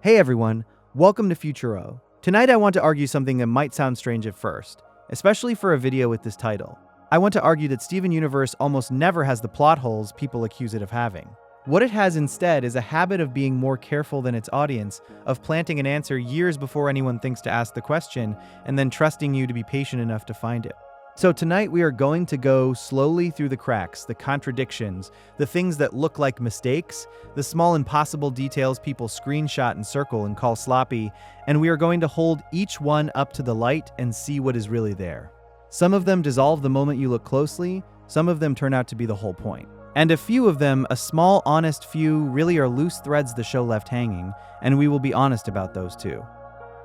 Hey everyone, welcome to Futuro. Tonight I want to argue something that might sound strange at first, especially for a video with this title. I want to argue that Steven Universe almost never has the plot holes people accuse it of having. What it has instead is a habit of being more careful than its audience, of planting an answer years before anyone thinks to ask the question, and then trusting you to be patient enough to find it. So tonight we are going to go slowly through the cracks, the contradictions, the things that look like mistakes, the small impossible details people screenshot and circle and call sloppy, and we are going to hold each one up to the light and see what is really there. Some of them dissolve the moment you look closely, some of them turn out to be the whole point. And a few of them, a small honest few, really are loose threads the show left hanging, and we will be honest about those too.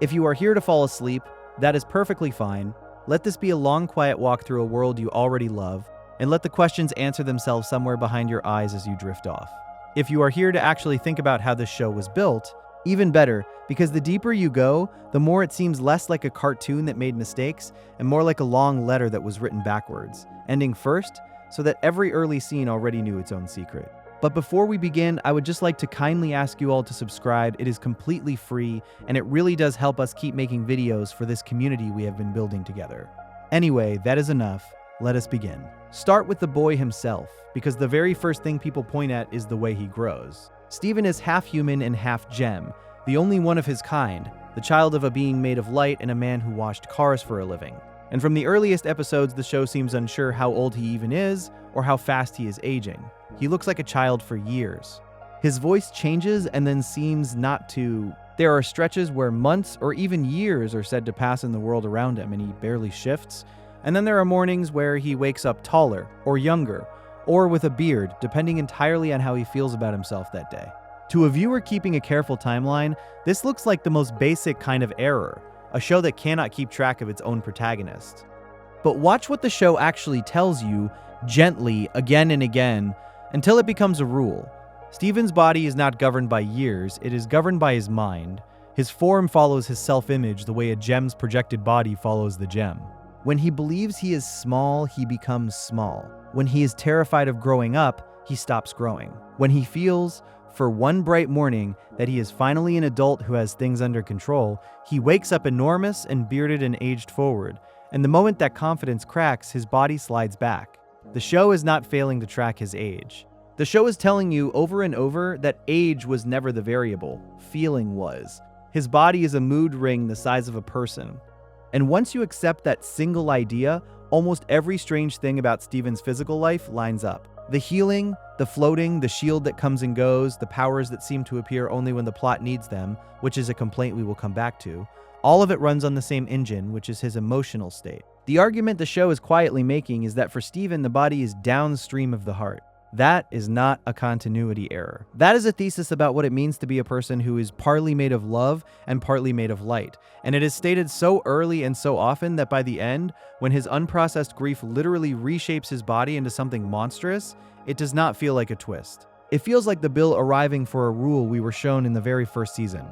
If you are here to fall asleep, that is perfectly fine. Let this be a long, quiet walk through a world you already love, and let the questions answer themselves somewhere behind your eyes as you drift off. If you are here to actually think about how this show was built, even better, because the deeper you go, the more it seems less like a cartoon that made mistakes, and more like a long letter that was written backwards, ending first, so that every early scene already knew its own secret. But before we begin, I would just like to kindly ask you all to subscribe. It is completely free, and it really does help us keep making videos for this community we have been building together. Anyway, that is enough. Let us begin. Start with the boy himself, because the very first thing people point at is the way he grows. Steven is half human and half gem, the only one of his kind, the child of a being made of light and a man who washed cars for a living. And from the earliest episodes, the show seems unsure how old he even is, or how fast he is aging. He looks like a child for years. His voice changes and then seems not to. There are stretches where months or even years are said to pass in the world around him and he barely shifts. And then there are mornings where he wakes up taller, or younger, or with a beard, depending entirely on how he feels about himself that day. To a viewer keeping a careful timeline, this looks like the most basic kind of error, a show that cannot keep track of its own protagonist. But watch what the show actually tells you, gently, again and again, until it becomes a rule. Steven's body is not governed by years, it is governed by his mind. His form follows his self-image the way a gem's projected body follows the gem. When he believes he is small, he becomes small. When he is terrified of growing up, he stops growing. When he feels, for one bright morning, that he is finally an adult who has things under control, he wakes up enormous and bearded and aged forward. And the moment that confidence cracks, his body slides back. The show is not failing to track his age. The show is telling you over and over that age was never the variable, feeling was. His body is a mood ring the size of a person. And once you accept that single idea, almost every strange thing about Steven's physical life lines up. The healing, the floating, the shield that comes and goes, the powers that seem to appear only when the plot needs them, which is a complaint we will come back to, all of it runs on the same engine, which is his emotional state. The argument the show is quietly making is that for Steven, the body is downstream of the heart. That is not a continuity error. That is a thesis about what it means to be a person who is partly made of love and partly made of light. And it is stated so early and so often that by the end, when his unprocessed grief literally reshapes his body into something monstrous, it does not feel like a twist. It feels like the bill arriving for a rule we were shown in the very first season.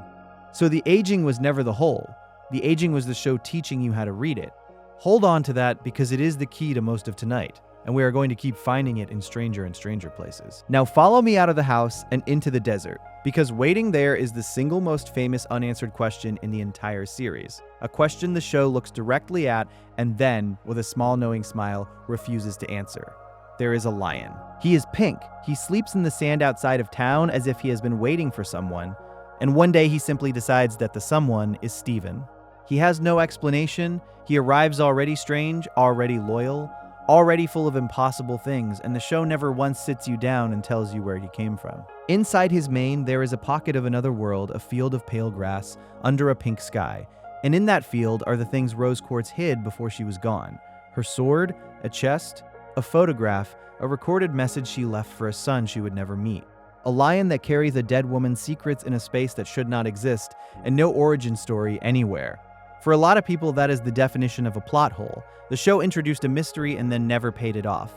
So the aging was never the whole. The aging was the show teaching you how to read it. Hold on to that because it is the key to most of tonight, and we are going to keep finding it in stranger and stranger places. Now follow me out of the house and into the desert, because waiting there is the single most famous unanswered question in the entire series. A question the show looks directly at and then, with a small knowing smile, refuses to answer. There is a lion. He is pink. He sleeps in the sand outside of town as if he has been waiting for someone, and one day he simply decides that the someone is Steven. He has no explanation. He arrives already strange, already loyal, already full of impossible things, and the show never once sits you down and tells you where he came from. Inside his mane, there is a pocket of another world, a field of pale grass, under a pink sky. And in that field are the things Rose Quartz hid before she was gone. Her sword, a chest, a photograph, a recorded message she left for a son she would never meet. A lion that carries a dead woman's secrets in a space that should not exist, and no origin story anywhere. For a lot of people, that is the definition of a plot hole. The show introduced a mystery and then never paid it off.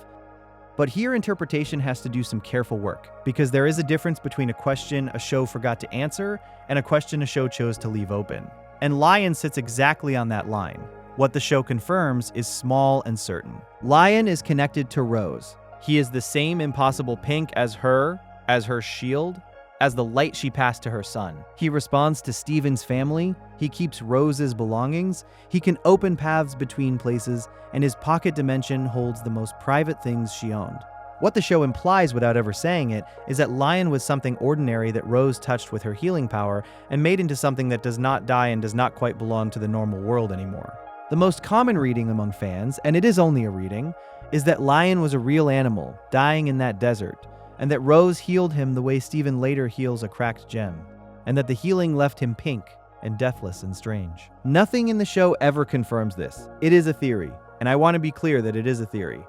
But here interpretation has to do some careful work, because there is a difference between a question a show forgot to answer and a question a show chose to leave open. And Lion sits exactly on that line. What the show confirms is small and certain. Lion is connected to Rose. He is the same impossible pink as her shield, as the light she passed to her son. He responds to Steven's family, he keeps Rose's belongings, he can open paths between places, and his pocket dimension holds the most private things she owned. What the show implies without ever saying it is that Lion was something ordinary that Rose touched with her healing power and made into something that does not die and does not quite belong to the normal world anymore. The most common reading among fans, and it is only a reading, is that Lion was a real animal, dying in that desert, and that Rose healed him the way Steven later heals a cracked gem, and that the healing left him pink and deathless and strange. Nothing in the show ever confirms this. It is a theory, and I want to be clear that it is a theory.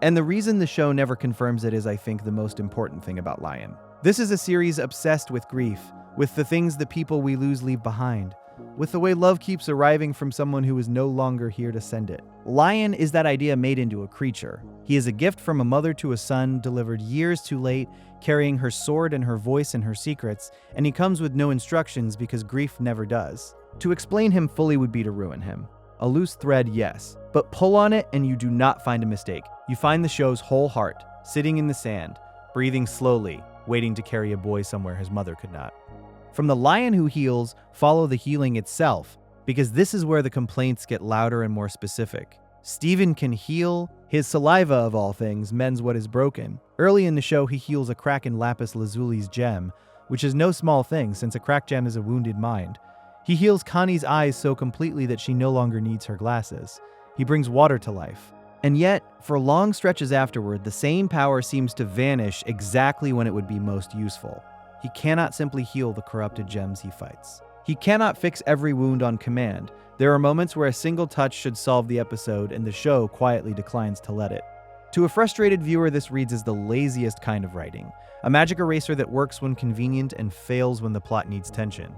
And the reason the show never confirms it is, I think, the most important thing about Lion. This is a series obsessed with grief, with the things the people we lose leave behind, with the way love keeps arriving from someone who is no longer here to send it. Lion is that idea made into a creature. He is a gift from a mother to a son, delivered years too late, carrying her sword and her voice and her secrets, and he comes with no instructions because grief never does. To explain him fully would be to ruin him. A loose thread, yes, but pull on it and you do not find a mistake. You find the show's whole heart, sitting in the sand, breathing slowly, waiting to carry a boy somewhere his mother could not. From the lion who heals, follow the healing itself, because this is where the complaints get louder and more specific. Steven can heal. His saliva, of all things, mends what is broken. Early in the show, he heals a crack in lapis lazuli's gem, which is no small thing since a cracked gem is a wounded mind. He heals Connie's eyes so completely that she no longer needs her glasses. He brings water to life. And yet, for long stretches afterward, the same power seems to vanish exactly when it would be most useful. He cannot simply heal the corrupted gems he fights. He cannot fix every wound on command. There are moments where a single touch should solve the episode, and the show quietly declines to let it. To a frustrated viewer, this reads as the laziest kind of writing, a magic eraser that works when convenient and fails when the plot needs tension.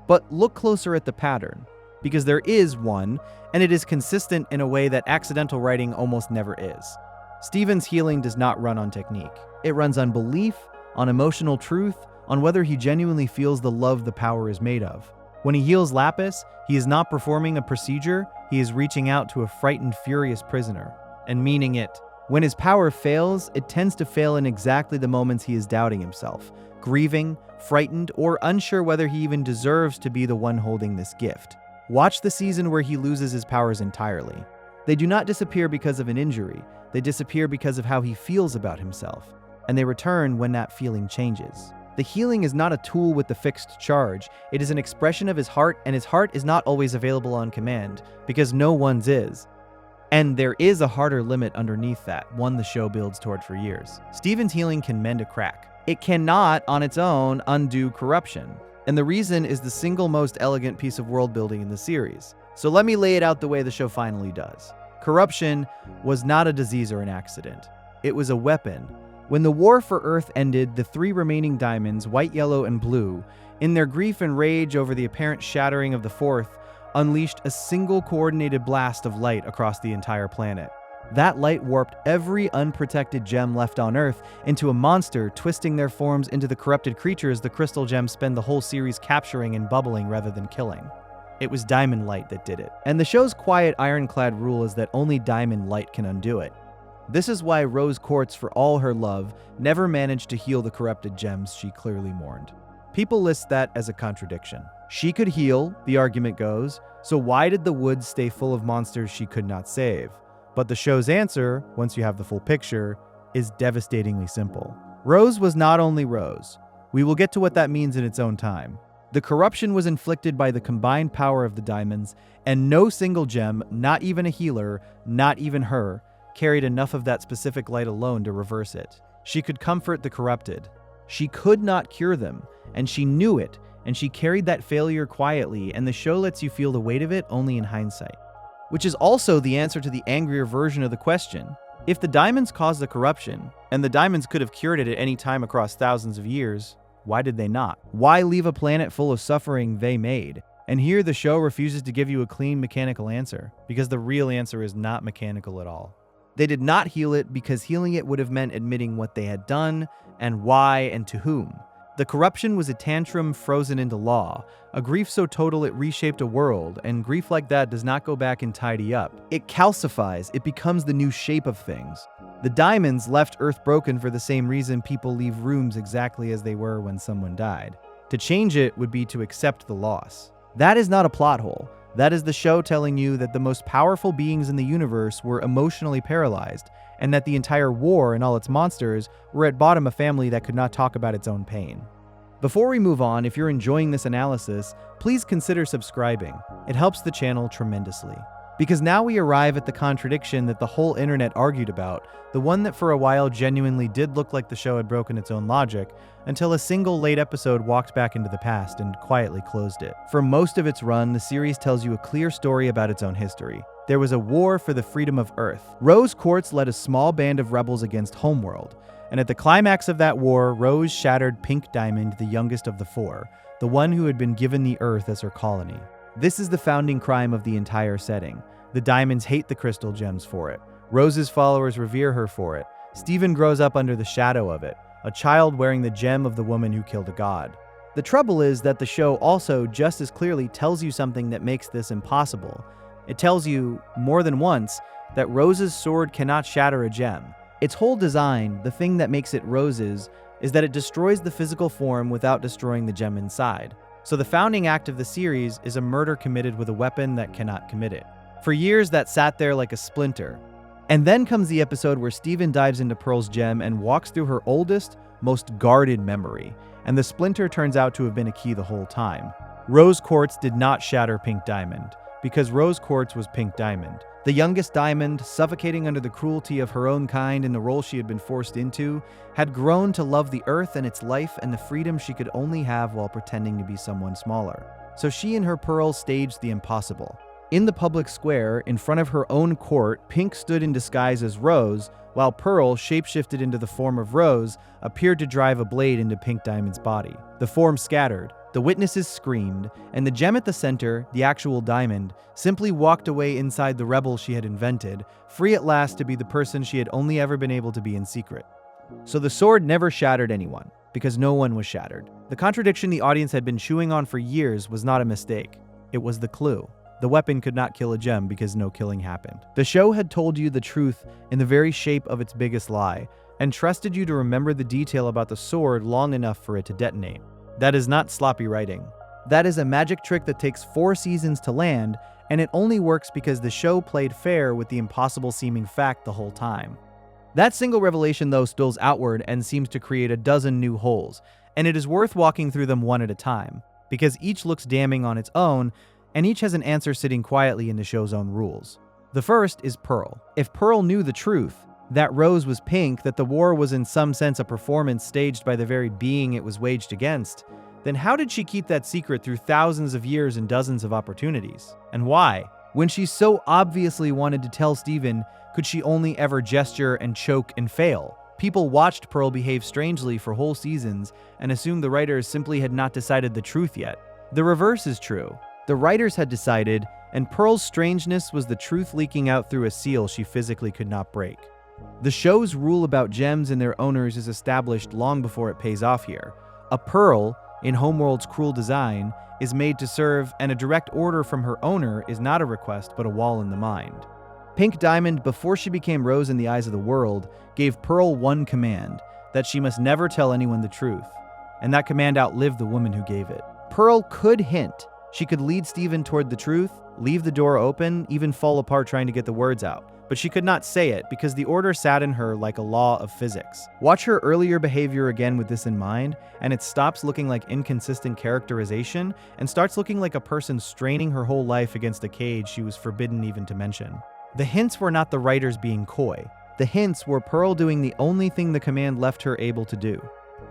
But look closer at the pattern, because there is one, and it is consistent in a way that accidental writing almost never is. Steven's healing does not run on technique. It runs on belief, on emotional truth, on whether he genuinely feels the love the power is made of. When he heals Lapis, he is not performing a procedure, he is reaching out to a frightened, furious prisoner, and meaning it. When his power fails, it tends to fail in exactly the moments he is doubting himself, grieving, frightened, or unsure whether he even deserves to be the one holding this gift. Watch the season where he loses his powers entirely. They do not disappear because of an injury, they disappear because of how he feels about himself, and they return when that feeling changes. The healing is not a tool with the fixed charge, it is an expression of his heart, and his heart is not always available on command, because no one's is. And there is a harder limit underneath that, one the show builds toward for years. Steven's healing can mend a crack. It cannot, on its own, undo corruption. And the reason is the single most elegant piece of world building in the series. So let me lay it out the way the show finally does. Corruption was not a disease or an accident. It was a weapon. When the war for Earth ended, the three remaining diamonds, white, yellow, and blue, in their grief and rage over the apparent shattering of the fourth, unleashed a single coordinated blast of light across the entire planet. That light warped every unprotected gem left on Earth into a monster, twisting their forms into the corrupted creatures the crystal gems spend the whole series capturing and bubbling rather than killing. It was diamond light that did it. And the show's quiet, ironclad rule is that only diamond light can undo it. This is why Rose Quartz, for all her love, never managed to heal the corrupted gems she clearly mourned. People list that as a contradiction. She could heal, the argument goes, so why did the woods stay full of monsters she could not save? But the show's answer, once you have the full picture, is devastatingly simple. Rose was not only Rose. We will get to what that means in its own time. The corruption was inflicted by the combined power of the diamonds, and no single gem, not even a healer, not even her, carried enough of that specific light alone to reverse it. She could comfort the corrupted. She could not cure them, and she knew it, and she carried that failure quietly, and the show lets you feel the weight of it only in hindsight. Which is also the answer to the angrier version of the question. If the diamonds caused the corruption, and the diamonds could have cured it at any time across thousands of years, why did they not? Why leave a planet full of suffering they made? And here the show refuses to give you a clean mechanical answer, because the real answer is not mechanical at all. They did not heal it because healing it would have meant admitting what they had done, and why, and to whom. The corruption was a tantrum frozen into law, a grief so total it reshaped a world, and grief like that does not go back and tidy up. It calcifies, it becomes the new shape of things. The diamonds left Earth broken for the same reason people leave rooms exactly as they were when someone died. To change it would be to accept the loss. That is not a plot hole. That is the show telling you that the most powerful beings in the universe were emotionally paralyzed, and that the entire war and all its monsters were at bottom a family that could not talk about its own pain. Before we move on, if you're enjoying this analysis, please consider subscribing. It helps the channel tremendously. Because now we arrive at the contradiction that the whole internet argued about, the one that for a while genuinely did look like the show had broken its own logic, until a single late episode walked back into the past and quietly closed it. For most of its run, the series tells you a clear story about its own history. There was a war for the freedom of Earth. Rose Quartz led a small band of rebels against Homeworld, and at the climax of that war, Rose shattered Pink Diamond, the youngest of the four, the one who had been given the Earth as her colony. This is the founding crime of the entire setting. The diamonds hate the crystal gems for it. Rose's followers revere her for it. Steven grows up under the shadow of it, a child wearing the gem of the woman who killed a god. The trouble is that the show also just as clearly tells you something that makes this impossible. It tells you, more than once, that Rose's sword cannot shatter a gem. Its whole design, the thing that makes it Rose's, is that it destroys the physical form without destroying the gem inside. So the founding act of the series is a murder committed with a weapon that cannot commit it. For years, that sat there like a splinter. And then comes the episode where Steven dives into Pearl's gem and walks through her oldest, most guarded memory, and the splinter turns out to have been a key the whole time. Rose Quartz did not shatter Pink Diamond, because Rose Quartz was Pink Diamond. The youngest diamond, suffocating under the cruelty of her own kind in the role she had been forced into, had grown to love the Earth and its life and the freedom she could only have while pretending to be someone smaller. So she and her Pearl staged the impossible. In the public square, in front of her own court, Pink stood in disguise as Rose, while Pearl, shapeshifted into the form of Rose, appeared to drive a blade into Pink Diamond's body. The form scattered, the witnesses screamed, and the gem at the center, the actual diamond, simply walked away inside the rebel she had invented, free at last to be the person she had only ever been able to be in secret. So the sword never shattered anyone, because no one was shattered. The contradiction the audience had been chewing on for years was not a mistake. It was the clue. The weapon could not kill a gem because no killing happened. The show had told you the truth in the very shape of its biggest lie, and trusted you to remember the detail about the sword long enough for it to detonate. That is not sloppy writing. That is a magic trick that takes 4 seasons to land, and it only works because the show played fair with the impossible-seeming fact the whole time. That single revelation, though, spills outward and seems to create a dozen new holes, and it is worth walking through them one at a time, because each looks damning on its own, and each has an answer sitting quietly in the show's own rules. The first is Pearl. If Pearl knew the truth, that Rose was pink, that the war was in some sense a performance staged by the very being it was waged against, then how did she keep that secret through thousands of years and dozens of opportunities? And why? When she so obviously wanted to tell Steven, could she only ever gesture and choke and fail? People watched Pearl behave strangely for whole seasons and assumed the writers simply had not decided the truth yet. The reverse is true. The writers had decided, and Pearl's strangeness was the truth leaking out through a seal she physically could not break. The show's rule about gems and their owners is established long before it pays off here. A pearl, in Homeworld's cruel design, is made to serve, and a direct order from her owner is not a request but a wall in the mind. Pink Diamond, before she became Rose in the eyes of the world, gave Pearl one command, that she must never tell anyone the truth, and that command outlived the woman who gave it. Pearl could hint. She could lead Steven toward the truth, leave the door open, even fall apart trying to get the words out. But she could not say it because the order sat in her like a law of physics. Watch her earlier behavior again with this in mind, and it stops looking like inconsistent characterization and starts looking like a person straining her whole life against a cage she was forbidden even to mention. The hints were not the writers being coy. The hints were Pearl doing the only thing the command left her able to do.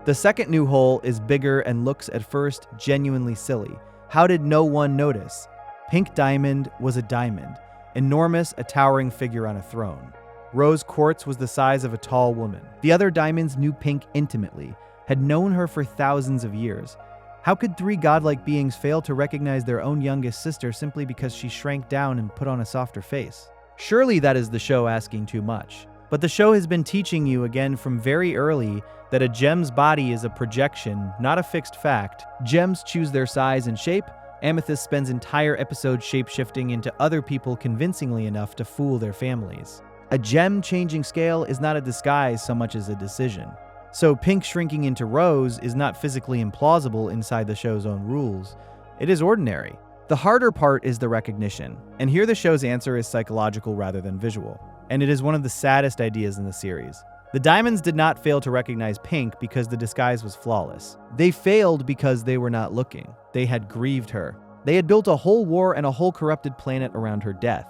The second new hole is bigger and looks at first genuinely silly. How did no one notice? Pink Diamond was a diamond, enormous, a towering figure on a throne. Rose Quartz was the size of a tall woman. The other diamonds knew Pink intimately, had known her for thousands of years. How could 3 godlike beings fail to recognize their own youngest sister simply because she shrank down and put on a softer face? Surely that is the show asking too much. But the show has been teaching you again from very early that a gem's body is a projection, not a fixed fact. Gems choose their size and shape. Amethyst spends entire episodes shape-shifting into other people convincingly enough to fool their families. A gem changing scale is not a disguise so much as a decision. So Pink shrinking into Rose is not physically implausible inside the show's own rules. It is ordinary. The harder part is the recognition, and here the show's answer is psychological rather than visual. And it is one of the saddest ideas in the series. The Diamonds did not fail to recognize Pink because the disguise was flawless. They failed because they were not looking. They had grieved her. They had built a whole war and a whole corrupted planet around her death.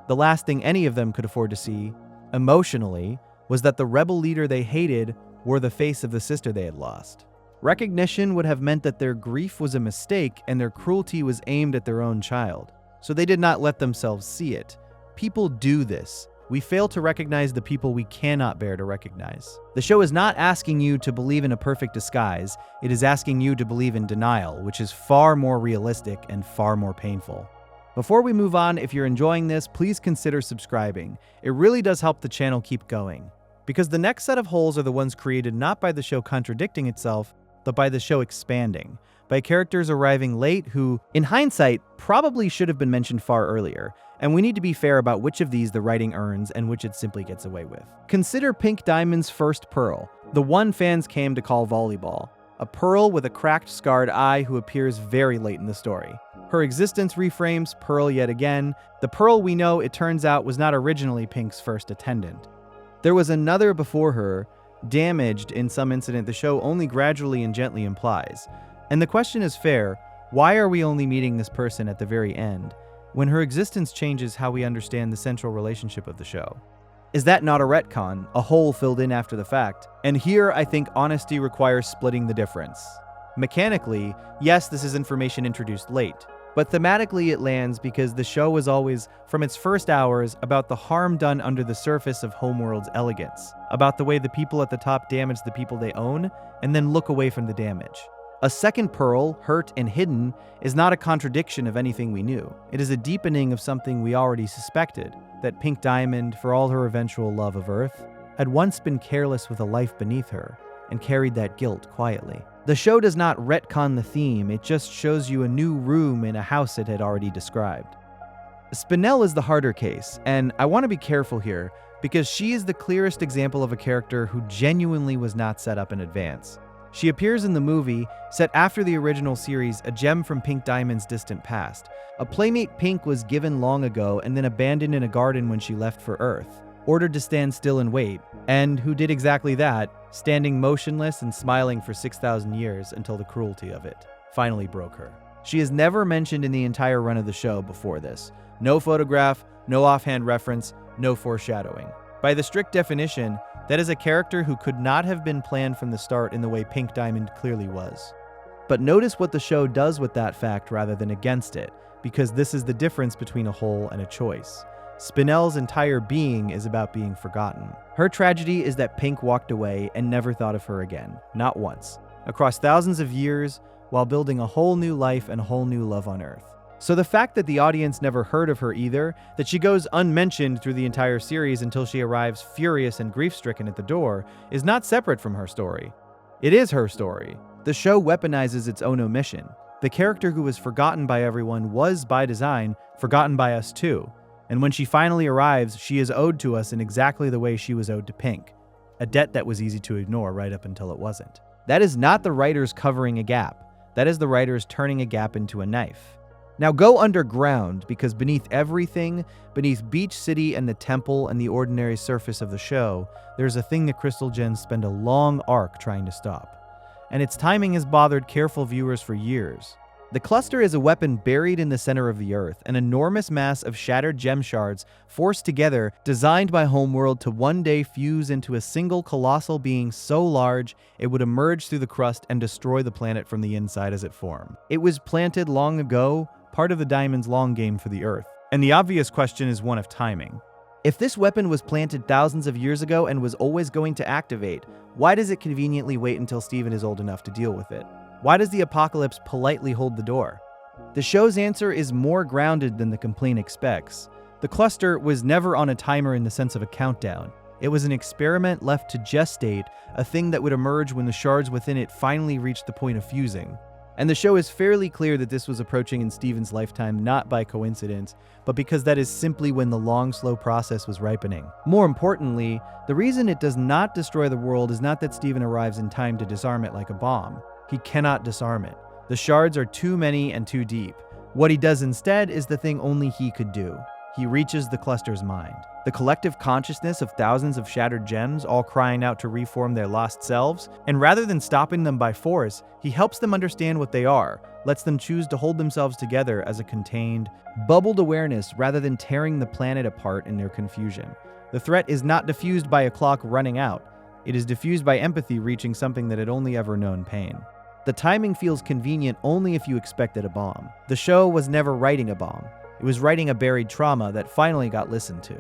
The last thing any of them could afford to see, emotionally, was that the rebel leader they hated wore the face of the sister they had lost. Recognition would have meant that their grief was a mistake and their cruelty was aimed at their own child. So they did not let themselves see it. People do this. We fail to recognize the people we cannot bear to recognize. The show is not asking you to believe in a perfect disguise. It is asking you to believe in denial, which is far more realistic and far more painful. Before we move on, if you're enjoying this, please consider subscribing. It really does help the channel keep going. Because the next set of holes are the ones created not by the show contradicting itself, but by the show expanding, by characters arriving late who, in hindsight, probably should have been mentioned far earlier, and we need to be fair about which of these the writing earns and which it simply gets away with. Consider Pink Diamond's first Pearl, the one fans came to call volleyball, a Pearl with a cracked, scarred eye who appears very late in the story. Her existence reframes Pearl yet again. The Pearl we know, it turns out, was not originally Pink's first attendant. There was another before her, damaged in some incident the show only gradually and gently implies. And the question is fair, why are we only meeting this person at the very end, when her existence changes how we understand the central relationship of the show? Is that not a retcon, a hole filled in after the fact? And here, I think honesty requires splitting the difference. Mechanically, yes, this is information introduced late, but thematically it lands because the show was always, from its first hours, about the harm done under the surface of Homeworld's elegance, about the way the people at the top damage the people they own, and then look away from the damage. A second Pearl, hurt and hidden, is not a contradiction of anything we knew. It is a deepening of something we already suspected, that Pink Diamond, for all her eventual love of Earth, had once been careless with a life beneath her, and carried that guilt quietly. The show does not retcon the theme, it just shows you a new room in a house it had already described. Spinel is the harder case, and I want to be careful here, because she is the clearest example of a character who genuinely was not set up in advance. She appears in the movie, set after the original series, a gem from Pink Diamond's distant past. A playmate Pink was given long ago and then abandoned in a garden when she left for Earth, ordered to stand still and wait, and who did exactly that, standing motionless and smiling for 6,000 years until the cruelty of it finally broke her. She is never mentioned in the entire run of the show before this. No photograph, no offhand reference, no foreshadowing. By the strict definition, that is a character who could not have been planned from the start in the way Pink Diamond clearly was. But notice what the show does with that fact rather than against it, because this is the difference between a whole and a choice. Spinel's entire being is about being forgotten. Her tragedy is that Pink walked away and never thought of her again, not once, across thousands of years, while building a whole new life and a whole new love on Earth. So the fact that the audience never heard of her either, that she goes unmentioned through the entire series until she arrives furious and grief-stricken at the door, is not separate from her story. It is her story. The show weaponizes its own omission. The character who was forgotten by everyone was, by design, forgotten by us too. And when she finally arrives, she is owed to us in exactly the way she was owed to Pink, a debt that was easy to ignore right up until it wasn't. That is not the writers covering a gap. That is the writers turning a gap into a knife. Now go underground, because beneath everything, beneath Beach City and the temple and the ordinary surface of the show, there's a thing that Crystal Gems spend a long arc trying to stop. And its timing has bothered careful viewers for years. The cluster is a weapon buried in the center of the Earth, an enormous mass of shattered gem shards forced together, designed by Homeworld to one day fuse into a single colossal being so large it would emerge through the crust and destroy the planet from the inside as it formed. It was planted long ago, part of the Diamond's long game for the Earth. And the obvious question is one of timing. If this weapon was planted thousands of years ago and was always going to activate, why does it conveniently wait until Steven is old enough to deal with it? Why does the apocalypse politely hold the door? The show's answer is more grounded than the complaint expects. The cluster was never on a timer in the sense of a countdown. It was an experiment left to gestate, a thing that would emerge when the shards within it finally reached the point of fusing. And the show is fairly clear that this was approaching in Steven's lifetime not by coincidence, but because that is simply when the long, slow process was ripening. More importantly, the reason it does not destroy the world is not that Steven arrives in time to disarm it like a bomb. He cannot disarm it. The shards are too many and too deep. What he does instead is the thing only he could do. He reaches the cluster's mind. The collective consciousness of thousands of shattered gems all crying out to reform their lost selves, and rather than stopping them by force, he helps them understand what they are, lets them choose to hold themselves together as a contained, bubbled awareness rather than tearing the planet apart in their confusion. The threat is not diffused by a clock running out. It is diffused by empathy reaching something that had only ever known pain. The timing feels convenient only if you expected a bomb. The show was never writing a bomb. It was writing a buried trauma that finally got listened to.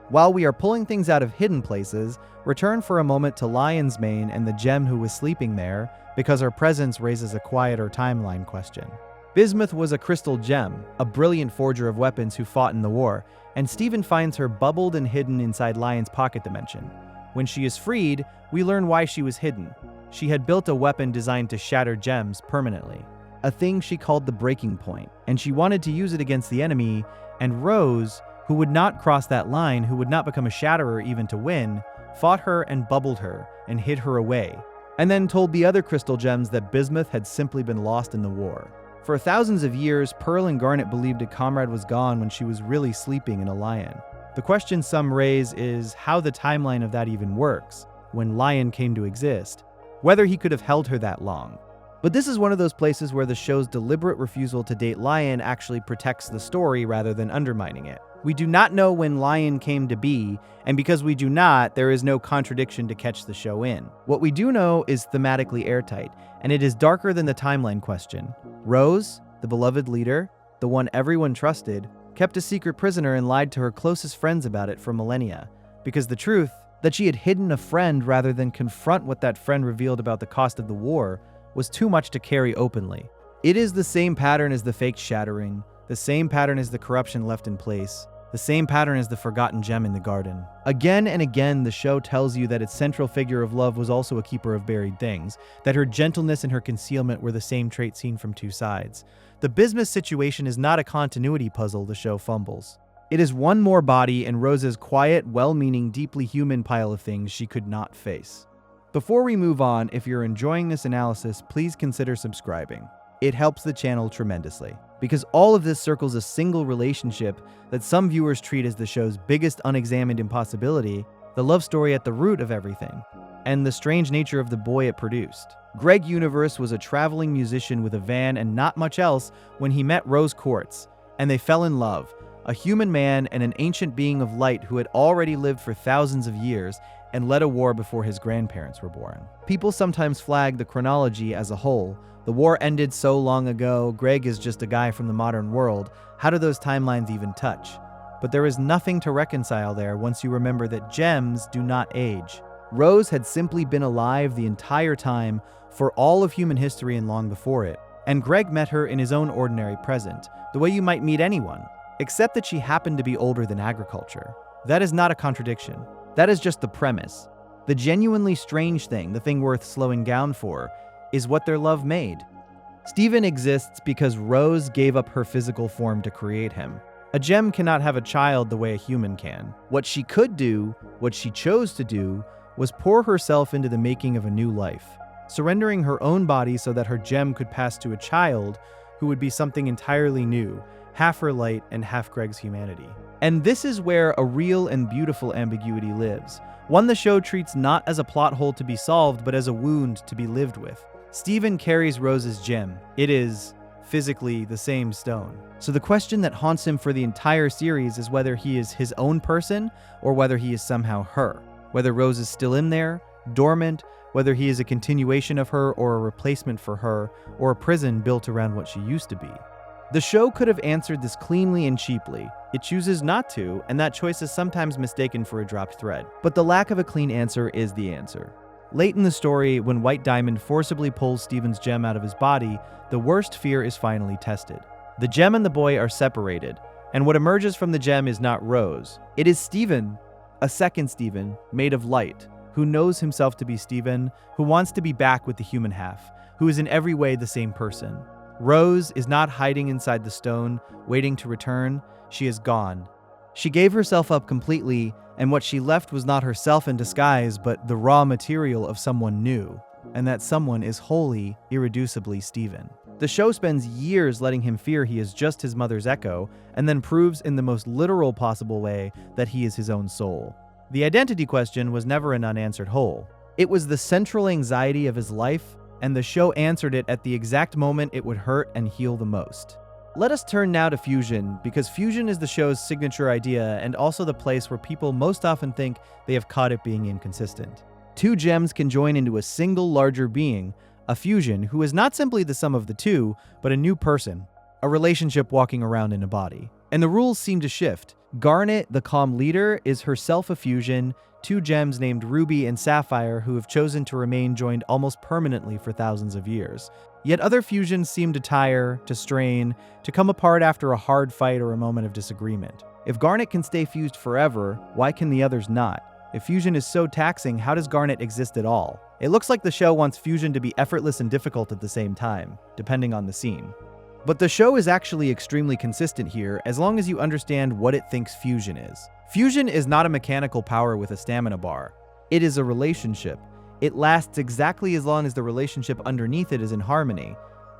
While we are pulling things out of hidden places, return for a moment to Lion's Mane and the gem who was sleeping there, because her presence raises a quieter timeline question. Bismuth was a crystal gem, a brilliant forger of weapons who fought in the war, and Steven finds her bubbled and hidden inside Lion's pocket dimension. When she is freed, we learn why she was hidden. She had built a weapon designed to shatter gems permanently. A thing she called the breaking point, and she wanted to use it against the enemy, and Rose, who would not cross that line, who would not become a shatterer even to win, fought her and bubbled her and hid her away, and then told the other crystal gems that bismuth had simply been lost in the war. For thousands of years, Pearl and Garnet believed a comrade was gone when she was really sleeping in a lion. The question some raise is how the timeline of that even works, when Lion came to exist, whether he could have held her that long. But this is one of those places where the show's deliberate refusal to date Lion actually protects the story rather than undermining it. We do not know when Lion came to be, and because we do not, there is no contradiction to catch the show in. What we do know is thematically airtight, and it is darker than the timeline question. Rose, the beloved leader, the one everyone trusted, kept a secret prisoner and lied to her closest friends about it for millennia, because the truth, that she had hidden a friend rather than confront what that friend revealed about the cost of the war, was too much to carry openly. It is the same pattern as the fake shattering, the same pattern as the corruption left in place, the same pattern as the forgotten gem in the garden. Again and again, the show tells you that its central figure of love was also a keeper of buried things, that her gentleness and her concealment were the same trait seen from two sides. The bismuth situation is not a continuity puzzle, the show fumbles. It is one more body in Rose's quiet, well-meaning, deeply human pile of things she could not face. Before we move on, if you're enjoying this analysis, please consider subscribing. It helps the channel tremendously, because all of this circles a single relationship that some viewers treat as the show's biggest unexamined impossibility, the love story at the root of everything, and the strange nature of the boy it produced. Greg Universe was a traveling musician with a van and not much else when he met Rose Quartz, and they fell in love, a human man and an ancient being of light who had already lived for thousands of years and led a war before his grandparents were born. People sometimes flag the chronology as a whole. The war ended so long ago, Greg is just a guy from the modern world. How do those timelines even touch? But there is nothing to reconcile there once you remember that gems do not age. Rose had simply been alive the entire time for all of human history and long before it. And Greg met her in his own ordinary present, the way you might meet anyone, except that she happened to be older than agriculture. That is not a contradiction. That is just the premise. The genuinely strange thing, the thing worth slowing down for, is what their love made. Steven exists because Rose gave up her physical form to create him. A gem cannot have a child the way a human can. What she could do, what she chose to do, was pour herself into the making of a new life, surrendering her own body so that her gem could pass to a child who would be something entirely new, half her light and half Greg's humanity. And this is where a real and beautiful ambiguity lives, one the show treats not as a plot hole to be solved, but as a wound to be lived with. Steven carries Rose's gem. It is, physically, the same stone. So the question that haunts him for the entire series is whether he is his own person or whether he is somehow her. Whether Rose is still in there, dormant, whether he is a continuation of her or a replacement for her, or a prison built around what she used to be. The show could have answered this cleanly and cheaply. It chooses not to, and that choice is sometimes mistaken for a dropped thread. But the lack of a clean answer is the answer. Late in the story, when White Diamond forcibly pulls Steven's gem out of his body, the worst fear is finally tested. The gem and the boy are separated, and what emerges from the gem is not Rose. It is Steven, A second Steven, made of light, who knows himself to be Steven, who wants to be back with the human half, who is in every way the same person. Rose is not hiding inside the stone, waiting to return. She is gone. She gave herself up completely, and what she left was not herself in disguise, but the raw material of someone new. And that someone is wholly, irreducibly Steven. The show spends years letting him fear he is just his mother's echo, and then proves in the most literal possible way that he is his own soul. The identity question was never an unanswered hole. It was the central anxiety of his life, and the show answered it at the exact moment it would hurt and heal the most. Let us turn now to fusion, because fusion is the show's signature idea and also the place where people most often think they have caught it being inconsistent. Two gems can join into a single larger being, a fusion who is not simply the sum of the two, but a new person, a relationship walking around in a body. And the rules seem to shift. Garnet, the calm leader, is herself a fusion, two gems named Ruby and Sapphire who have chosen to remain joined almost permanently for thousands of years. Yet other fusions seem to tire, to strain, to come apart after a hard fight or a moment of disagreement. If Garnet can stay fused forever, why can the others not? If fusion is so taxing, how does Garnet exist at all? It looks like the show wants fusion to be effortless and difficult at the same time, depending on the scene. But the show is actually extremely consistent here as long as you understand what it thinks fusion is. Fusion is not a mechanical power with a stamina bar. It is a relationship. It lasts exactly as long as the relationship underneath it is in harmony,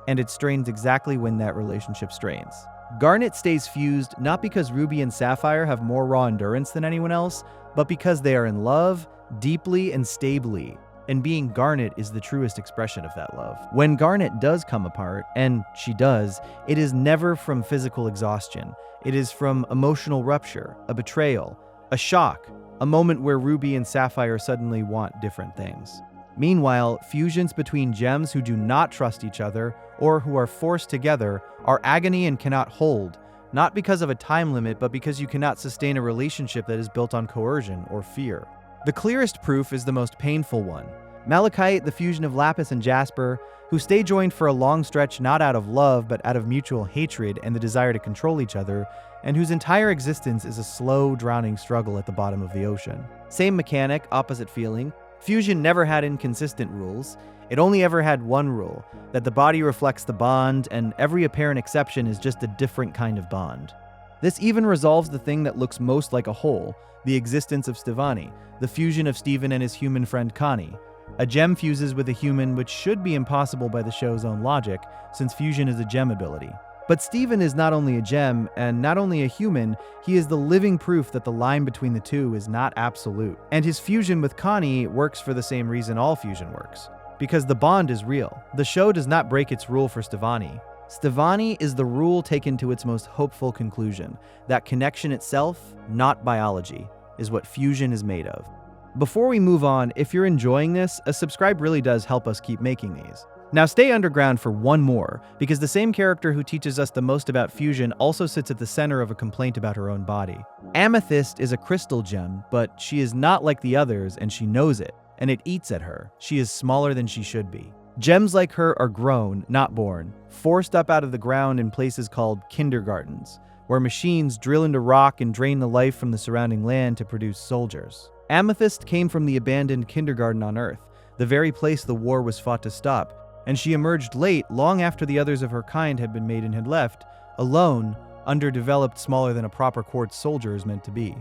and it strains exactly when that relationship strains. Garnet stays fused not because Ruby and Sapphire have more raw endurance than anyone else, but because they are in love, deeply and stably. And being Garnet is the truest expression of that love. When Garnet does come apart, and she does, it is never from physical exhaustion. It is from emotional rupture, a betrayal, a shock, a moment where Ruby and Sapphire suddenly want different things. Meanwhile, fusions between gems who do not trust each other or who are forced together are agony and cannot hold, not because of a time limit, but because you cannot sustain a relationship that is built on coercion or fear. The clearest proof is the most painful one. Malachite, the fusion of Lapis and Jasper, who stay joined for a long stretch not out of love but out of mutual hatred and the desire to control each other, and whose entire existence is a slow, drowning struggle at the bottom of the ocean. Same mechanic, opposite feeling. Fusion never had inconsistent rules. It only ever had one rule, that the body reflects the bond, and every apparent exception is just a different kind of bond. This even resolves the thing that looks most like a whole, the existence of Stevani, the fusion of Steven and his human friend Connie. A gem fuses with a human, which should be impossible by the show's own logic, since fusion is a gem ability. But Steven is not only a gem, and not only a human, he is the living proof that the line between the two is not absolute. And his fusion with Connie works for the same reason all fusion works. Because the bond is real. The show does not break its rule for Stevani. Stevani is the rule taken to its most hopeful conclusion, that connection itself, not biology, is what fusion is made of. Before we move on, if you're enjoying this, a subscribe really does help us keep making these. Now stay underground for one more, because the same character who teaches us the most about fusion also sits at the center of a complaint about her own body. Amethyst is a crystal gem, but she is not like the others and she knows it, and it eats at her. She is smaller than she should be. Gems like her are grown, not born, forced up out of the ground in places called kindergartens, where machines drill into rock and drain the life from the surrounding land to produce soldiers. Amethyst came from the abandoned kindergarten on Earth, the very place the war was fought to stop, and she emerged late, long after the others of her kind had been made and had left, alone, underdeveloped, smaller than a proper quartz soldier is meant to be.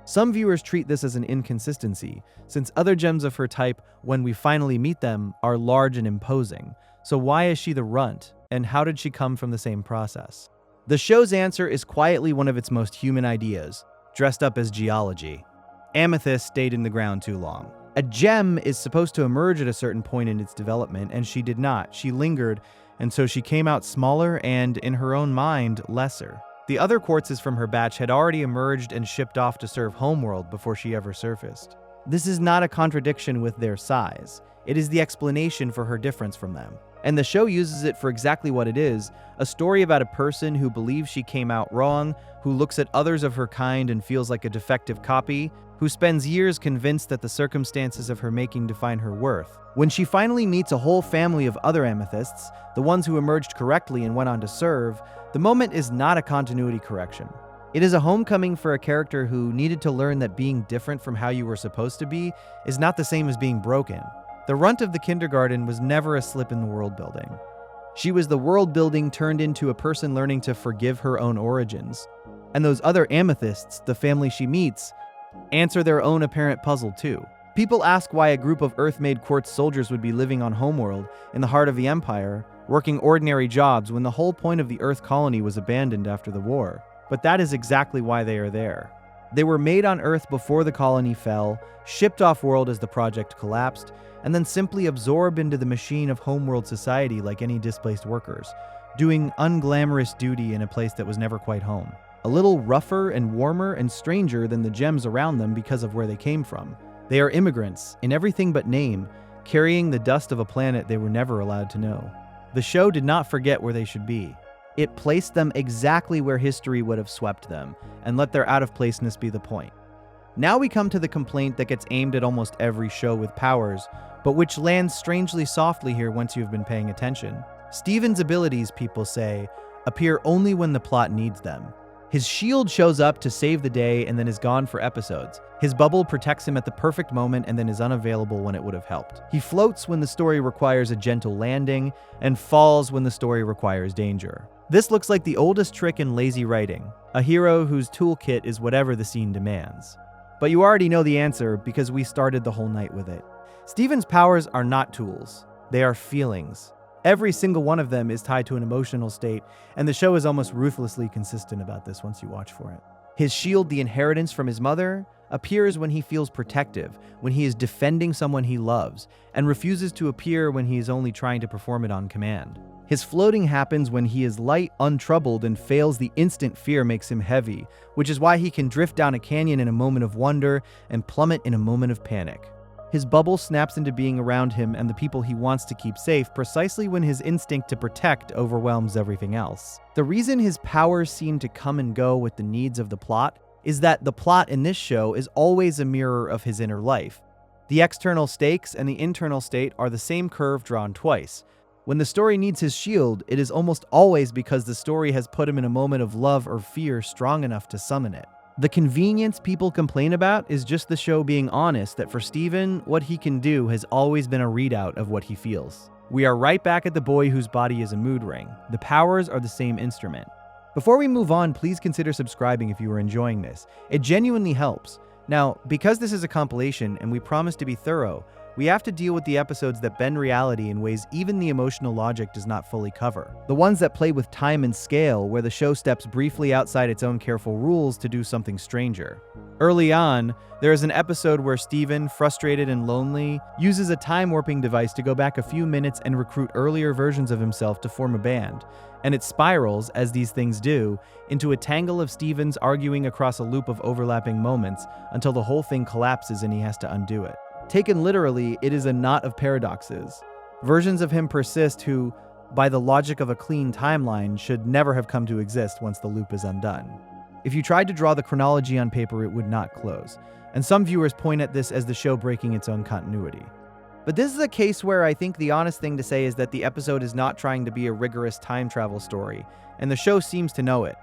Some viewers treat this as an inconsistency, since other gems of her type, when we finally meet them, are large and imposing. So why is she the runt, and how did she come from the same process? The show's answer is quietly one of its most human ideas, dressed up as geology. Amethyst stayed in the ground too long. A gem is supposed to emerge at a certain point in its development, and she did not. She lingered, and so she came out smaller and, in her own mind, lesser. The other quartzes from her batch had already emerged and shipped off to serve Homeworld before she ever surfaced. This is not a contradiction with their size. It is the explanation for her difference from them. And the show uses it for exactly what it is, a story about a person who believes she came out wrong, who looks at others of her kind and feels like a defective copy, who spends years convinced that the circumstances of her making define her worth. When she finally meets a whole family of other amethysts, the ones who emerged correctly and went on to serve, the moment is not a continuity correction. It is a homecoming for a character who needed to learn that being different from how you were supposed to be is not the same as being broken. The runt of the kindergarten was never a slip in the world building. She was the world building turned into a person learning to forgive her own origins. And those other amethysts, the family she meets, answer their own apparent puzzle too. People ask why a group of Earth-made quartz soldiers would be living on Homeworld, in the heart of the Empire, working ordinary jobs when the whole point of the Earth colony was abandoned after the war. But that is exactly why they are there. They were made on Earth before the colony fell, shipped off-world as the project collapsed, and then simply absorbed into the machine of Homeworld society like any displaced workers, doing unglamorous duty in a place that was never quite home. A little rougher and warmer and stranger than the gems around them because of where they came from. They are immigrants, in everything but name, carrying the dust of a planet they were never allowed to know. The show did not forget where they should be. It placed them exactly where history would have swept them, and let their out-of-placeness be the point. Now we come to the complaint that gets aimed at almost every show with powers, but which lands strangely softly here once you've been paying attention. Steven's abilities, people say, appear only when the plot needs them. His shield shows up to save the day and then is gone for episodes. His bubble protects him at the perfect moment and then is unavailable when it would have helped. He floats when the story requires a gentle landing and falls when the story requires danger. This looks like the oldest trick in lazy writing, a hero whose toolkit is whatever the scene demands. But you already know the answer because we started the whole night with it. Steven's powers are not tools, they are feelings. Every single one of them is tied to an emotional state, and the show is almost ruthlessly consistent about this once you watch for it. His shield, the inheritance from his mother, appears when he feels protective, when he is defending someone he loves, and refuses to appear when he is only trying to perform it on command. His floating happens when he is light, untroubled, and fails the instant fear makes him heavy, which is why he can drift down a canyon in a moment of wonder and plummet in a moment of panic. His bubble snaps into being around him and the people he wants to keep safe precisely when his instinct to protect overwhelms everything else. The reason his powers seem to come and go with the needs of the plot is that the plot in this show is always a mirror of his inner life. The external stakes and the internal state are the same curve drawn twice. When the story needs his shield, it is almost always because the story has put him in a moment of love or fear strong enough to summon it. The convenience people complain about is just the show being honest that for Steven, what he can do has always been a readout of what he feels. We are right back at the boy whose body is a mood ring. The powers are the same instrument. Before we move on, please consider subscribing if you are enjoying this. It genuinely helps. Now, because this is a compilation and we promise to be thorough, we have to deal with the episodes that bend reality in ways even the emotional logic does not fully cover. The ones that play with time and scale, where the show steps briefly outside its own careful rules to do something stranger. Early on, there is an episode where Steven, frustrated and lonely, uses a time-warping device to go back a few minutes and recruit earlier versions of himself to form a band. And it spirals, as these things do, into a tangle of Stevens arguing across a loop of overlapping moments until the whole thing collapses and he has to undo it. Taken literally, it is a knot of paradoxes. Versions of him persist who, by the logic of a clean timeline, should never have come to exist once the loop is undone. If you tried to draw the chronology on paper, it would not close, and some viewers point at this as the show breaking its own continuity. But this is a case where I think the honest thing to say is that the episode is not trying to be a rigorous time travel story, and the show seems to know it.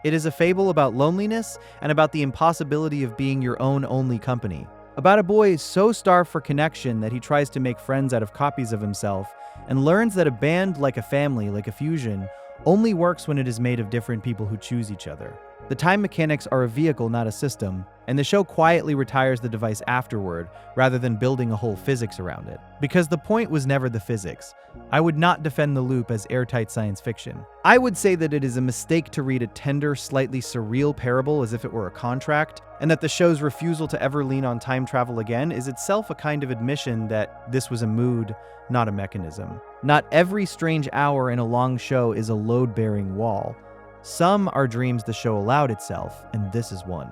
It is a fable about loneliness and about the impossibility of being your own only company. About a boy so starved for connection that he tries to make friends out of copies of himself and learns that a band, like a family, like a fusion, only works when it is made of different people who choose each other. The time mechanics are a vehicle, not a system, and the show quietly retires the device afterward rather than building a whole physics around it. Because the point was never the physics. I would not defend the loop as airtight science fiction. I would say that it is a mistake to read a tender, slightly surreal parable as if it were a contract, and that the show's refusal to ever lean on time travel again is itself a kind of admission that this was a mood, not a mechanism. Not every strange hour in a long show is a load-bearing wall. Some are dreams the show allowed itself, and this is one.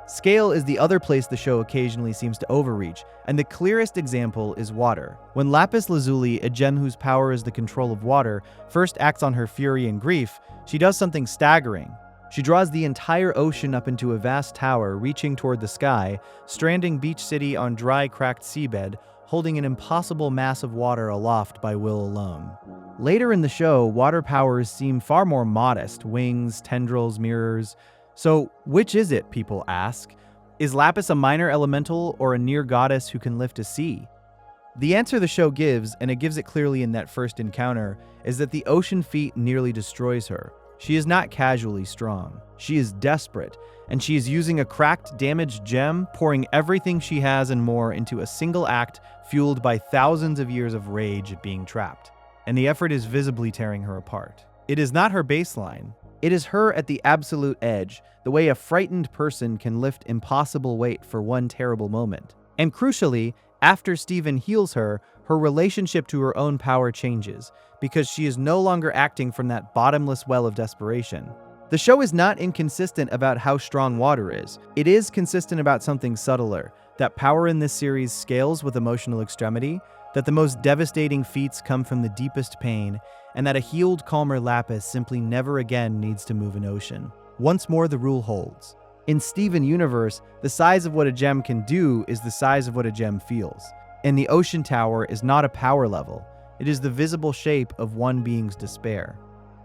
Scale is the other place the show occasionally seems to overreach, and the clearest example is water. When lapis lazuli, a gem whose power is the control of water, first acts on her fury and grief, she does something staggering. She draws the entire ocean up into a vast tower reaching toward the sky, stranding Beach City on dry, cracked seabed, holding an impossible mass of water aloft by will alone. Later in the show, water powers seem far more modest: wings, tendrils, mirrors. So, which is it, people ask? Is Lapis a minor elemental or a near goddess who can lift a sea? The answer the show gives, and it gives it clearly in that first encounter, is that the ocean feat nearly destroys her. She is not casually strong. She is desperate, and she is using a cracked, damaged gem, pouring everything she has and more into a single act fueled by thousands of years of rage at being trapped. And the effort is visibly tearing her apart. It is not her baseline. It is her at the absolute edge, the way a frightened person can lift impossible weight for one terrible moment. And crucially, after Steven heals her, her relationship to her own power changes, because she is no longer acting from that bottomless well of desperation. The show is not inconsistent about how strong water is. It is consistent about something subtler, that power in this series scales with emotional extremity, that the most devastating feats come from the deepest pain, and that a healed, calmer Lapis simply never again needs to move an ocean. Once more, the rule holds. In Steven Universe, the size of what a gem can do is the size of what a gem feels. And the ocean tower is not a power level. It is the visible shape of one being's despair.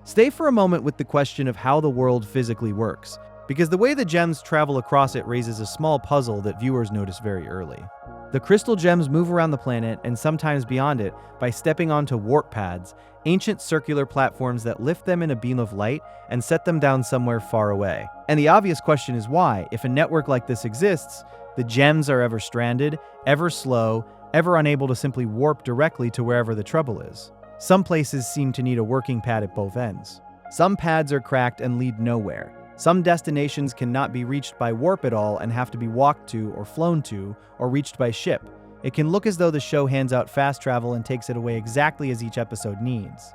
Stay for a moment with the question of how the world physically works, because the way the gems travel across it raises a small puzzle that viewers notice very early. The crystal gems move around the planet and sometimes beyond it by stepping onto warp pads, ancient circular platforms that lift them in a beam of light and set them down somewhere far away. And the obvious question is why, if a network like this exists, the gems are ever stranded, ever slow, ever unable to simply warp directly to wherever the trouble is. Some places seem to need a working pad at both ends. Some pads are cracked and lead nowhere. Some destinations cannot be reached by warp at all and have to be walked to or flown to or reached by ship. It can look as though the show hands out fast travel and takes it away exactly as each episode needs.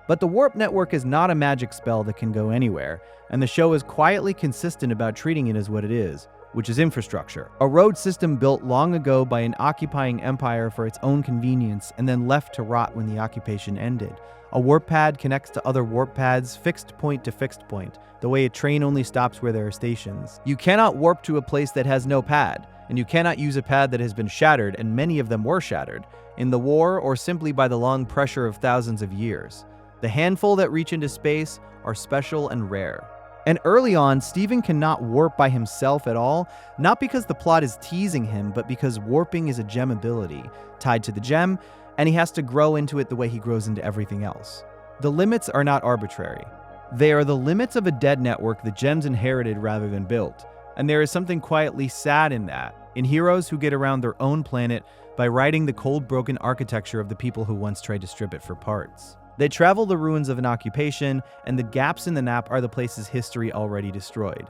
But the warp network is not a magic spell that can go anywhere, and the show is quietly consistent about treating it as what it is, which is infrastructure. A road system built long ago by an occupying empire for its own convenience and then left to rot when the occupation ended. A warp pad connects to other warp pads, fixed point to fixed point, the way a train only stops where there are stations. You cannot warp to a place that has no pad, and you cannot use a pad that has been shattered, and many of them were shattered, in the war or simply by the long pressure of thousands of years. The handful that reach into space are special and rare. And early on, Steven cannot warp by himself at all, not because the plot is teasing him, but because warping is a gem ability, tied to the gem, and he has to grow into it the way he grows into everything else. The limits are not arbitrary. They are the limits of a dead network the gems inherited rather than built. And there is something quietly sad in that, in heroes who get around their own planet by riding the cold, broken architecture of the people who once tried to strip it for parts. They travel the ruins of an occupation, and the gaps in the map are the places history already destroyed.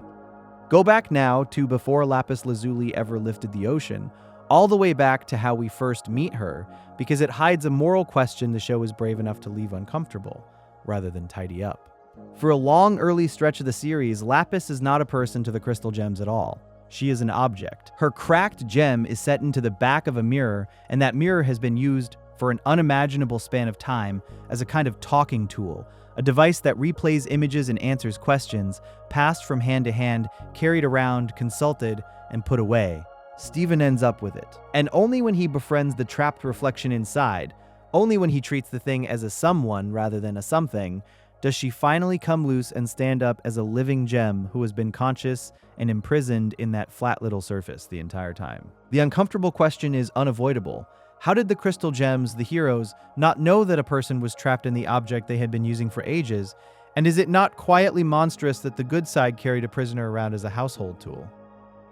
Go back now to before Lapis Lazuli ever lifted the ocean, all the way back to how we first meet her, because it hides a moral question the show is brave enough to leave uncomfortable, rather than tidy up. For a long early stretch of the series, Lapis is not a person to the crystal gems at all. She is an object. Her cracked gem is set into the back of a mirror, and that mirror has been used for an unimaginable span of time as a kind of talking tool, a device that replays images and answers questions, passed from hand to hand, carried around, consulted, and put away. Steven ends up with it. And only when he befriends the trapped reflection inside, only when he treats the thing as a someone rather than a something, does she finally come loose and stand up as a living gem who has been conscious and imprisoned in that flat little surface the entire time. The uncomfortable question is unavoidable. How did the crystal gems, the heroes, not know that a person was trapped in the object they had been using for ages? And is it not quietly monstrous that the good side carried a prisoner around as a household tool?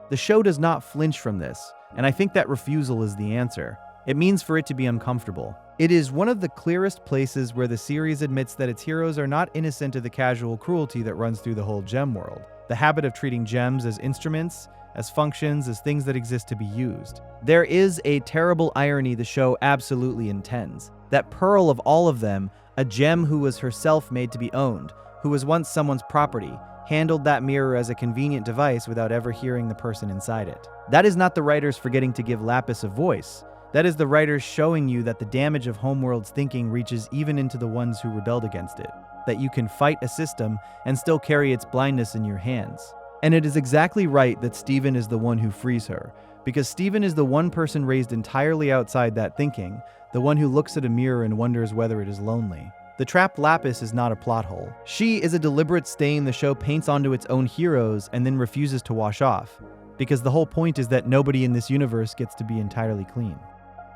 The show does not flinch from this, and I think that refusal is the answer. It means for it to be uncomfortable. It is one of the clearest places where the series admits that its heroes are not innocent of the casual cruelty that runs through the whole gem world. The habit of treating gems as instruments, as functions, as things that exist to be used. There is a terrible irony the show absolutely intends. That pearl of all of them, a gem who was herself made to be owned, who was once someone's property, handled that mirror as a convenient device without ever hearing the person inside it. That is not the writers forgetting to give Lapis a voice. That is the writers showing you that the damage of Homeworld's thinking reaches even into the ones who rebelled against it. That you can fight a system and still carry its blindness in your hands. And it is exactly right that Steven is the one who frees her, because Steven is the one person raised entirely outside that thinking, the one who looks at a mirror and wonders whether it is lonely. The trapped lapis is not a plot hole. She is a deliberate stain the show paints onto its own heroes and then refuses to wash off, because the whole point is that nobody in this universe gets to be entirely clean.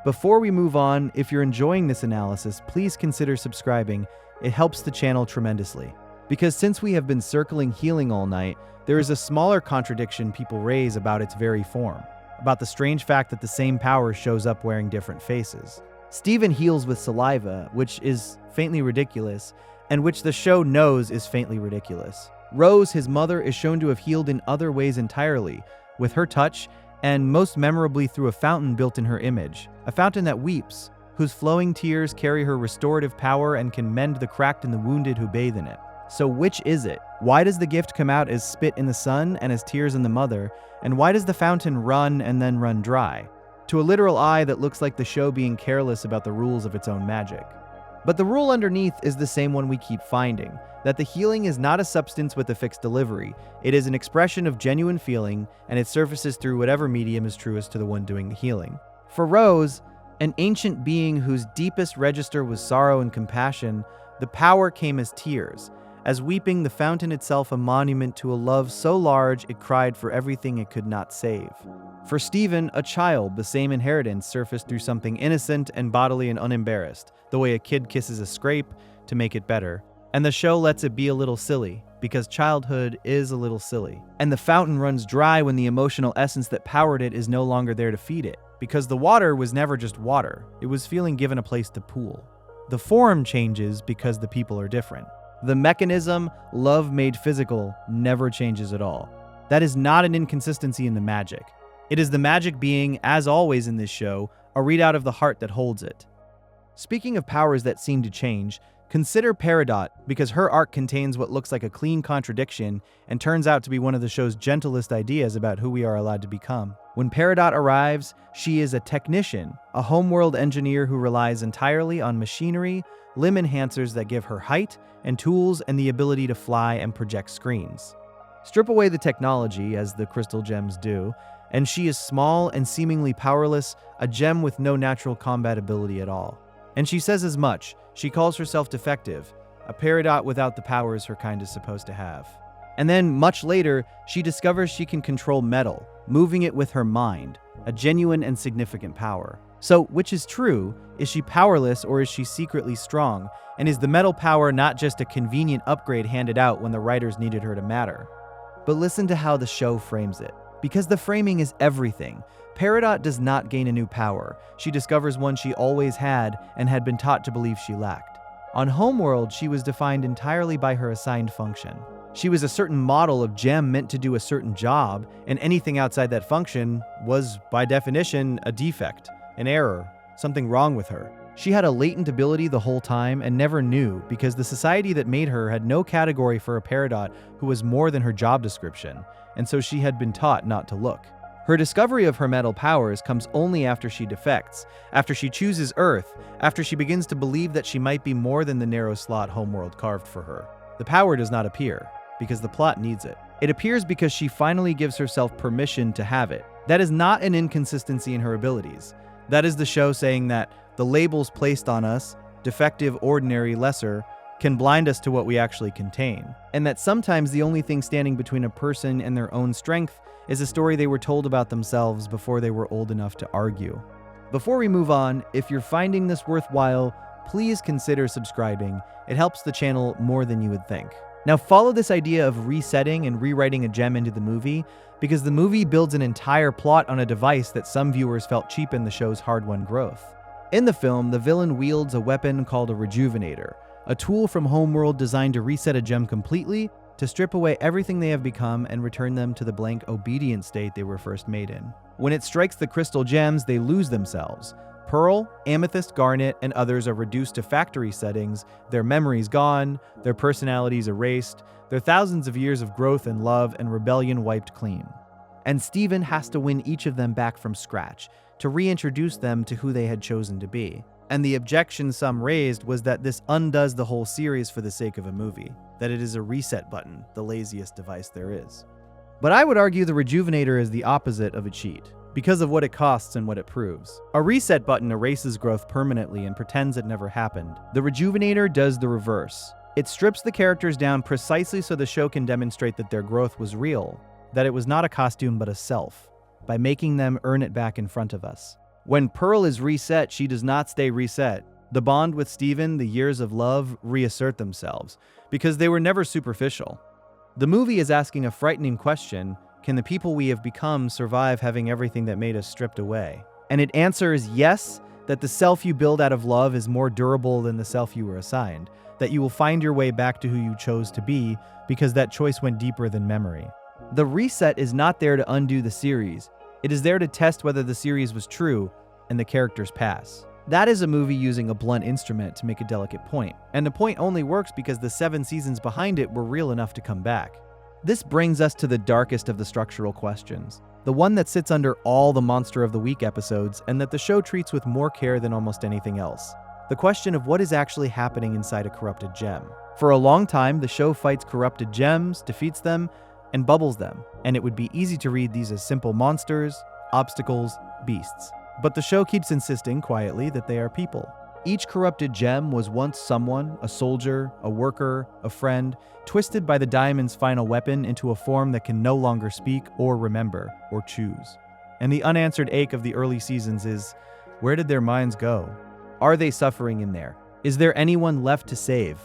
Before we move on, if you're enjoying this analysis, please consider subscribing. It helps the channel tremendously. Because since we have been circling healing all night, there is a smaller contradiction people raise about its very form, about the strange fact that the same power shows up wearing different faces. Stephen heals with saliva, which is faintly ridiculous, and which the show knows is faintly ridiculous. Rose, his mother, is shown to have healed in other ways entirely, with her touch, and most memorably through a fountain built in her image, a fountain that weeps, whose flowing tears carry her restorative power and can mend the cracked and the wounded who bathe in it. So which is it? Why does the gift come out as spit in the sun and as tears in the mother, and why does the fountain run and then run dry? To a literal eye, that looks like the show being careless about the rules of its own magic. But the rule underneath is the same one we keep finding, that the healing is not a substance with a fixed delivery. It is an expression of genuine feeling, and it surfaces through whatever medium is truest to the one doing the healing. For Rose, an ancient being whose deepest register was sorrow and compassion, the power came as tears, as weeping the fountain itself a monument to a love so large it cried for everything it could not save. For Stephen, a child, the same inheritance surfaced through something innocent and bodily and unembarrassed, the way a kid kisses a scrape to make it better. And the show lets it be a little silly, because childhood is a little silly. And the fountain runs dry when the emotional essence that powered it is no longer there to feed it, because the water was never just water, it was feeling given a place to pool. The form changes because the people are different. The mechanism, love made physical, never changes at all. That is not an inconsistency in the magic. It is the magic being, as always in this show, a readout of the heart that holds it. Speaking of powers that seem to change, consider Peridot, because her arc contains what looks like a clean contradiction and turns out to be one of the show's gentlest ideas about who we are allowed to become. When Peridot arrives, she is a technician, a homeworld engineer who relies entirely on machinery, limb enhancers that give her height and tools and the ability to fly and project screens. Strip away the technology, as the crystal gems do, and she is small and seemingly powerless, a gem with no natural combat ability at all. And she says as much. She calls herself defective, a Peridot without the powers her kind is supposed to have. And then, much later, she discovers she can control metal, moving it with her mind, a genuine and significant power. So, which is true? Is she powerless or is she secretly strong? And is the metal power not just a convenient upgrade handed out when the writers needed her to matter? But listen to how the show frames it. Because the framing is everything. Peridot does not gain a new power. She discovers one she always had and had been taught to believe she lacked. On Homeworld, she was defined entirely by her assigned function. She was a certain model of gem meant to do a certain job, and anything outside that function was, by definition, a defect, an error, something wrong with her. She had a latent ability the whole time and never knew, because the society that made her had no category for a Peridot who was more than her job description, and so she had been taught not to look. Her discovery of her metal powers comes only after she defects, after she chooses Earth, after she begins to believe that she might be more than the narrow slot Homeworld carved for her. The power does not appear, because the plot needs it. It appears because she finally gives herself permission to have it. That is not an inconsistency in her abilities. That is the show saying that the labels placed on us, defective, ordinary, lesser, can blind us to what we actually contain. And that sometimes the only thing standing between a person and their own strength is a story they were told about themselves before they were old enough to argue. Before we move on, if you're finding this worthwhile, please consider subscribing. It helps the channel more than you would think. Now follow this idea of resetting and rewriting a gem into the movie, because the movie builds an entire plot on a device that some viewers felt cheapened the show's hard-won growth. In the film, the villain wields a weapon called a rejuvenator, a tool from Homeworld designed to reset a gem completely, to strip away everything they have become and return them to the blank, obedient state they were first made in. When it strikes the crystal gems, they lose themselves. Pearl, amethyst, garnet, and others are reduced to factory settings, their memories gone, their personalities erased, their thousands of years of growth and love and rebellion wiped clean. And Stephen has to win each of them back from scratch, to reintroduce them to who they had chosen to be. And the objection some raised was that this undoes the whole series for the sake of a movie, that it is a reset button, the laziest device there is. But I would argue the Rejuvenator is the opposite of a cheat. because of what it costs and what it proves. A reset button erases growth permanently and pretends it never happened. The Rejuvenator does the reverse. It strips the characters down precisely so the show can demonstrate that their growth was real, that it was not a costume but a self, by making them earn it back in front of us. When Pearl is reset, she does not stay reset. The bond with Steven, the years of love, reassert themselves, because they were never superficial. The movie is asking a frightening question: can the people we have become survive having everything that made us stripped away? And it answers yes, that the self you build out of love is more durable than the self you were assigned, that you will find your way back to who you chose to be because that choice went deeper than memory. The reset is not there to undo the series. It is there to test whether the series was true and the characters pass. That is a movie using a blunt instrument to make a delicate point, and the point only works because the 7 seasons behind it were real enough to come back. This brings us to the darkest of the structural questions, the one that sits under all the Monster of the Week episodes and that the show treats with more care than almost anything else. The question of what is actually happening inside a corrupted gem. For a long time, the show fights corrupted gems, defeats them, and bubbles them, and it would be easy to read these as simple monsters, obstacles, beasts. But the show keeps insisting quietly that they are people. Each corrupted gem was once someone, a soldier, a worker, a friend, twisted by the diamond's final weapon into a form that can no longer speak or remember or choose. And the unanswered ache of the early seasons is, where did their minds go? Are they suffering in there? Is there anyone left to save?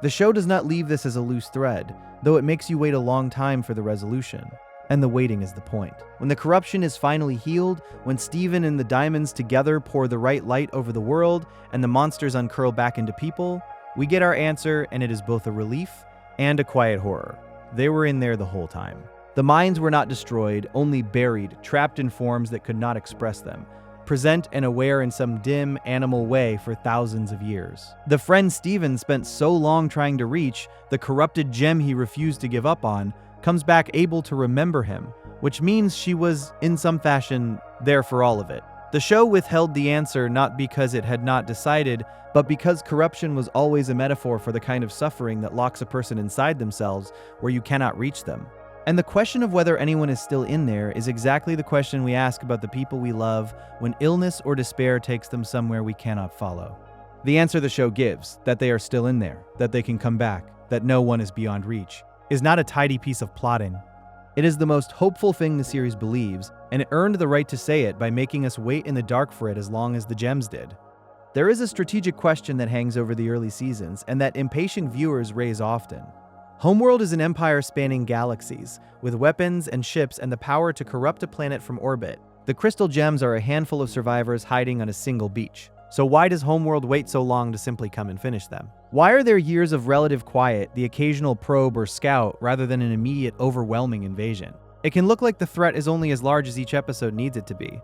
The show does not leave this as a loose thread, though it makes you wait a long time for the resolution. And the waiting is the point. When the corruption is finally healed, when Steven and the diamonds together pour the right light over the world, and the monsters uncurl back into people, we get our answer, and it is both a relief and a quiet horror. They were in there the whole time. The minds were not destroyed, only buried, trapped in forms that could not express them, present and aware in some dim, animal way for thousands of years. The friend Steven spent so long trying to reach, the corrupted gem he refused to give up on, comes back able to remember him, which means she was, in some fashion, there for all of it. The show withheld the answer not because it had not decided, but because corruption was always a metaphor for the kind of suffering that locks a person inside themselves where you cannot reach them. And the question of whether anyone is still in there is exactly the question we ask about the people we love when illness or despair takes them somewhere we cannot follow. The answer the show gives, that they are still in there, that they can come back, that no one is beyond reach, is not a tidy piece of plotting. It is the most hopeful thing the series believes, and it earned the right to say it by making us wait in the dark for it as long as the gems did. There is a strategic question that hangs over the early seasons, and that impatient viewers raise often. Homeworld is an empire spanning galaxies, with weapons and ships and the power to corrupt a planet from orbit. The crystal gems are a handful of survivors hiding on a single beach. So why does Homeworld wait so long to simply come and finish them? Why are there years of relative quiet, the occasional probe or scout, rather than an immediate, overwhelming invasion? It can look like the threat is only as large as each episode needs it to be.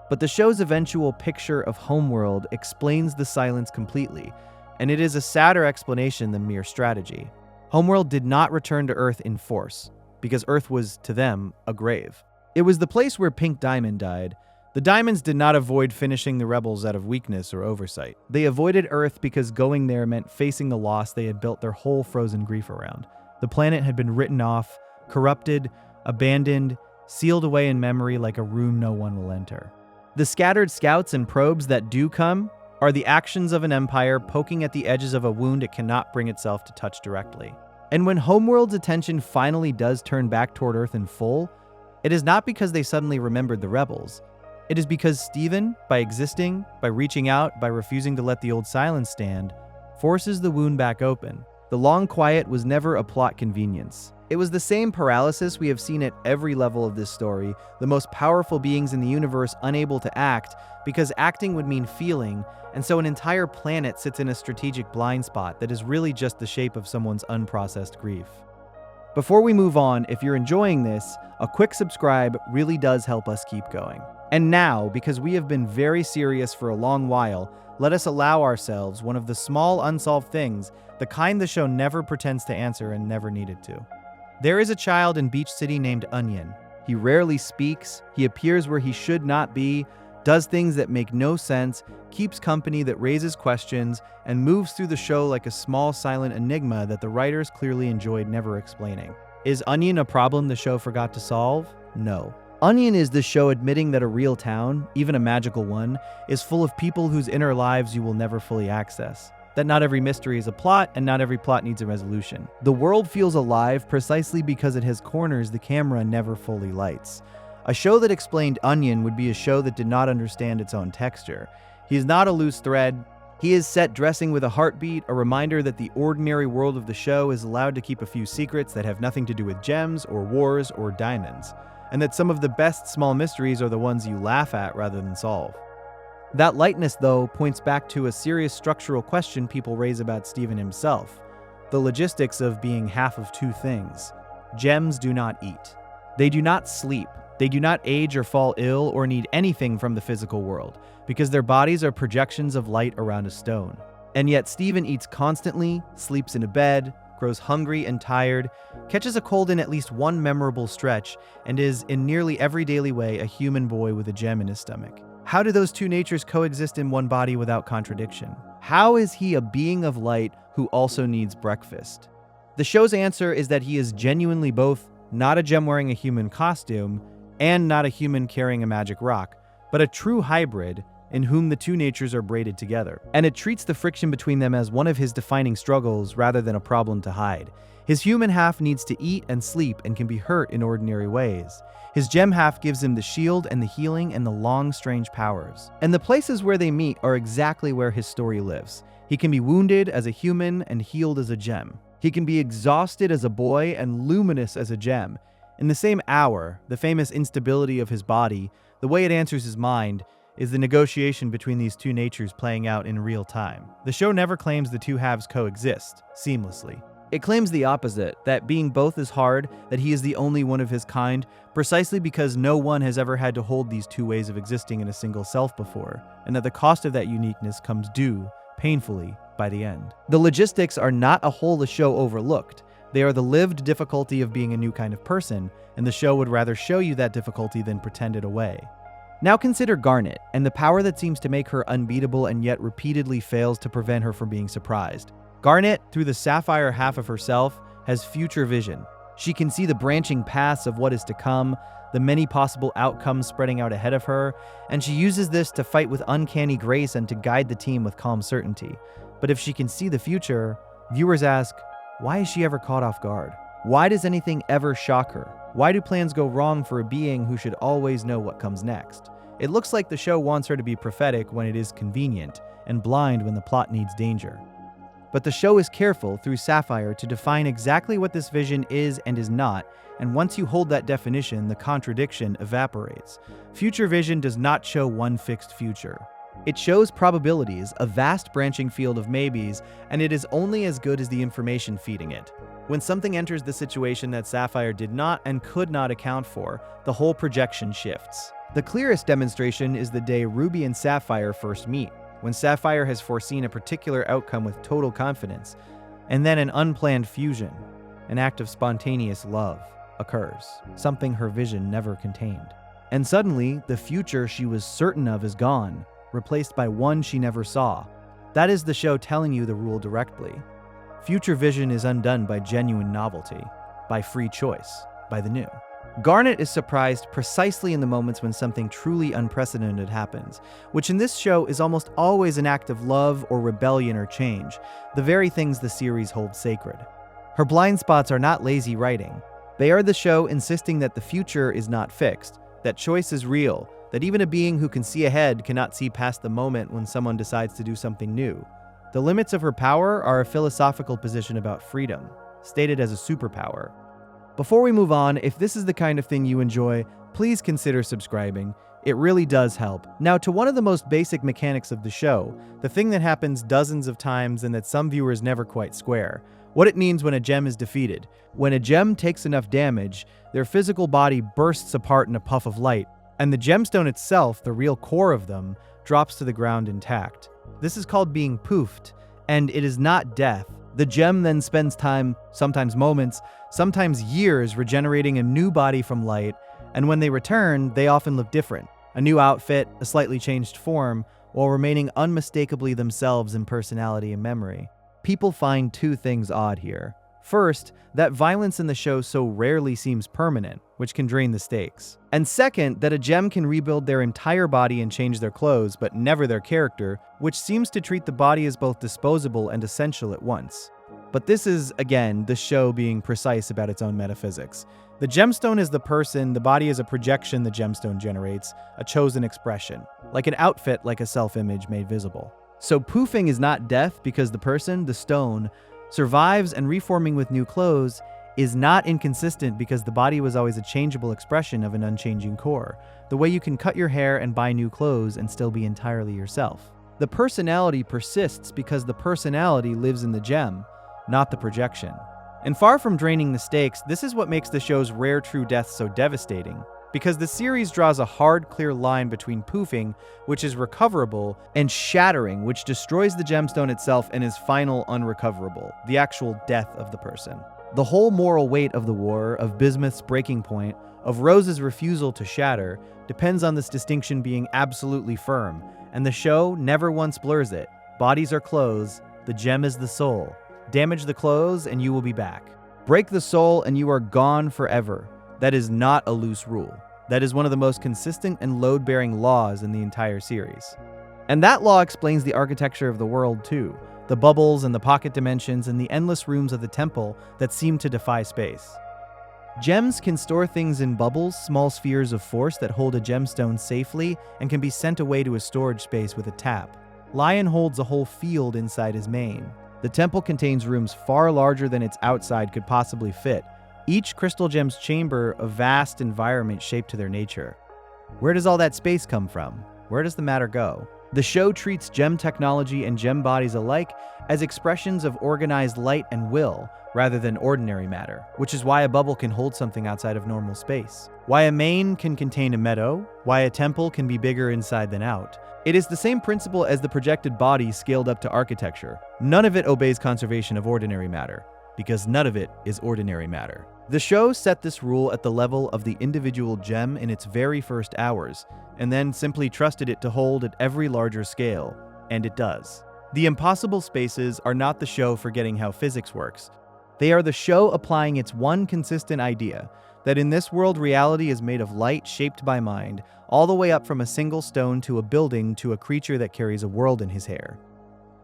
But the show's eventual picture of Homeworld explains the silence completely, and it is a sadder explanation than mere strategy. Homeworld did not return to Earth in force, because Earth was, to them, a grave. It was the place where Pink Diamond died. The Diamonds did not avoid finishing the rebels out of weakness or oversight. They avoided Earth because going there meant facing the loss they had built their whole frozen grief around. The planet had been written off, corrupted, abandoned, sealed away in memory like a room no one will enter. The scattered scouts and probes that do come are the actions of an empire poking at the edges of a wound it cannot bring itself to touch directly. And when Homeworld's attention finally does turn back toward Earth in full, it is not because they suddenly remembered the rebels. It is because Steven, by existing, by reaching out, by refusing to let the old silence stand, forces the wound back open. The long quiet was never a plot convenience. It was the same paralysis we have seen at every level of this story, the most powerful beings in the universe unable to act, because acting would mean feeling, and so an entire planet sits in a strategic blind spot that is really just the shape of someone's unprocessed grief. Before we move on, if you're enjoying this, a quick subscribe really does help us keep going. And now, because we have been very serious for a long while, let us allow ourselves one of the small unsolved things, the kind the show never pretends to answer and never needed to. There is a child in Beach City named Onion. He rarely speaks, he appears where he should not be, does things that make no sense, keeps company that raises questions, and moves through the show like a small silent enigma that the writers clearly enjoyed never explaining. Is Onion a problem the show forgot to solve? No. Onion is the show admitting that a real town, even a magical one, is full of people whose inner lives you will never fully access. That not every mystery is a plot, and not every plot needs a resolution. The world feels alive precisely because it has corners the camera never fully lights. A show that explained Onion would be a show that did not understand its own texture. He is not a loose thread. He is set dressing with a heartbeat, a reminder that the ordinary world of the show is allowed to keep a few secrets that have nothing to do with gems or wars or diamonds, and that some of the best small mysteries are the ones you laugh at rather than solve. That lightness, though, points back to a serious structural question people raise about Steven himself: the logistics of being half of two things. Gems do not eat. They do not sleep. They do not age or fall ill or need anything from the physical world, because their bodies are projections of light around a stone. And yet Steven eats constantly, sleeps in a bed, grows hungry and tired, catches a cold in at least one memorable stretch, and is, in nearly every daily way, a human boy with a gem in his stomach. How do those two natures coexist in one body without contradiction? How is he a being of light who also needs breakfast? The show's answer is that he is genuinely both not a gem wearing a human costume and not a human carrying a magic rock, but a true hybrid in whom the two natures are braided together. And it treats the friction between them as one of his defining struggles rather than a problem to hide. His human half needs to eat and sleep and can be hurt in ordinary ways. His gem half gives him the shield and the healing and the long, strange powers. And the places where they meet are exactly where his story lives. He can be wounded as a human and healed as a gem. He can be exhausted as a boy and luminous as a gem. In the same hour, the famous instability of his body, the way it answers his mind, is the negotiation between these two natures playing out in real time. The show never claims the two halves coexist seamlessly. It claims the opposite, that being both is hard, that he is the only one of his kind, precisely because no one has ever had to hold these two ways of existing in a single self before, and that the cost of that uniqueness comes due, painfully, by the end. The logistics are not a hole the show overlooked. They are the lived difficulty of being a new kind of person, and the show would rather show you that difficulty than pretend it away. Now consider Garnet, and the power that seems to make her unbeatable and yet repeatedly fails to prevent her from being surprised. Garnet, through the sapphire half of herself, has future vision. She can see the branching paths of what is to come, the many possible outcomes spreading out ahead of her, and she uses this to fight with uncanny grace and to guide the team with calm certainty. But if she can see the future, viewers ask, why is she ever caught off guard? Why does anything ever shock her? Why do plans go wrong for a being who should always know what comes next? It looks like the show wants her to be prophetic when it is convenient, and blind when the plot needs danger. But the show is careful, through Sapphire, to define exactly what this vision is and is not, and once you hold that definition, the contradiction evaporates. Future vision does not show one fixed future. It shows probabilities, a vast branching field of maybes, and it is only as good as the information feeding it. When something enters the situation that Sapphire did not and could not account for, the whole projection shifts. The clearest demonstration is the day Ruby and Sapphire first meet, when Sapphire has foreseen a particular outcome with total confidence, and then an unplanned fusion, an act of spontaneous love, occurs, something her vision never contained. And suddenly, the future she was certain of is gone, replaced by one she never saw. That is the show telling you the rule directly. Future vision is undone by genuine novelty, by free choice, by the new. Garnet is surprised precisely in the moments when something truly unprecedented happens, which in this show is almost always an act of love or rebellion or change, the very things the series holds sacred. Her blind spots are not lazy writing. They are the show insisting that the future is not fixed, that choice is real, that even a being who can see ahead cannot see past the moment when someone decides to do something new. The limits of her power are a philosophical position about freedom, stated as a superpower. Before we move on, if this is the kind of thing you enjoy, please consider subscribing. It really does help. Now to one of the most basic mechanics of the show, the thing that happens dozens of times and that some viewers never quite square. What it means when a gem is defeated. When a gem takes enough damage, their physical body bursts apart in a puff of light, and the gemstone itself, the real core of them, drops to the ground intact. This is called being poofed, and it is not death. The gem then spends time, sometimes moments, sometimes years, regenerating a new body from light, and when they return, they often look different. A new outfit, a slightly changed form, while remaining unmistakably themselves in personality and memory. People find two things odd here. First, that violence in the show so rarely seems permanent, which can drain the stakes. And second, that a gem can rebuild their entire body and change their clothes, but never their character, which seems to treat the body as both disposable and essential at once. But this is, again, the show being precise about its own metaphysics. The gemstone is the person, the body is a projection the gemstone generates, a chosen expression, like an outfit, like a self-image made visible. So poofing is not death because the person, the stone, survives, and reforming with new clothes is not inconsistent because the body was always a changeable expression of an unchanging core, the way you can cut your hair and buy new clothes and still be entirely yourself. The personality persists because the personality lives in the gem, not the projection. And far from draining the stakes, this is what makes the show's rare true deaths so devastating, because the series draws a hard, clear line between poofing, which is recoverable, and shattering, which destroys the gemstone itself and is final unrecoverable, the actual death of the person. The whole moral weight of the war, of Bismuth's breaking point, of Rose's refusal to shatter, depends on this distinction being absolutely firm, and the show never once blurs it. Bodies are clothes, the gem is the soul. Damage the clothes and you will be back. Break the soul and you are gone forever. That is not a loose rule. That is one of the most consistent and load-bearing laws in the entire series. And that law explains the architecture of the world too. The bubbles and the pocket dimensions and the endless rooms of the temple that seem to defy space. Gems can store things in bubbles, small spheres of force that hold a gemstone safely and can be sent away to a storage space with a tap. Lion holds a whole field inside his mane. The temple contains rooms far larger than its outside could possibly fit. Each crystal gem's chamber a vast environment shaped to their nature. Where does all that space come from? Where does the matter go? The show treats gem technology and gem bodies alike as expressions of organized light and will, rather than ordinary matter, which is why a bubble can hold something outside of normal space. Why a mane can contain a meadow, why a temple can be bigger inside than out. It is the same principle as the projected body scaled up to architecture. None of it obeys conservation of ordinary matter, because none of it is ordinary matter. The show set this rule at the level of the individual gem in its very first hours, and then simply trusted it to hold at every larger scale, and it does. The impossible spaces are not the show forgetting how physics works. They are the show applying its one consistent idea, that in this world reality is made of light shaped by mind, all the way up from a single stone to a building to a creature that carries a world in his hair.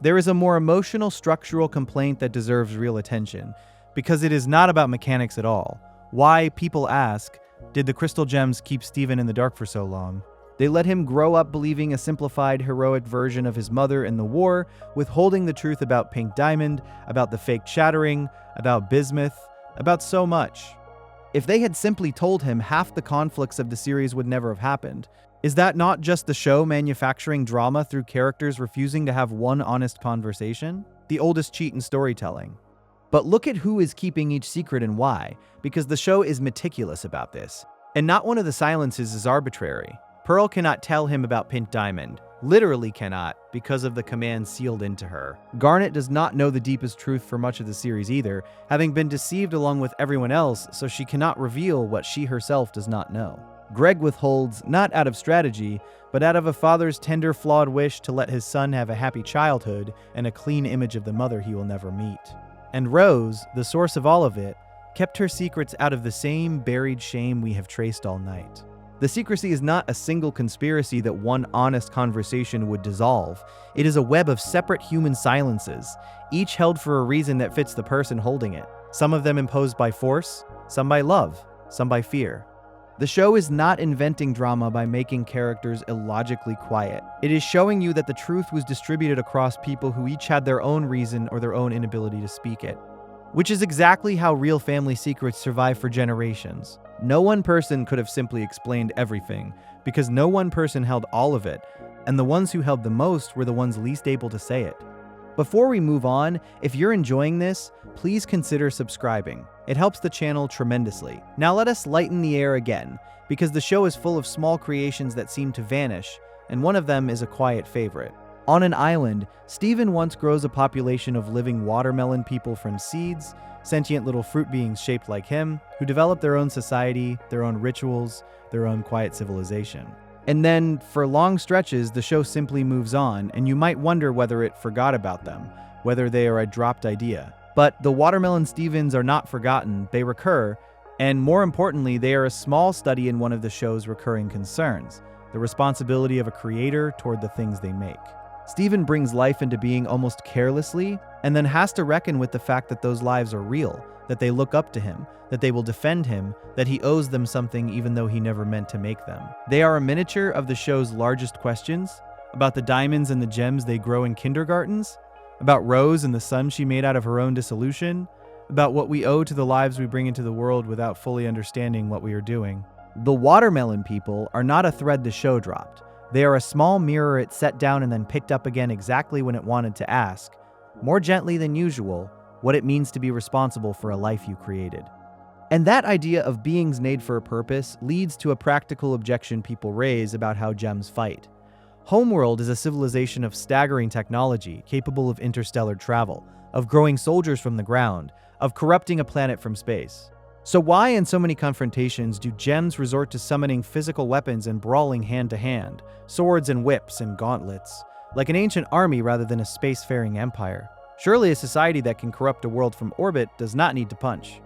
There is a more emotional structural complaint that deserves real attention, because it is not about mechanics at all. Why, people ask, did the crystal gems keep Stephen in the dark for so long? They let him grow up believing a simplified, heroic version of his mother in the war, withholding the truth about Pink Diamond, about the fake shattering, about Bismuth, about so much. If they had simply told him, half the conflicts of the series would never have happened. Is that not just the show manufacturing drama through characters refusing to have one honest conversation? The oldest cheat in storytelling. But look at who is keeping each secret and why, because the show is meticulous about this. And not one of the silences is arbitrary. Pearl cannot tell him about Pink Diamond. Literally cannot, because of the command sealed into her. Garnet does not know the deepest truth for much of the series either, having been deceived along with everyone else, so she cannot reveal what she herself does not know. Greg withholds, not out of strategy, but out of a father's tender, flawed wish to let his son have a happy childhood and a clean image of the mother he will never meet. And Rose, the source of all of it, kept her secrets out of the same buried shame we have traced all night. The secrecy is not a single conspiracy that one honest conversation would dissolve. It is a web of separate human silences, each held for a reason that fits the person holding it. Some of them imposed by force, some by love, some by fear. The show is not inventing drama by making characters illogically quiet. It is showing you that the truth was distributed across people who each had their own reason or their own inability to speak it. Which is exactly how real family secrets survive for generations. No one person could have simply explained everything, because no one person held all of it, and the ones who held the most were the ones least able to say it. Before we move on, if you're enjoying this, please consider subscribing. It helps the channel tremendously. Now let us lighten the air again, because the show is full of small creations that seem to vanish, and one of them is a quiet favorite. On an island, Stephen once grows a population of living watermelon people from seeds, sentient little fruit beings shaped like him, who develop their own society, their own rituals, their own quiet civilization. And then, for long stretches, the show simply moves on, and you might wonder whether it forgot about them, whether they are a dropped idea. But the watermelon Stevens are not forgotten, they recur, and more importantly, they are a small study in one of the show's recurring concerns, the responsibility of a creator toward the things they make. Steven brings life into being almost carelessly, and then has to reckon with the fact that those lives are real, that they look up to him, that they will defend him, that he owes them something even though he never meant to make them. They are a miniature of the show's largest questions, about the diamonds and the gems they grow in kindergartens, about Rose and the sun she made out of her own dissolution, about what we owe to the lives we bring into the world without fully understanding what we are doing. The watermelon people are not a thread the show dropped. They are a small mirror it set down and then picked up again exactly when it wanted to ask, more gently than usual, what it means to be responsible for a life you created. And that idea of beings made for a purpose leads to a practical objection people raise about how gems fight. Homeworld is a civilization of staggering technology, capable of interstellar travel, of growing soldiers from the ground, of corrupting a planet from space. So why in so many confrontations do gems resort to summoning physical weapons and brawling hand-to-hand, swords and whips and gauntlets, like an ancient army rather than a spacefaring empire? Surely a society that can corrupt a world from orbit does not need to punch.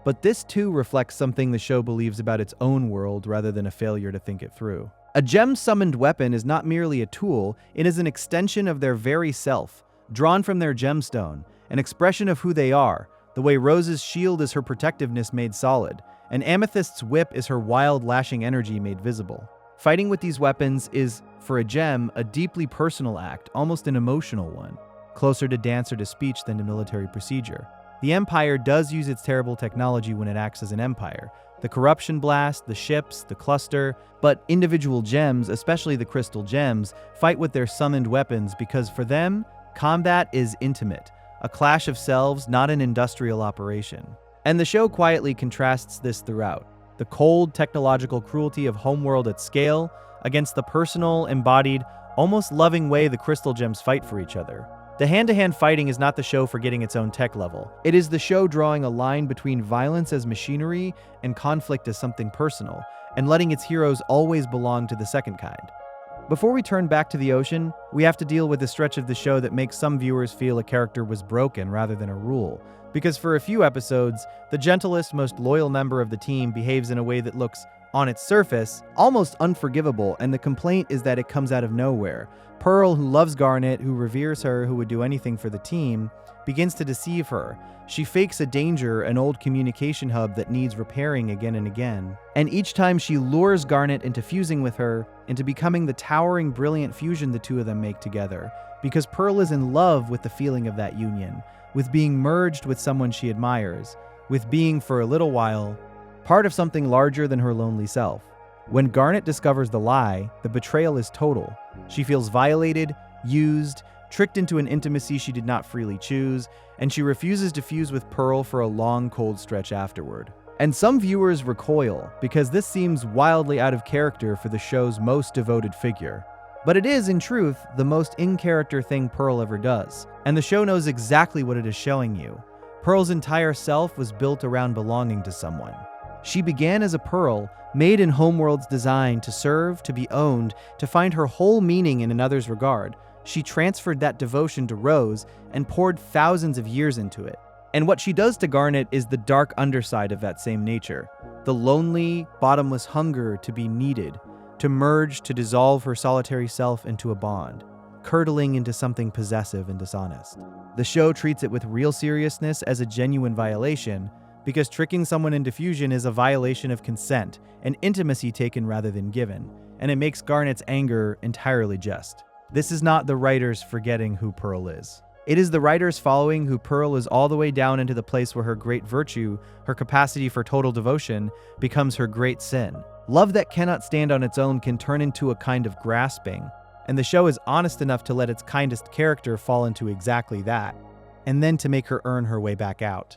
But this too reflects something the show believes about its own world rather than a failure to think it through. A gem-summoned weapon is not merely a tool, it is an extension of their very self, drawn from their gemstone, an expression of who they are, the way Rose's shield is her protectiveness made solid, and Amethyst's whip is her wild lashing energy made visible. Fighting with these weapons is, for a gem, a deeply personal act, almost an emotional one, closer to dance or to speech than to military procedure. The Empire does use its terrible technology when it acts as an empire. The corruption blast, the ships, the cluster, but individual gems, especially the crystal gems, fight with their summoned weapons because for them, combat is intimate, a clash of selves, not an industrial operation. And the show quietly contrasts this throughout. The cold, technological cruelty of Homeworld at scale against the personal, embodied, almost loving way the crystal gems fight for each other. The hand-to-hand fighting is not the show forgetting its own tech level. It is the show drawing a line between violence as machinery and conflict as something personal, and letting its heroes always belong to the second kind. Before we turn back to the ocean, we have to deal with a stretch of the show that makes some viewers feel a character was broken rather than a rule. Because for a few episodes, the gentlest, most loyal member of the team behaves in a way that looks, on its surface, almost unforgivable, and the complaint is that it comes out of nowhere. Pearl, who loves Garnet, who reveres her, who would do anything for the team, begins to deceive her. She fakes a danger, an old communication hub that needs repairing again and again. And each time she lures Garnet into fusing with her, into becoming the towering, brilliant fusion the two of them make together. Because Pearl is in love with the feeling of that union, with being merged with someone she admires, with being, for a little while, part of something larger than her lonely self. When Garnet discovers the lie, the betrayal is total. She feels violated, used, tricked into an intimacy she did not freely choose, and she refuses to fuse with Pearl for a long, cold stretch afterward. And some viewers recoil, because this seems wildly out of character for the show's most devoted figure. But it is, in truth, the most in-character thing Pearl ever does, and the show knows exactly what it is showing you. Pearl's entire self was built around belonging to someone. She began as a Pearl, made in Homeworld's design to serve, to be owned, to find her whole meaning in another's regard. She transferred that devotion to Rose and poured thousands of years into it. And what she does to Garnet is the dark underside of that same nature. The lonely, bottomless hunger to be needed, to merge, to dissolve her solitary self into a bond, curdling into something possessive and dishonest. The show treats it with real seriousness as a genuine violation, because tricking someone into fusion is a violation of consent, an intimacy taken rather than given, and it makes Garnet's anger entirely just. This is not the writers forgetting who Pearl is. It is the writers following who Pearl is all the way down into the place where her great virtue, her capacity for total devotion, becomes her great sin. Love that cannot stand on its own can turn into a kind of grasping, and the show is honest enough to let its kindest character fall into exactly that, and then to make her earn her way back out.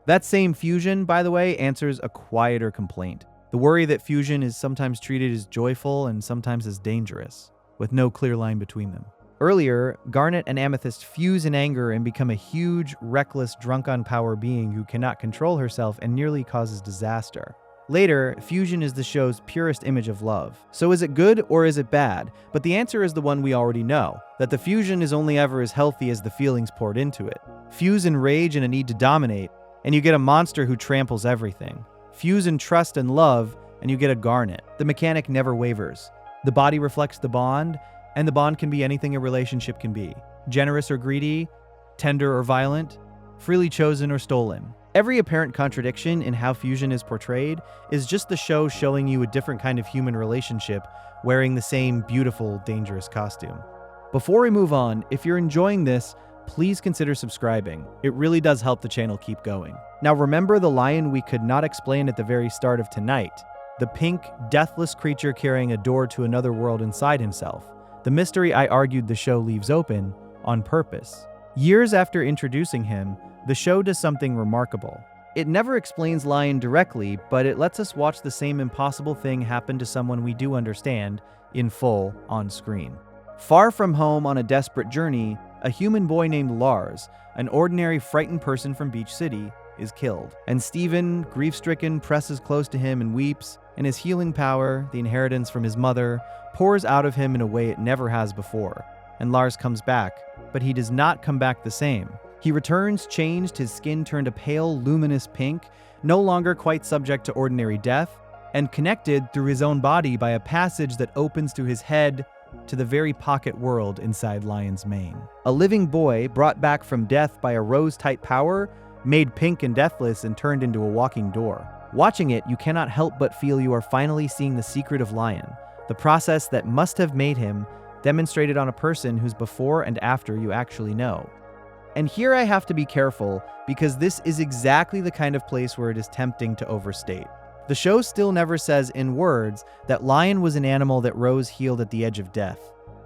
That same fusion, by the way, answers a quieter complaint. The worry that fusion is sometimes treated as joyful and sometimes as dangerous, with no clear line between them. Earlier, Garnet and Amethyst fuse in anger and become a huge, reckless, drunk on power being who cannot control herself and nearly causes disaster. Later, fusion is the show's purest image of love. So is it good or is it bad? But the answer is the one we already know, that the fusion is only ever as healthy as the feelings poured into it. Fuse in rage and a need to dominate, and you get a monster who tramples everything. Fuse in trust and love, and you get a garnet. The mechanic never wavers. The body reflects the bond, and the bond can be anything a relationship can be. Generous or greedy, tender or violent, freely chosen or stolen. Every apparent contradiction in how fusion is portrayed is just the show showing you a different kind of human relationship wearing the same beautiful, dangerous costume. Before we move on, if you're enjoying this, please consider subscribing. It really does help the channel keep going. Now remember the lion we could not explain at the very start of tonight? The pink, deathless creature carrying a door to another world inside himself. The mystery I argued the show leaves open on purpose. Years after introducing him, the show does something remarkable. It never explains Lion directly, but it lets us watch the same impossible thing happen to someone we do understand, in full, on screen. Far from home on a desperate journey, a human boy named Lars, an ordinary frightened person from Beach City, is killed. And Steven, grief-stricken, presses close to him and weeps, and his healing power, the inheritance from his mother, pours out of him in a way it never has before. And Lars comes back, but he does not come back the same. He returns changed, his skin turned a pale, luminous pink, no longer quite subject to ordinary death, and connected through his own body by a passage that opens to his head to the very pocket world inside Lion's mane. A living boy brought back from death by a rose-type power, made pink and deathless and turned into a walking door. Watching it, you cannot help but feel you are finally seeing the secret of Lion, the process that must have made him, demonstrated on a person whose before and after you actually know. And here I have to be careful, because this is exactly the kind of place where it is tempting to overstate. The show still never says in words that Lion was an animal that rose healed at the edge of death.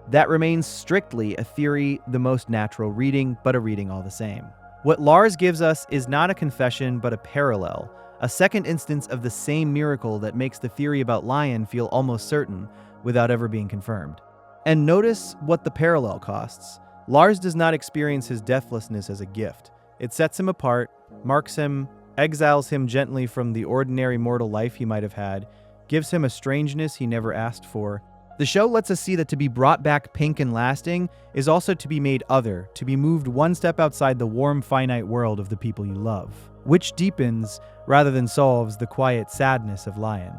That remains strictly a theory, the most natural reading, but a reading all the same. What Lars gives us is not a confession, but a parallel, a second instance of the same miracle that makes the theory about Lion feel almost certain without ever being confirmed. And notice what the parallel costs. Lars does not experience his deathlessness as a gift. It sets him apart, marks him, exiles him gently from the ordinary mortal life he might have had, gives him a strangeness he never asked for. The show lets us see that to be brought back pink and lasting is also to be made other, to be moved one step outside the warm, finite world of the people you love, which deepens, rather than solves, the quiet sadness of Lion.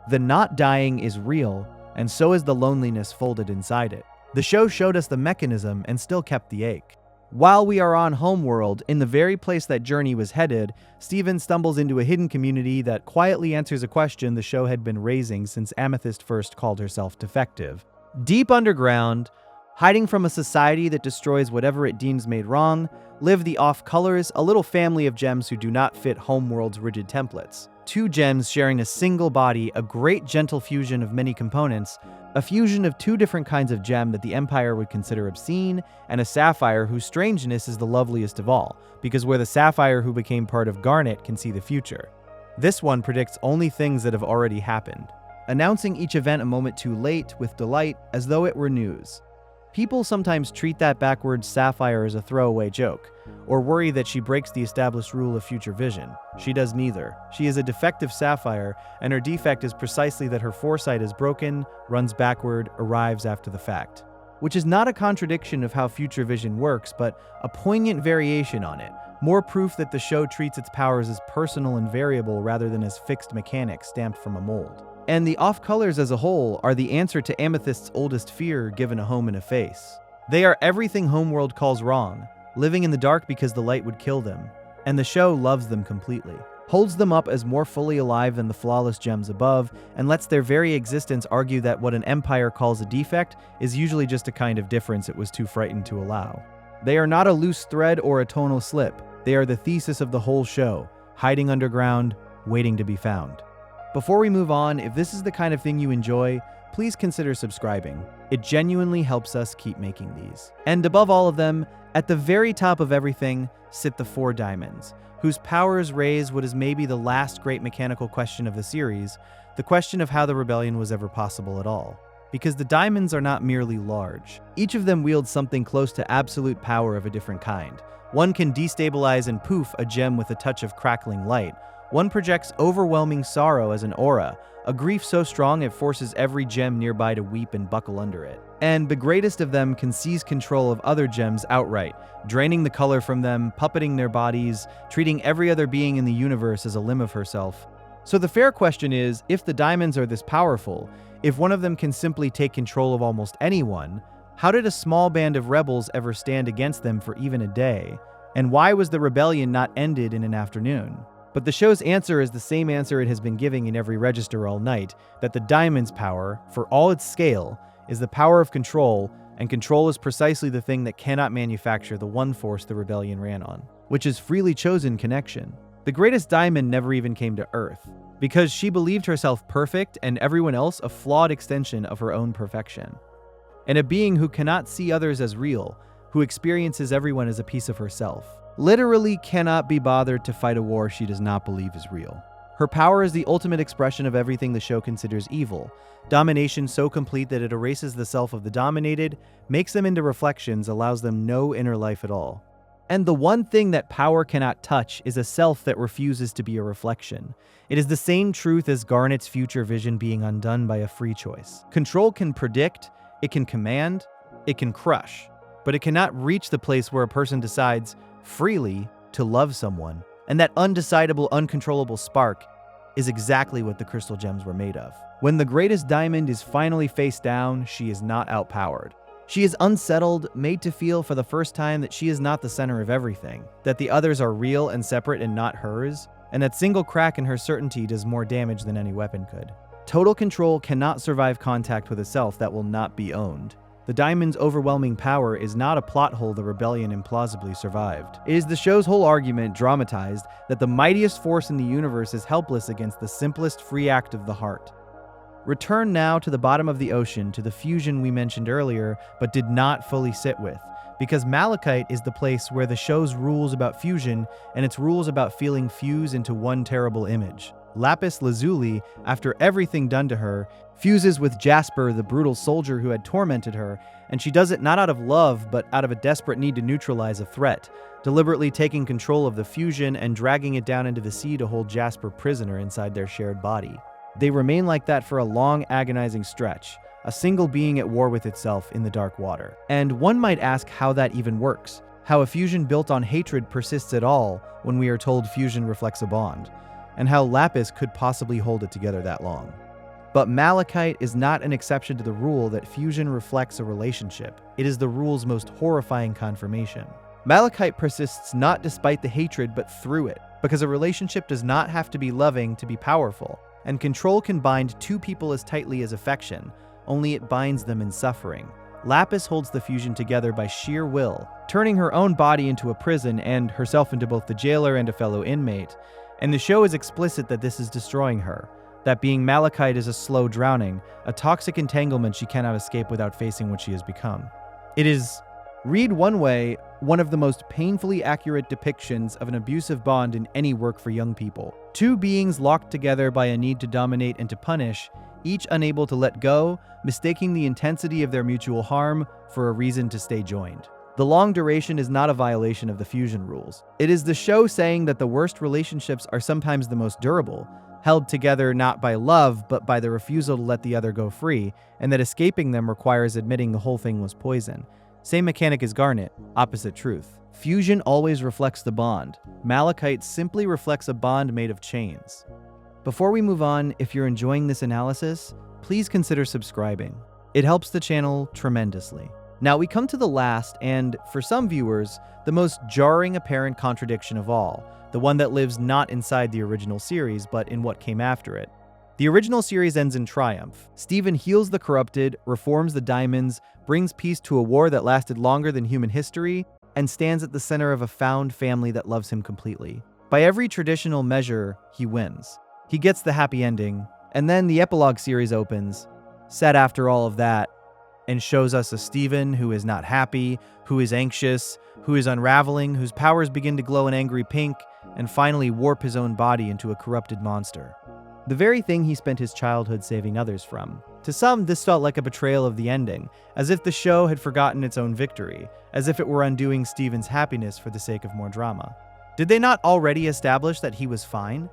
The not dying is real, and so is the loneliness folded inside it. The show showed us the mechanism and still kept the ache. While we are on Homeworld, in the very place that Journey was headed, Steven stumbles into a hidden community that quietly answers a question the show had been raising since Amethyst first called herself defective. Deep underground, hiding from a society that destroys whatever it deems made wrong, live the Off-Colors, a little family of gems who do not fit Homeworld's rigid templates. Two gems sharing a single body, a great gentle fusion of many components, a fusion of two different kinds of gem that the Empire would consider obscene, and a sapphire whose strangeness is the loveliest of all, because where the sapphire who became part of Garnet can see the future. This one predicts only things that have already happened, announcing each event a moment too late with delight as though it were news. People sometimes treat that backwards sapphire as a throwaway joke, or worry that she breaks the established rule of future vision. She does neither. She is a defective sapphire, and her defect is precisely that her foresight is broken, runs backward, arrives after the fact. Which is not a contradiction of how future vision works, but a poignant variation on it, more proof that the show treats its powers as personal and variable rather than as fixed mechanics stamped from a mold. And the Off-Colors as a whole are the answer to Amethyst's oldest fear given a home and a face. They are everything Homeworld calls wrong, living in the dark because the light would kill them, and the show loves them completely, holds them up as more fully alive than the flawless gems above, and lets their very existence argue that what an empire calls a defect is usually just a kind of difference it was too frightened to allow. They are not a loose thread or a tonal slip. They are the thesis of the whole show, hiding underground, waiting to be found. Before we move on, if this is the kind of thing you enjoy, please consider subscribing. It genuinely helps us keep making these. And above all of them, at the very top of everything, sit the four diamonds, whose powers raise what is maybe the last great mechanical question of the series, the question of how the rebellion was ever possible at all. Because the diamonds are not merely large. Each of them wields something close to absolute power of a different kind. One can destabilize and poof a gem with a touch of crackling light, One projects overwhelming sorrow as an aura, a grief so strong it forces every gem nearby to weep and buckle under it. And the greatest of them can seize control of other gems outright, draining the color from them, puppeting their bodies, treating every other being in the universe as a limb of herself. So the fair question is, if the diamonds are this powerful, if one of them can simply take control of almost anyone, how did a small band of rebels ever stand against them for even a day? And why was the rebellion not ended in an afternoon? But the show's answer is the same answer it has been giving in every register all night, that the diamond's power, for all its scale, is the power of control, and control is precisely the thing that cannot manufacture the one force the rebellion ran on, which is freely chosen connection. The greatest diamond never even came to Earth, because she believed herself perfect and everyone else a flawed extension of her own perfection. And a being who cannot see others as real, who experiences everyone as a piece of herself, literally cannot be bothered to fight a war she does not believe is real. Her power is the ultimate expression of everything the show considers evil, domination so complete that it erases the self of the dominated, makes them into reflections, allows them no inner life at all. And the one thing that power cannot touch is a self that refuses to be a reflection. It is the same truth as Garnet's future vision being undone by a free choice. Control can predict, it can command, it can crush, but it cannot reach the place where a person decides freely to love someone. And that undecidable, uncontrollable spark is exactly what the crystal gems were made of. When the greatest diamond is finally face down, she is not outpowered. She is unsettled, made to feel for the first time that she is not the center of everything, that the others are real and separate and not hers, and that single crack in her certainty does more damage than any weapon could. Total control cannot survive contact with a self that will not be owned. The diamond's overwhelming power is not a plot hole the rebellion implausibly survived. It is the show's whole argument, dramatized, that the mightiest force in the universe is helpless against the simplest free act of the heart. Return now to the bottom of the ocean, to the fusion we mentioned earlier, but did not fully sit with, because Malachite is the place where the show's rules about fusion and its rules about feeling fuse into one terrible image. Lapis Lazuli, after everything done to her, fuses with Jasper, the brutal soldier who had tormented her, and she does it not out of love, but out of a desperate need to neutralize a threat, deliberately taking control of the fusion and dragging it down into the sea to hold Jasper prisoner inside their shared body. They remain like that for a long, agonizing stretch, a single being at war with itself in the dark water. And one might ask how that even works, how a fusion built on hatred persists at all when we are told fusion reflects a bond, and how Lapis could possibly hold it together that long. But Malachite is not an exception to the rule that fusion reflects a relationship. It is the rule's most horrifying confirmation. Malachite persists not despite the hatred, but through it, because a relationship does not have to be loving to be powerful, and control can bind two people as tightly as affection, only it binds them in suffering. Lapis holds the fusion together by sheer will, turning her own body into a prison and herself into both the jailer and a fellow inmate, and the show is explicit that this is destroying her, that being Malachite is a slow drowning, a toxic entanglement she cannot escape without facing what she has become. It is, read one way, one of the most painfully accurate depictions of an abusive bond in any work for young people. Two beings locked together by a need to dominate and to punish, each unable to let go, mistaking the intensity of their mutual harm for a reason to stay joined. The long duration is not a violation of the fusion rules. It is the show saying that the worst relationships are sometimes the most durable, held together not by love, but by the refusal to let the other go free, and that escaping them requires admitting the whole thing was poison. Same mechanic as Garnet, opposite truth. Fusion always reflects the bond. Malachite simply reflects a bond made of chains. Before we move on, if you're enjoying this analysis, please consider subscribing. It helps the channel tremendously. Now we come to the last, and for some viewers, the most jarring apparent contradiction of all, the one that lives not inside the original series, but in what came after it. The original series ends in triumph. Steven heals the corrupted, reforms the diamonds, brings peace to a war that lasted longer than human history, and stands at the center of a found family that loves him completely. By every traditional measure, he wins. He gets the happy ending, and then the epilogue series opens, set after all of that, and shows us a Steven who is not happy, who is anxious, who is unraveling, whose powers begin to glow an angry pink, and finally warp his own body into a corrupted monster. The very thing he spent his childhood saving others from. To some, this felt like a betrayal of the ending, as if the show had forgotten its own victory, as if it were undoing Steven's happiness for the sake of more drama. Did they not already establish that he was fine?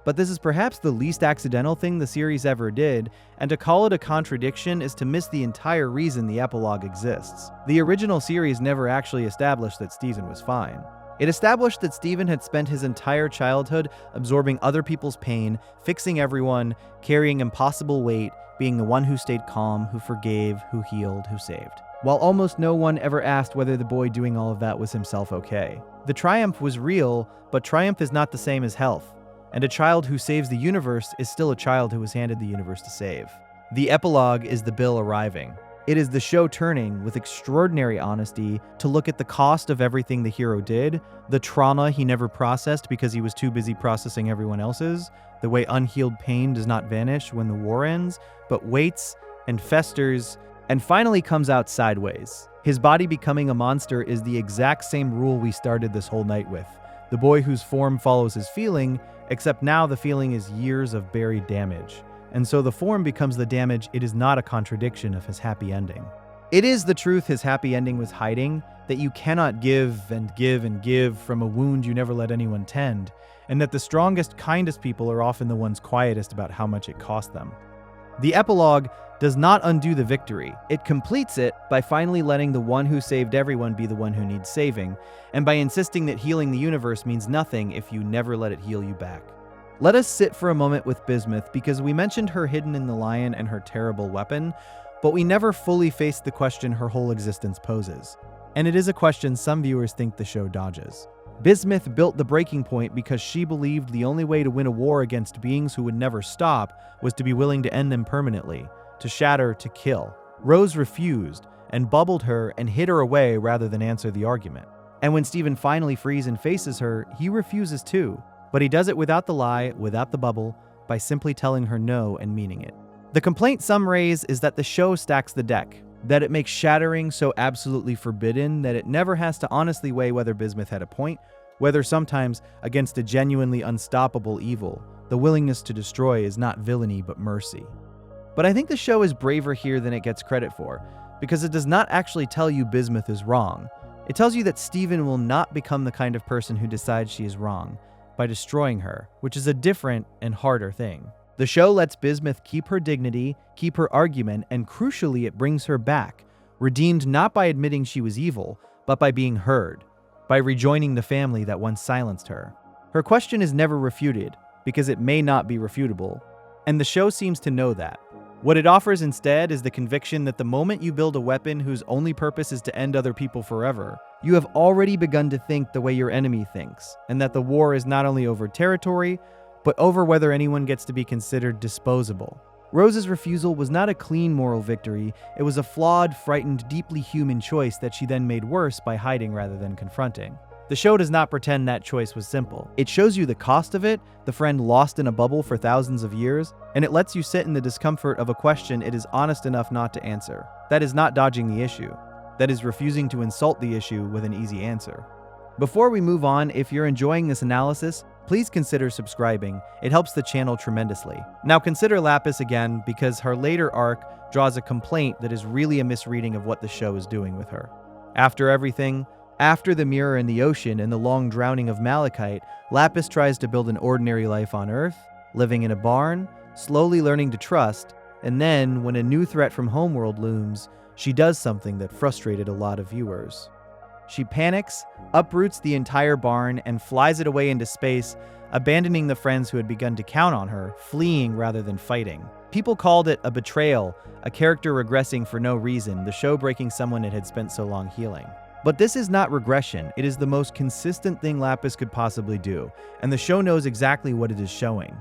But this is perhaps the least accidental thing the series ever did, and to call it a contradiction is to miss the entire reason the epilogue exists. The original series never actually established that Stephen was fine. It established that Stephen had spent his entire childhood absorbing other people's pain, fixing everyone, carrying impossible weight, being the one who stayed calm, who forgave, who healed, who saved. While almost no one ever asked whether the boy doing all of that was himself okay. The triumph was real, but triumph is not the same as health. And a child who saves the universe is still a child who was handed the universe to save. The epilogue is the bill arriving. It is the show turning, with extraordinary honesty, to look at the cost of everything the hero did, the trauma he never processed because he was too busy processing everyone else's, the way unhealed pain does not vanish when the war ends, but waits and festers, and finally comes out sideways. His body becoming a monster is the exact same rule we started this whole night with. The boy whose form follows his feeling, except now the feeling is years of buried damage. And so the form becomes the damage. It is not a contradiction of his happy ending. It is the truth his happy ending was hiding, that you cannot give and give and give from a wound you never let anyone tend, and that the strongest, kindest people are often the ones quietest about how much it cost them. The epilogue does not undo the victory. It completes it by finally letting the one who saved everyone be the one who needs saving, and by insisting that healing the universe means nothing if you never let it heal you back. Let us sit for a moment with Bismuth, because we mentioned her hidden in the lion and her terrible weapon, but we never fully faced the question her whole existence poses. And it is a question some viewers think the show dodges. Bismuth built the breaking point because she believed the only way to win a war against beings who would never stop was to be willing to end them permanently, to shatter, to kill. Rose refused, and bubbled her and hid her away rather than answer the argument. And when Stephen finally frees and faces her, he refuses too. But he does it without the lie, without the bubble, by simply telling her no and meaning it. The complaint some raise is that the show stacks the deck, that it makes shattering so absolutely forbidden that it never has to honestly weigh whether Bismuth had a point, whether sometimes, against a genuinely unstoppable evil, the willingness to destroy is not villainy but mercy. But I think the show is braver here than it gets credit for, because it does not actually tell you Bismuth is wrong. It tells you that Stephen will not become the kind of person who decides she is wrong, by destroying her, which is a different and harder thing. The show lets Bismuth keep her dignity, keep her argument, and crucially it brings her back, redeemed not by admitting she was evil, but by being heard, by rejoining the family that once silenced her. Her question is never refuted, because it may not be refutable, and the show seems to know that. What it offers instead is the conviction that the moment you build a weapon whose only purpose is to end other people forever, you have already begun to think the way your enemy thinks, and that the war is not only over territory, but over whether anyone gets to be considered disposable. Rose's refusal was not a clean moral victory, it was a flawed, frightened, deeply human choice that she then made worse by hiding rather than confronting. The show does not pretend that choice was simple. It shows you the cost of it, the friend lost in a bubble for thousands of years, and it lets you sit in the discomfort of a question it is honest enough not to answer. That is not dodging the issue. That is refusing to insult the issue with an easy answer. Before we move on, if you're enjoying this analysis, please consider subscribing. It helps the channel tremendously. Now consider Lapis again, because her later arc draws a complaint that is really a misreading of what the show is doing with her. After everything, after the mirror in the ocean and the long drowning of Malachite, Lapis tries to build an ordinary life on Earth, living in a barn, slowly learning to trust, and then, when a new threat from Homeworld looms, she does something that frustrated a lot of viewers. She panics, uproots the entire barn, and flies it away into space, abandoning the friends who had begun to count on her, fleeing rather than fighting. People called it a betrayal, a character regressing for no reason, the show breaking someone it had spent so long healing. But this is not regression, it is the most consistent thing Lapis could possibly do, and the show knows exactly what it is showing.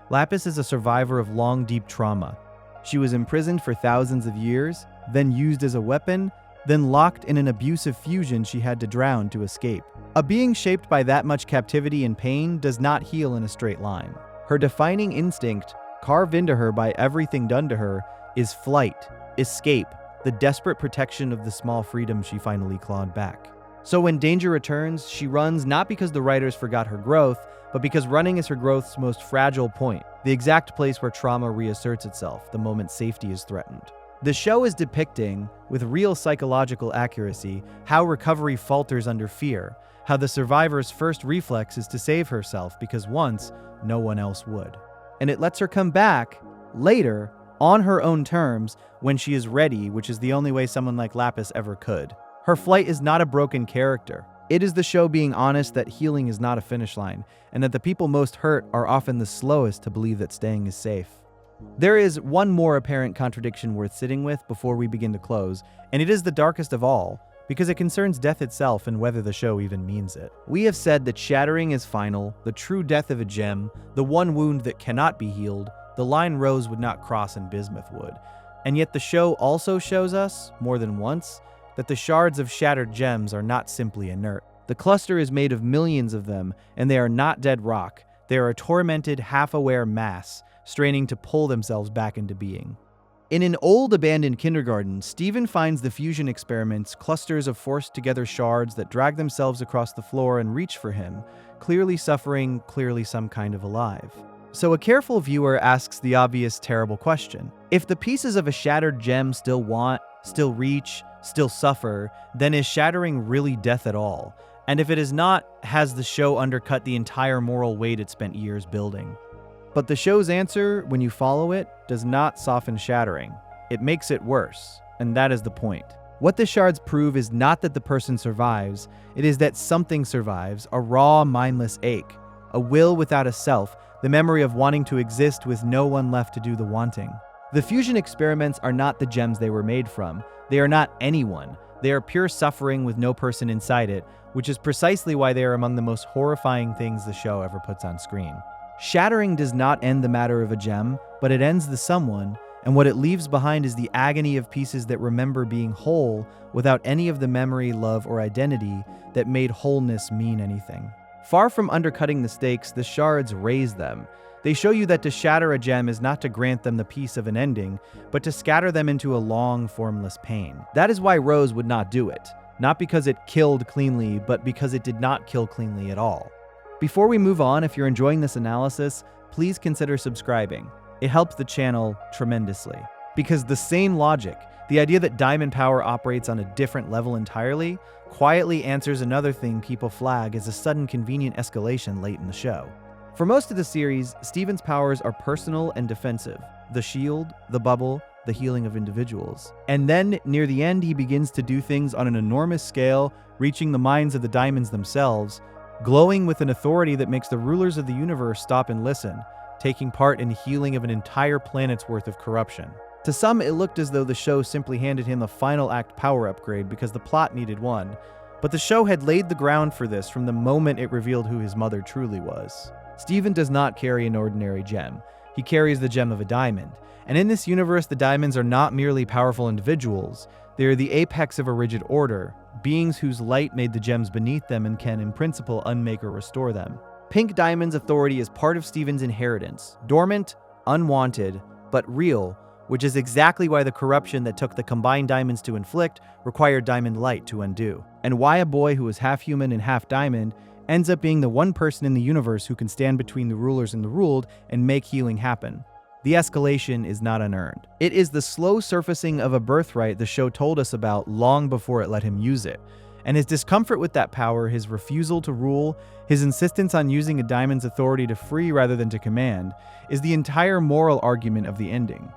Lapis is a survivor of long, deep trauma. She was imprisoned for thousands of years, then used as a weapon, then locked in an abusive fusion she had to drown to escape. A being shaped by that much captivity and pain does not heal in a straight line. Her defining instinct, carved into her by everything done to her, is flight, escape, the desperate protection of the small freedom she finally clawed back. So when danger returns, she runs not because the writers forgot her growth, but because running is her growth's most fragile point, the exact place where trauma reasserts itself the moment safety is threatened. The show is depicting, with real psychological accuracy, how recovery falters under fear, how the survivor's first reflex is to save herself because once, no one else would. And it lets her come back later on her own terms when she is ready, which is the only way someone like Lapis ever could. Her flight is not a broken character. It is the show being honest that healing is not a finish line, and that the people most hurt are often the slowest to believe that staying is safe. There is one more apparent contradiction worth sitting with before we begin to close, and it is the darkest of all, because it concerns death itself and whether the show even means it. We have said that shattering is final, the true death of a gem, the one wound that cannot be healed, the line Rose would not cross and Bismuth would. And yet the show also shows us, more than once, that the shards of shattered gems are not simply inert. The cluster is made of millions of them, and they are not dead rock. They are a tormented, half-aware mass, straining to pull themselves back into being. In an old abandoned kindergarten, Steven finds the fusion experiments, clusters of forced-together shards that drag themselves across the floor and reach for him, clearly suffering, clearly some kind of alive. So a careful viewer asks the obvious, terrible question. If the pieces of a shattered gem still want, still reach, still suffer, then is shattering really death at all? And if it is not, has the show undercut the entire moral weight it spent years building? But the show's answer, when you follow it, does not soften shattering. It makes it worse, and that is the point. What the shards prove is not that the person survives, it is that something survives, a raw, mindless ache, a will without a self, the memory of wanting to exist with no one left to do the wanting. The fusion experiments are not the gems they were made from. They are not anyone. They are pure suffering with no person inside it, which is precisely why they are among the most horrifying things the show ever puts on screen. Shattering does not end the matter of a gem, but it ends the someone, and what it leaves behind is the agony of pieces that remember being whole without any of the memory, love, or identity that made wholeness mean anything. Far from undercutting the stakes, the shards raise them. They show you that to shatter a gem is not to grant them the peace of an ending, but to scatter them into a long, formless pain. That is why Rose would not do it. Not because it killed cleanly, but because it did not kill cleanly at all. Before we move on, if you're enjoying this analysis, please consider subscribing. It helps the channel tremendously. Because the same logic, the idea that diamond power operates on a different level entirely, quietly answers another thing people flag as a sudden convenient escalation late in the show. For most of the series, Steven's powers are personal and defensive. The shield, the bubble, the healing of individuals. And then, near the end, he begins to do things on an enormous scale, reaching the minds of the diamonds themselves, glowing with an authority that makes the rulers of the universe stop and listen, taking part in the healing of an entire planet's worth of corruption. To some, it looked as though the show simply handed him a final act power upgrade because the plot needed one, but the show had laid the ground for this from the moment it revealed who his mother truly was. Steven does not carry an ordinary gem. He carries the gem of a diamond. And in this universe, the diamonds are not merely powerful individuals. They are the apex of a rigid order, beings whose light made the gems beneath them and can, in principle, unmake or restore them. Pink Diamond's authority is part of Steven's inheritance, dormant, unwanted, but real, which is exactly why the corruption that took the combined diamonds to inflict required diamond light to undo. And why a boy who is half human and half diamond ends up being the one person in the universe who can stand between the rulers and the ruled and make healing happen. The escalation is not unearned. It is the slow surfacing of a birthright the show told us about long before it let him use it. And his discomfort with that power, his refusal to rule, his insistence on using a diamond's authority to free rather than to command, is the entire moral argument of the ending.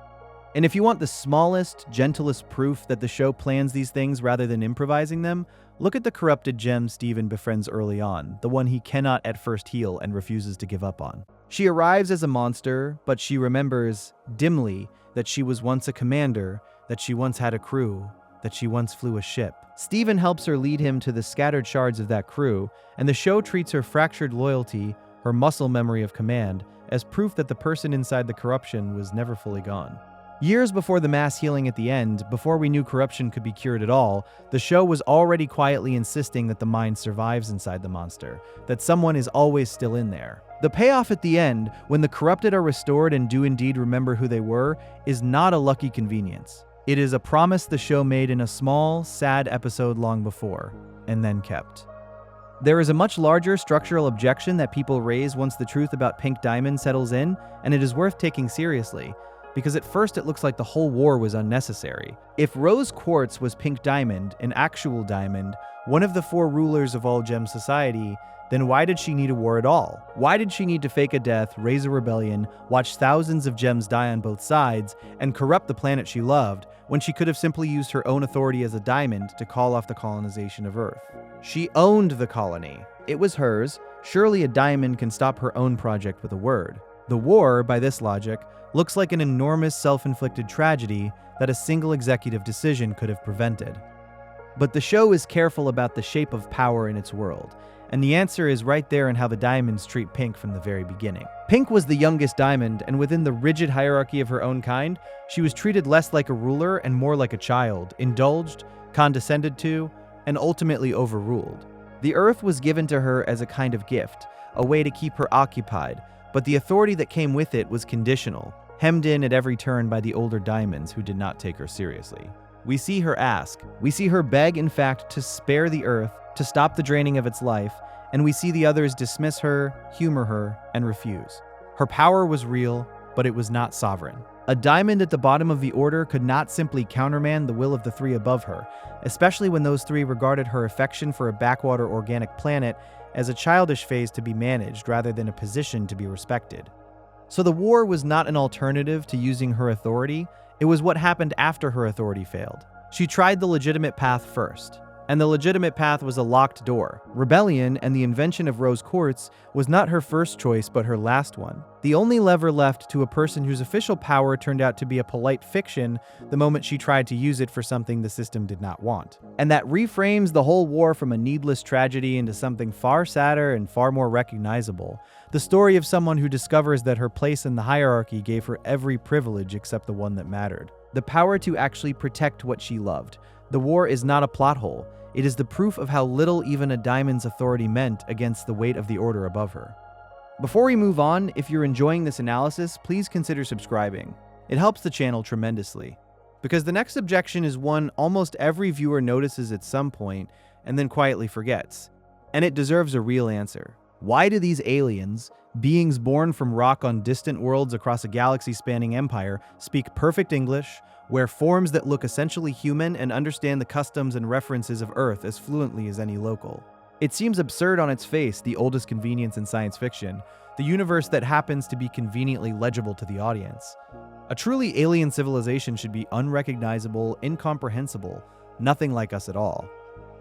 And if you want the smallest, gentlest proof that the show plans these things rather than improvising them, look at the corrupted gem Steven befriends early on, the one he cannot at first heal and refuses to give up on. She arrives as a monster, but she remembers, dimly, that she was once a commander, that she once had a crew, that she once flew a ship. Steven helps her lead him to the scattered shards of that crew, and the show treats her fractured loyalty, her muscle memory of command, as proof that the person inside the corruption was never fully gone. Years before the mass healing at the end, before we knew corruption could be cured at all, the show was already quietly insisting that the mind survives inside the monster, that someone is always still in there. The payoff at the end, when the corrupted are restored and do indeed remember who they were, is not a lucky convenience. It is a promise the show made in a small, sad episode long before, and then kept. There is a much larger structural objection that people raise once the truth about Pink Diamond settles in, and it is worth taking seriously. because at first it looks like the whole war was unnecessary. If rose quartz was pink diamond, an actual diamond, one of the 4 rulers of all gem society, then why did she need a war at all? Why did she need to fake a death, raise a rebellion, watch thousands of gems die on both sides, and corrupt the planet she loved, when she could have simply used her own authority as a diamond to call off the colonization of Earth? She owned the colony. It was hers. Surely a diamond can stop her own project with a word. The war, by this logic, looks like an enormous self-inflicted tragedy that a single executive decision could have prevented. But the show is careful about the shape of power in its world, and the answer is right there in how the diamonds treat Pink from the very beginning. Pink was the youngest diamond, and within the rigid hierarchy of her own kind, she was treated less like a ruler and more like a child, indulged, condescended to, and ultimately overruled. The Earth was given to her as a kind of gift, a way to keep her occupied, but the authority that came with it was conditional, hemmed in at every turn by the older diamonds who did not take her seriously. We see her ask, we see her beg, in fact, to spare the Earth, to stop the draining of its life, and we see the others dismiss her, humor her, and refuse. Her power was real, but it was not sovereign. A diamond at the bottom of the order could not simply countermand the will of the 3 above her, especially when those 3 regarded her affection for a backwater organic planet as a childish phase to be managed rather than a position to be respected. So the war was not an alternative to using her authority, it was what happened after her authority failed. She tried the legitimate path first, and the legitimate path was a locked door. Rebellion and the invention of rose quartz was not her first choice but her last one. The only lever left to a person whose official power turned out to be a polite fiction the moment she tried to use it for something the system did not want. And that reframes the whole war from a needless tragedy into something far sadder and far more recognizable. The story of someone who discovers that her place in the hierarchy gave her every privilege except the one that mattered. The power to actually protect what she loved. The war is not a plot hole. It is the proof of how little even a diamond's authority meant against the weight of the order above her. Before we move on, if you're enjoying this analysis, please consider subscribing. It helps the channel tremendously. Because the next objection is one almost every viewer notices at some point and then quietly forgets. And it deserves a real answer. Why do these aliens, beings born from rock on distant worlds across a galaxy-spanning empire, speak perfect English, wear forms that look essentially human, and understand the customs and references of Earth as fluently as any local? It seems absurd on its face, the oldest convenience in science fiction, the universe that happens to be conveniently legible to the audience. A truly alien civilization should be unrecognizable, incomprehensible, nothing like us at all.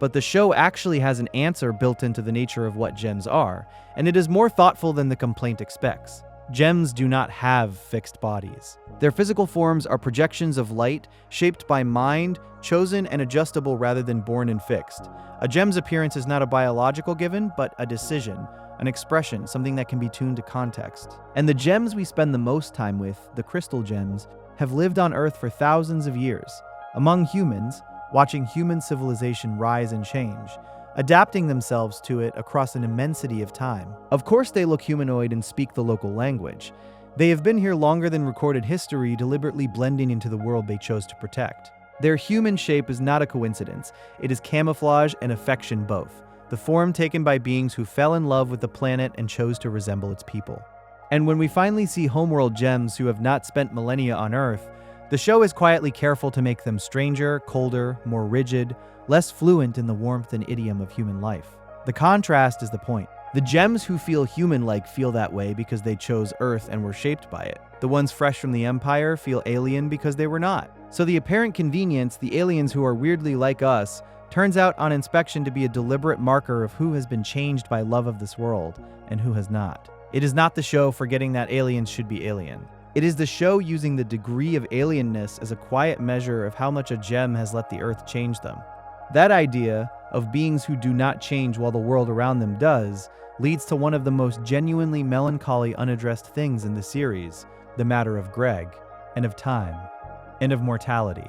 But the show actually has an answer built into the nature of what gems are, and it is more thoughtful than the complaint expects. Gems do not have fixed bodies. Their physical forms are projections of light, shaped by mind, chosen and adjustable rather than born and fixed. A gem's appearance is not a biological given, but a decision, an expression, something that can be tuned to context. And the gems we spend the most time with, the crystal gems, have lived on Earth for thousands of years, among humans, watching human civilization rise and change, adapting themselves to it across an immensity of time. Of course they look humanoid and speak the local language. They have been here longer than recorded history, deliberately blending into the world they chose to protect. Their human shape is not a coincidence. It is camouflage and affection both, the form taken by beings who fell in love with the planet and chose to resemble its people. And when we finally see homeworld gems who have not spent millennia on Earth, the show is quietly careful to make them stranger, colder, more rigid, less fluent in the warmth and idiom of human life. The contrast is the point. The gems who feel human-like feel that way because they chose Earth and were shaped by it. The ones fresh from the Empire feel alien because they were not. So the apparent convenience, the aliens who are weirdly like us, turns out on inspection to be a deliberate marker of who has been changed by love of this world and who has not. It is not the show forgetting that aliens should be alien. It is the show using the degree of alienness as a quiet measure of how much a gem has let the Earth change them. That idea of beings who do not change while the world around them does leads to one of the most genuinely melancholy unaddressed things in the series, the matter of Greg, and of time, and of mortality.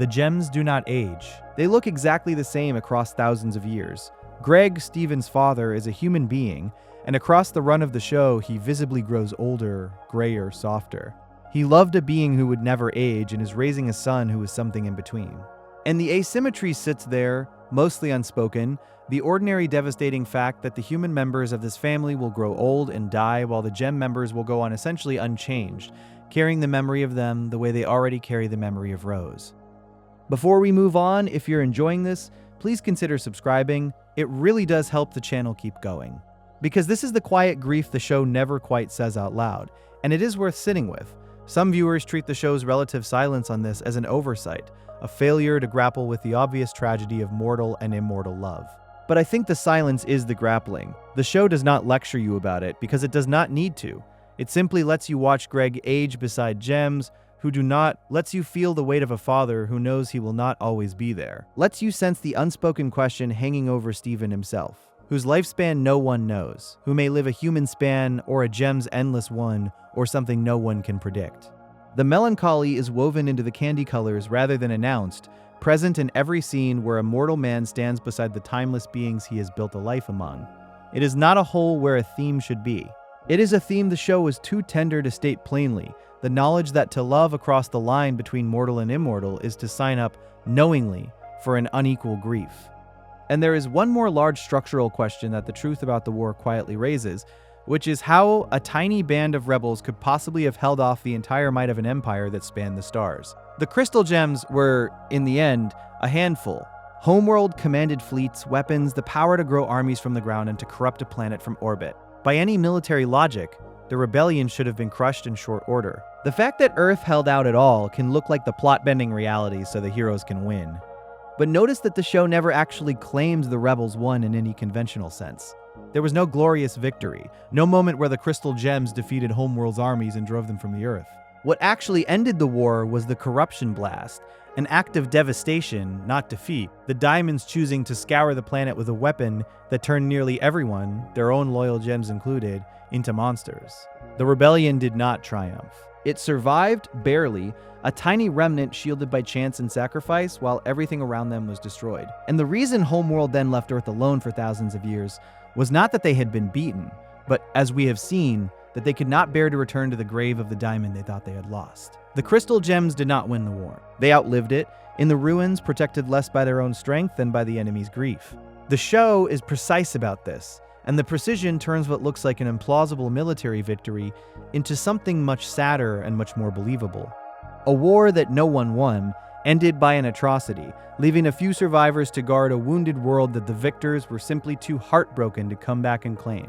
The gems do not age. They look exactly the same across thousands of years. Greg, Steven's father, is a human being, and across the run of the show, he visibly grows older, grayer, softer. He loved a being who would never age and is raising a son who is something in between. And the asymmetry sits there, mostly unspoken, the ordinary devastating fact that the human members of this family will grow old and die while the gem members will go on essentially unchanged, carrying the memory of them the way they already carry the memory of Rose. Before we move on, if you're enjoying this, please consider subscribing. It really does help the channel keep going. Because this is the quiet grief the show never quite says out loud, and it is worth sitting with. Some viewers treat the show's relative silence on this as an oversight, a failure to grapple with the obvious tragedy of mortal and immortal love. But I think the silence is the grappling. The show does not lecture you about it because it does not need to. It simply lets you watch Greg age beside gems who do not, lets you feel the weight of a father who knows he will not always be there, lets you sense the unspoken question hanging over Steven himself, whose lifespan no one knows, who may live a human span or a gem's endless one or something no one can predict. The melancholy is woven into the candy colors rather than announced, present in every scene where a mortal man stands beside the timeless beings he has built a life among. It is not a hole where a theme should be. It is a theme the show is too tender to state plainly, the knowledge that to love across the line between mortal and immortal is to sign up knowingly for an unequal grief. And there is one more large structural question that the truth about the war quietly raises, which is how a tiny band of rebels could possibly have held off the entire might of an empire that spanned the stars. The crystal gems were, in the end, a handful. Homeworld commanded fleets, weapons, the power to grow armies from the ground and to corrupt a planet from orbit. By any military logic, the rebellion should have been crushed in short order. The fact that Earth held out at all can look like the plot-bending reality so the heroes can win. But notice that the show never actually claims the rebels won in any conventional sense. There was no glorious victory, no moment where the crystal gems defeated Homeworld's armies and drove them from the Earth. What actually ended the war was the corruption blast, an act of devastation, not defeat, the diamonds choosing to scour the planet with a weapon that turned nearly everyone, their own loyal gems included, into monsters. The rebellion did not triumph. It survived, barely, a tiny remnant shielded by chance and sacrifice while everything around them was destroyed. And the reason Homeworld then left Earth alone for thousands of years was not that they had been beaten, but, as we have seen, that they could not bear to return to the grave of the diamond they thought they had lost. The crystal gems did not win the war. They outlived it, in the ruins, protected less by their own strength than by the enemy's grief. The show is precise about this, and the precision turns what looks like an implausible military victory into something much sadder and much more believable. A war that no one won, ended by an atrocity, leaving a few survivors to guard a wounded world that the victors were simply too heartbroken to come back and claim.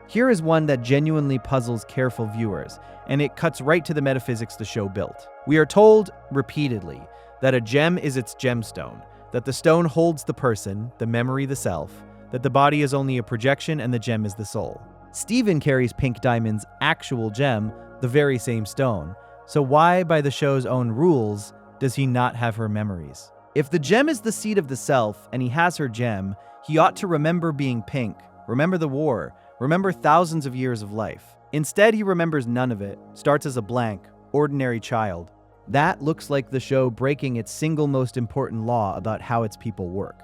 Here is one that genuinely puzzles careful viewers, and it cuts right to the metaphysics the show built. We are told, repeatedly, that a gem is its gemstone, that the stone holds the person, the memory, the self, that the body is only a projection and the gem is the soul. Steven carries Pink Diamond's actual gem, the very same stone, so why, by the show's own rules, does he not have her memories? If the gem is the seed of the self and he has her gem, he ought to remember being pink, remember the war, remember thousands of years of life. Instead, he remembers none of it, starts as a blank, ordinary child. That looks like the show breaking its single most important law about how its people work.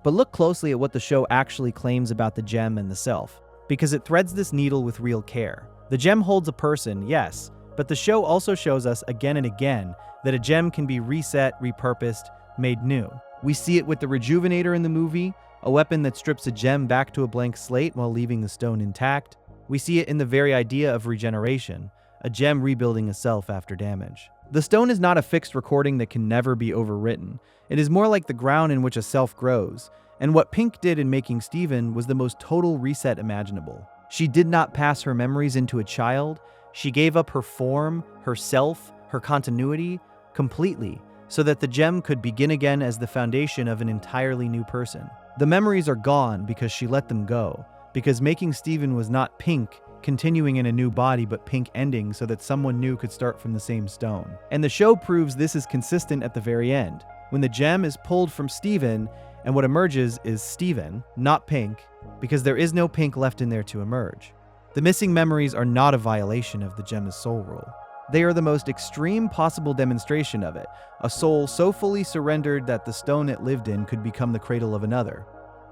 But look closely at what the show actually claims about the gem and the self, because it threads this needle with real care. The gem holds a person, yes, but the show also shows us again and again that a gem can be reset, repurposed, made new. We see it with the Rejuvenator in the movie, a weapon that strips a gem back to a blank slate while leaving the stone intact. We see it in the very idea of regeneration, a gem rebuilding a self after damage. The stone is not a fixed recording that can never be overwritten. It is more like the ground in which a self grows, and what Pink did in making Steven was the most total reset imaginable. She did not pass her memories into a child. She gave up her form, her self, her continuity, completely, so that the gem could begin again as the foundation of an entirely new person. The memories are gone because she let them go, because making Steven was not Pink continuing in a new body but Pink ending so that someone new could start from the same stone. And the show proves this is consistent at the very end, when the gem is pulled from Steven and what emerges is Steven, not Pink, because there is no Pink left in there to emerge. The missing memories are not a violation of the gem's soul rule. They are the most extreme possible demonstration of it, a soul so fully surrendered that the stone it lived in could become the cradle of another.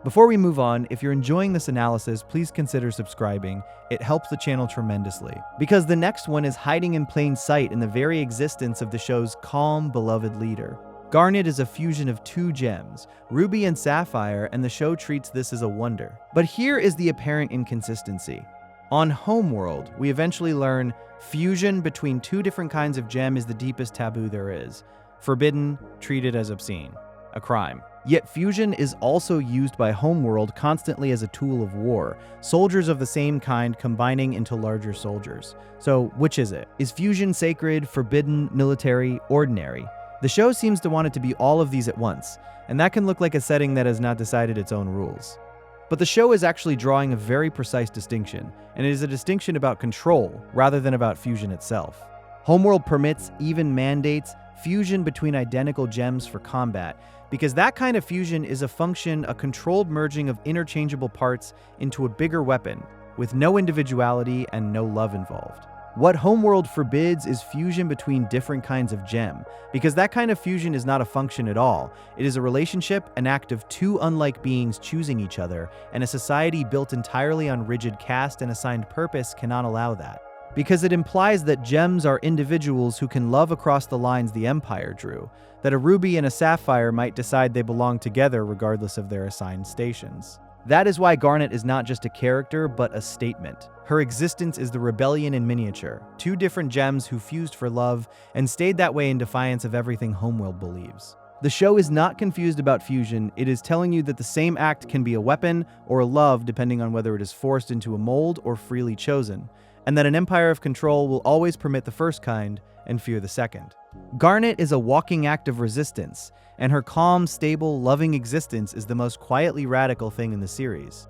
Before we move on, if you're enjoying this analysis, please consider subscribing. It helps the channel tremendously. Because the next one is hiding in plain sight in the very existence of the show's calm, beloved leader. Garnet is a fusion of two gems, Ruby and Sapphire, and the show treats this as a wonder. But here is the apparent inconsistency. On Homeworld, we eventually learn fusion between two different kinds of gem is the deepest taboo there is. Forbidden, treated as obscene, a crime. Yet fusion is also used by Homeworld constantly as a tool of war, soldiers of the same kind combining into larger soldiers. So, which is it? Is fusion sacred, forbidden, military, ordinary? The show seems to want it to be all of these at once, and that can look like a setting that has not decided its own rules. But the show is actually drawing a very precise distinction, and it is a distinction about control rather than about fusion itself. Homeworld permits, even mandates, fusion between identical gems for combat, because that kind of fusion is a controlled merging of interchangeable parts into a bigger weapon, with no individuality and no love involved. What Homeworld forbids is fusion between different kinds of gem, because that kind of fusion is not a function at all. It is a relationship, an act of two unlike beings choosing each other, and a society built entirely on rigid caste and assigned purpose cannot allow that. Because it implies that gems are individuals who can love across the lines the Empire drew, that a ruby and a sapphire might decide they belong together regardless of their assigned stations. That is why Garnet is not just a character, but a statement. Her existence is the rebellion in miniature, two different gems who fused for love and stayed that way in defiance of everything Homeworld believes. The show is not confused about fusion, it is telling you that the same act can be a weapon or a love depending on whether it is forced into a mold or freely chosen, and that an empire of control will always permit the first kind and fear the second. Garnet is a walking act of resistance, and her calm, stable, loving existence is the most quietly radical thing in the series.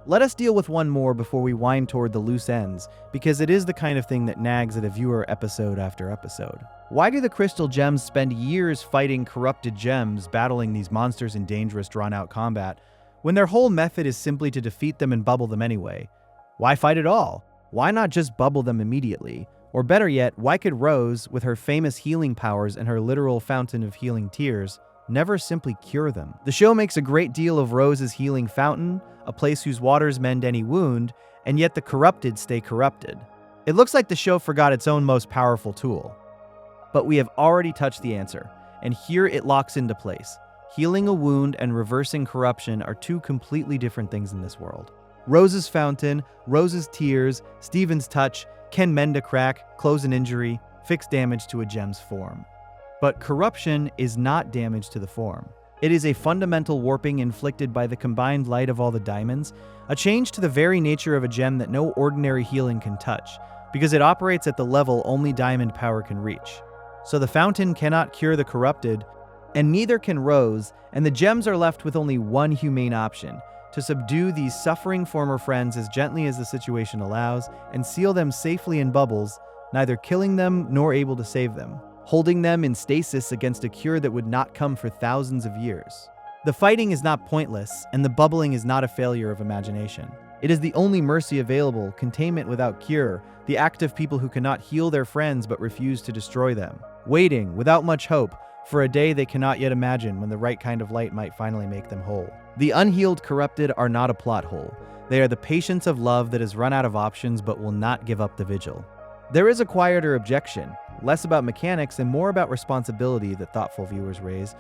Let us deal with one more before we wind toward the loose ends, because it is the kind of thing that nags at a viewer episode after episode. Why do the Crystal Gems spend years fighting corrupted gems, battling these monsters in dangerous, drawn-out combat, when their whole method is simply to defeat them and bubble them anyway? Why fight at all? Why not just bubble them immediately? Or better yet, why could Rose, with her famous healing powers and her literal fountain of healing tears, never simply cure them? The show makes a great deal of Rose's healing fountain, a place whose waters mend any wound, and yet the corrupted stay corrupted. It looks like the show forgot its own most powerful tool. But we have already touched the answer, and here it locks into place. Healing a wound and reversing corruption are two completely different things in this world. Rose's fountain, Rose's tears, Steven's touch can mend a crack, close an injury, fix damage to a gem's form. But corruption is not damage to the form. It is a fundamental warping inflicted by the combined light of all the diamonds, a change to the very nature of a gem that no ordinary healing can touch, because it operates at the level only diamond power can reach. So the fountain cannot cure the corrupted, and neither can Rose, and the gems are left with only one humane option: to subdue these suffering former friends as gently as the situation allows and seal them safely in bubbles, neither killing them nor able to save them, holding them in stasis against a cure that would not come for thousands of years. The fighting is not pointless, and the bubbling is not a failure of imagination. It is the only mercy available, containment without cure, the act of people who cannot heal their friends but refuse to destroy them, waiting, without much hope, for a day they cannot yet imagine when the right kind of light might finally make them whole. The unhealed corrupted are not a plot hole. They are the patience of love that has run out of options but will not give up the vigil. There is a quieter objection, less about mechanics and more about responsibility that thoughtful viewers raise,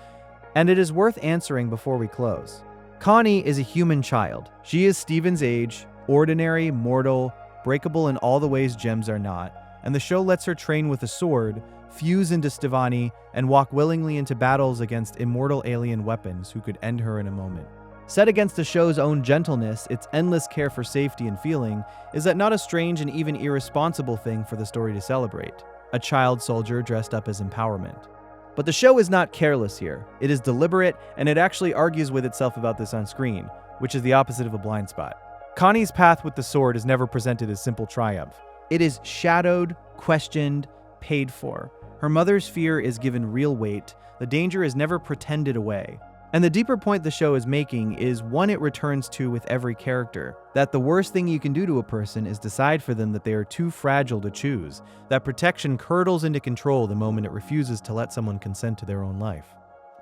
and it is worth answering before we close. Connie is a human child. She is Steven's age, ordinary, mortal, breakable in all the ways gems are not, and the show lets her train with a sword, fuse into Stevani, and walk willingly into battles against immortal alien weapons who could end her in a moment. Set against the show's own gentleness, its endless care for safety and feeling, is that not a strange and even irresponsible thing for the story to celebrate? A child soldier dressed up as empowerment. But the show is not careless here. It is deliberate, and it actually argues with itself about this on screen, which is the opposite of a blind spot. Connie's path with the sword is never presented as simple triumph. It is shadowed, questioned, paid for. Her mother's fear is given real weight. The danger is never pretended away. And the deeper point the show is making is one it returns to with every character, that the worst thing you can do to a person is decide for them that they are too fragile to choose, that protection curdles into control the moment it refuses to let someone consent to their own life.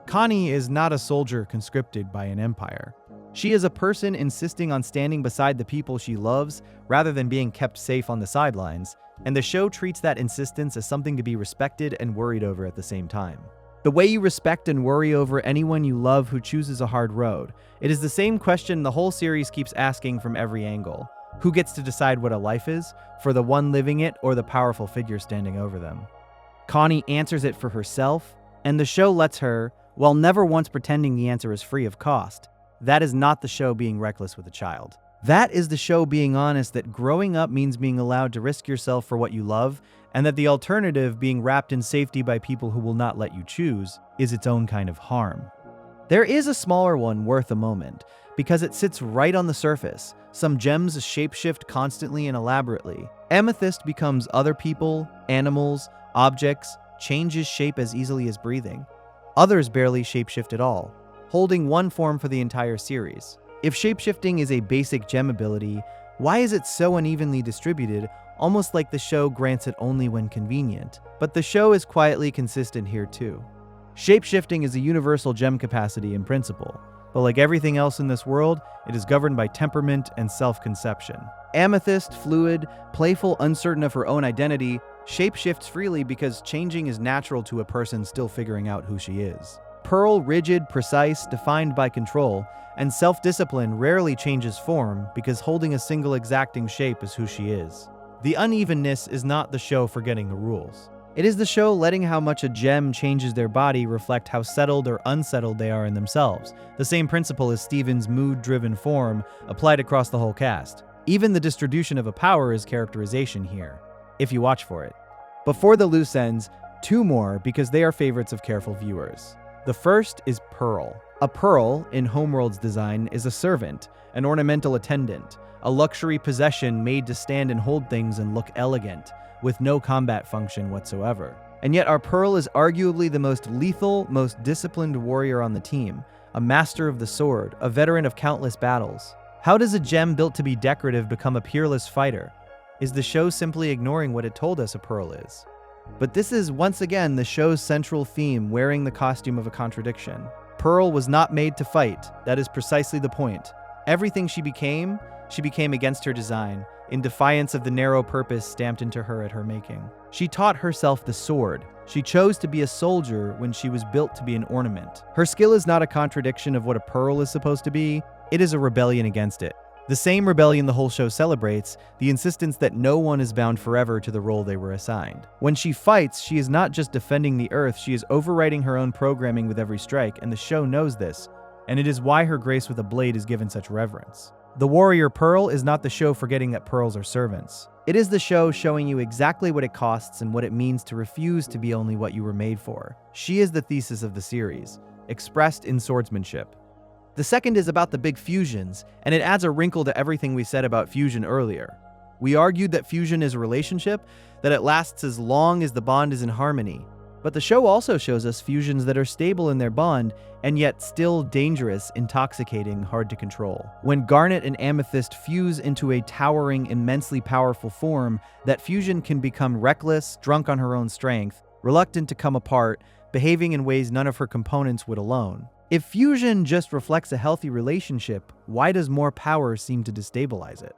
Connie is not a soldier conscripted by an empire. She is a person insisting on standing beside the people she loves rather than being kept safe on the sidelines, and the show treats that insistence as something to be respected and worried over at the same time. The way you respect and worry over anyone you love who chooses a hard road. It is the same question the whole series keeps asking from every angle. Who gets to decide what a life is, for the one living it or the powerful figure standing over them? Connie answers it for herself, and the show lets her, while never once pretending the answer is free of cost. That is not the show being reckless with a child. That is the show being honest that growing up means being allowed to risk yourself for what you love, and that the alternative, being wrapped in safety by people who will not let you choose, is its own kind of harm. There is a smaller one worth a moment, because it sits right on the surface. Some gems shapeshift constantly and elaborately. Amethyst becomes other people, animals, objects, changes shape as easily as breathing. Others barely shapeshift at all, holding one form for the entire series. If shapeshifting is a basic gem ability, why is it so unevenly distributed, almost like the show grants it only when convenient? But the show is quietly consistent here too. Shapeshifting is a universal gem capacity in principle, but like everything else in this world, it is governed by temperament and self-conception. Amethyst, fluid, playful, uncertain of her own identity, shapeshifts freely because changing is natural to a person still figuring out who she is. Pearl, rigid, precise, defined by control, and self-discipline, rarely changes form because holding a single exacting shape is who she is. The unevenness is not the show forgetting the rules. It is the show letting how much a gem changes their body reflect how settled or unsettled they are in themselves. The same principle as Steven's mood-driven form applied across the whole cast. Even the distribution of a power is characterization here, if you watch for it. Before the loose ends, two more because they are favorites of careful viewers. The first is Pearl. A pearl, in Homeworld's design, is a servant, an ornamental attendant, a luxury possession made to stand and hold things and look elegant, with no combat function whatsoever. And yet our Pearl is arguably the most lethal, most disciplined warrior on the team, a master of the sword, a veteran of countless battles. How does a gem built to be decorative become a peerless fighter? Is the show simply ignoring what it told us a Pearl is? But this is, once again, the show's central theme, wearing the costume of a contradiction. Pearl was not made to fight. That is precisely the point. Everything she became against her design, in defiance of the narrow purpose stamped into her at her making. She taught herself the sword. She chose to be a soldier when she was built to be an ornament. Her skill is not a contradiction of what a pearl is supposed to be, it is a rebellion against it. The same rebellion the whole show celebrates, the insistence that no one is bound forever to the role they were assigned. When she fights, she is not just defending the Earth, she is overwriting her own programming with every strike, and the show knows this, and it is why her grace with a blade is given such reverence. The warrior Pearl is not the show forgetting that pearls are servants. It is the show showing you exactly what it costs and what it means to refuse to be only what you were made for. She is the thesis of the series, expressed in swordsmanship. The second is about the big fusions, and it adds a wrinkle to everything we said about fusion earlier. We argued that fusion is a relationship, that it lasts as long as the bond is in harmony. But the show also shows us fusions that are stable in their bond, and yet still dangerous, intoxicating, hard to control. When Garnet and Amethyst fuse into a towering, immensely powerful form, that fusion can become reckless, drunk on her own strength, reluctant to come apart, behaving in ways none of her components would alone. If fusion just reflects a healthy relationship, why does more power seem to destabilize it?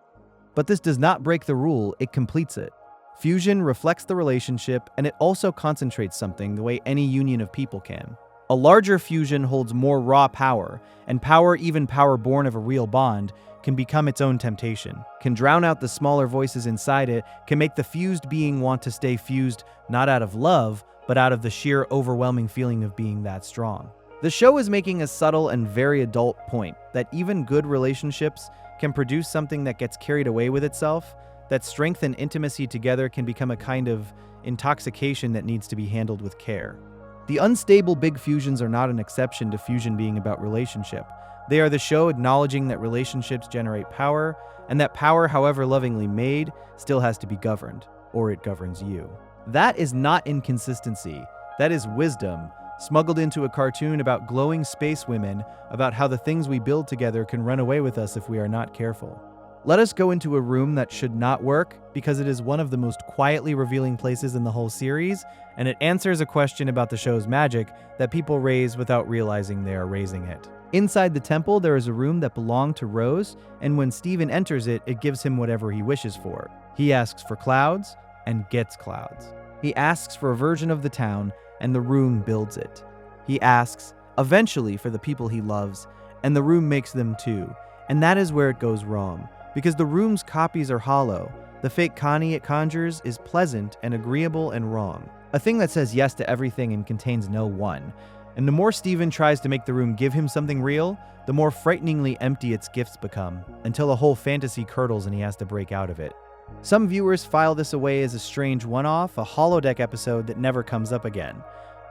But this does not break the rule, it completes it. Fusion reflects the relationship, and it also concentrates something the way any union of people can. A larger fusion holds more raw power, and power, even power born of a real bond, can become its own temptation, can drown out the smaller voices inside it, can make the fused being want to stay fused not out of love, but out of the sheer overwhelming feeling of being that strong. The show is making a subtle and very adult point that even good relationships can produce something that gets carried away with itself, that strength and intimacy together can become a kind of intoxication that needs to be handled with care. The unstable big fusions are not an exception to fusion being about relationship. They are the show acknowledging that relationships generate power, and that power, however lovingly made, still has to be governed, or it governs you. That is not inconsistency, that is wisdom, smuggled into a cartoon about glowing space women, about how the things we build together can run away with us if we are not careful. Let us go into a room that should not work because it is one of the most quietly revealing places in the whole series, and it answers a question about the show's magic that people raise without realizing they are raising it. Inside the temple, there is a room that belonged to Rose, and when Steven enters it, it gives him whatever he wishes for. He asks for clouds and gets clouds. He asks for a version of the town, and the room builds it. He asks, eventually, for the people he loves, and the room makes them too. And that is where it goes wrong. Because the room's copies are hollow, the fake Connie it conjures is pleasant and agreeable and wrong. A thing that says yes to everything and contains no one. And the more Steven tries to make the room give him something real, the more frighteningly empty its gifts become, until a whole fantasy curdles and he has to break out of it. Some viewers file this away as a strange one-off, a holodeck episode that never comes up again.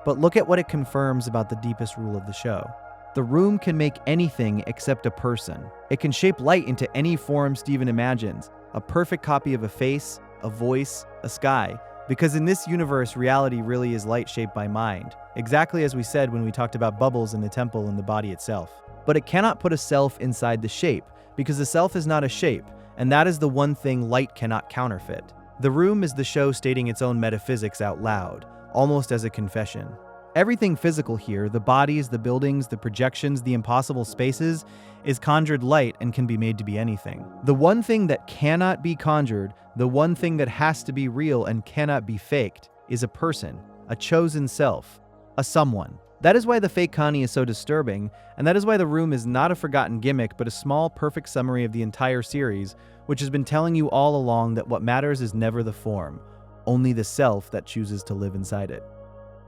But look at what it confirms about the deepest rule of the show. The room can make anything except a person. It can shape light into any form Steven imagines, a perfect copy of a face, a voice, a sky. Because in this universe, reality really is light shaped by mind, exactly as we said when we talked about bubbles in the temple and the body itself. But it cannot put a self inside the shape, because the self is not a shape, and that is the one thing light cannot counterfeit. The room is the show stating its own metaphysics out loud, almost as a confession. Everything physical here, the bodies, the buildings, the projections, the impossible spaces, is conjured light and can be made to be anything. The one thing that cannot be conjured, the one thing that has to be real and cannot be faked, is a person, a chosen self, a someone. That is why the fake Connie is so disturbing, and that is why the room is not a forgotten gimmick but a small, perfect summary of the entire series, which has been telling you all along that what matters is never the form, only the self that chooses to live inside it.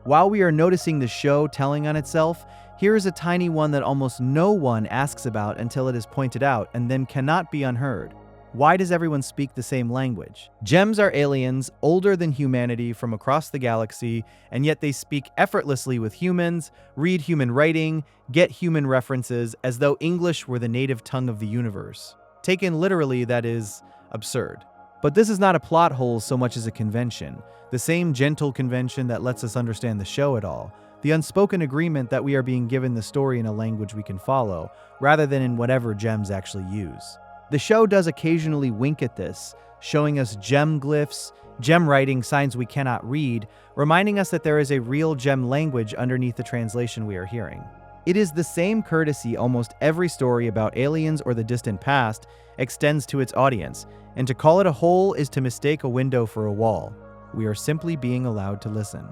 While we are noticing the show telling on itself, here is a tiny one that almost no one asks about until it is pointed out and then cannot be unheard. Why does everyone speak the same language? Gems are aliens, older than humanity from across the galaxy, and yet they speak effortlessly with humans, read human writing, get human references, as though English were the native tongue of the universe. Taken literally, that is absurd. But this is not a plot hole so much as a convention, the same gentle convention that lets us understand the show at all, the unspoken agreement that we are being given the story in a language we can follow, rather than in whatever gems actually use. The show does occasionally wink at this, showing us gem glyphs, gem writing, signs we cannot read, reminding us that there is a real gem language underneath the translation we are hearing. It is the same courtesy almost every story about aliens or the distant past extends to its audience, and to call it a hole is to mistake a window for a wall. We are simply being allowed to listen.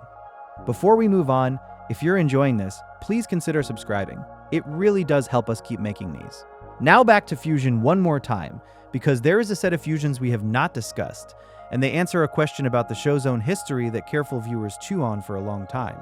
Before we move on, if you're enjoying this, please consider subscribing. It really does help us keep making these. Now back to Fusion one more time, because there is a set of fusions we have not discussed, and they answer a question about the show's own history that careful viewers chew on for a long time.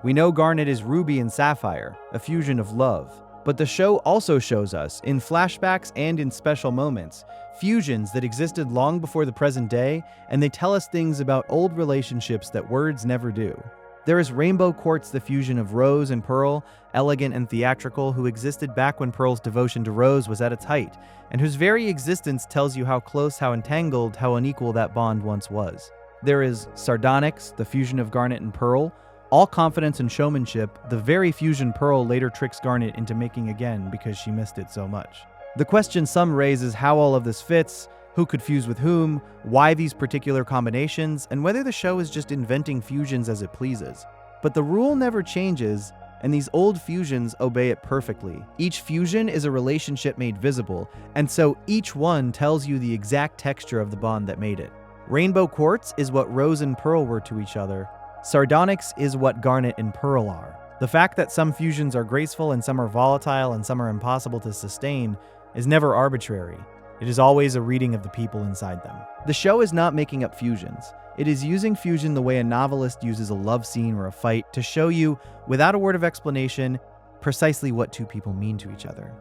We know Garnet is Ruby and Sapphire, a fusion of love. But the show also shows us, in flashbacks and in special moments, fusions that existed long before the present day, and they tell us things about old relationships that words never do. There is Rainbow Quartz, the fusion of Rose and Pearl, elegant and theatrical, who existed back when Pearl's devotion to Rose was at its height, and whose very existence tells you how close, how entangled, how unequal that bond once was. There is Sardonyx, the fusion of Garnet and Pearl, all confidence and showmanship, the very fusion Pearl later tricks Garnet into making again because she missed it so much. The question some raise is how all of this fits, who could fuse with whom, why these particular combinations, and whether the show is just inventing fusions as it pleases. But the rule never changes, and these old fusions obey it perfectly. Each fusion is a relationship made visible, and so each one tells you the exact texture of the bond that made it. Rainbow Quartz is what Rose and Pearl were to each other. Sardonyx is what Garnet and Pearl are. The fact that some fusions are graceful and some are volatile and some are impossible to sustain is never arbitrary. It is always a reading of the people inside them. The show is not making up fusions. It is using fusion the way a novelist uses a love scene or a fight to show you, without a word of explanation, precisely what two people mean to each other.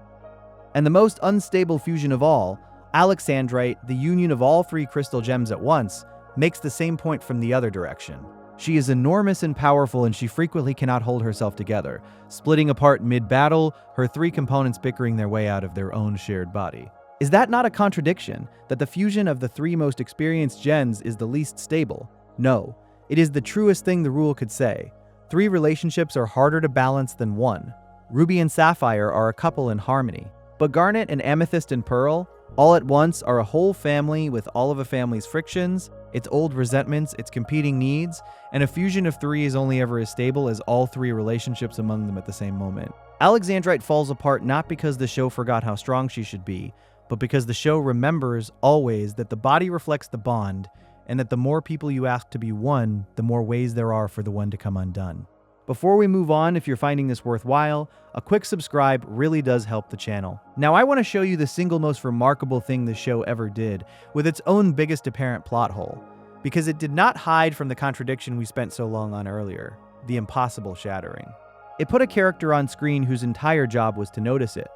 And the most unstable fusion of all, Alexandrite, the union of all three crystal gems at once, makes the same point from the other direction. She is enormous and powerful, and she frequently cannot hold herself together, splitting apart mid-battle, her three components bickering their way out of their own shared body. Is that not a contradiction, that the fusion of the three most experienced gens is the least stable? No, it is the truest thing the rule could say. Three relationships are harder to balance than one. Ruby and Sapphire are a couple in harmony, but Garnet and Amethyst and Pearl, all at once, are a whole family with all of a family's frictions, its old resentments, its competing needs, and a fusion of three is only ever as stable as all three relationships among them at the same moment. Alexandrite falls apart not because the show forgot how strong she should be, but because the show remembers always that the body reflects the bond, and that the more people you ask to be one, the more ways there are for the one to come undone. Before we move on, if you're finding this worthwhile, a quick subscribe really does help the channel. Now I want to show you the single most remarkable thing this show ever did, with its own biggest apparent plot hole. Because it did not hide from the contradiction we spent so long on earlier, the impossible shattering. It put a character on screen whose entire job was to notice it.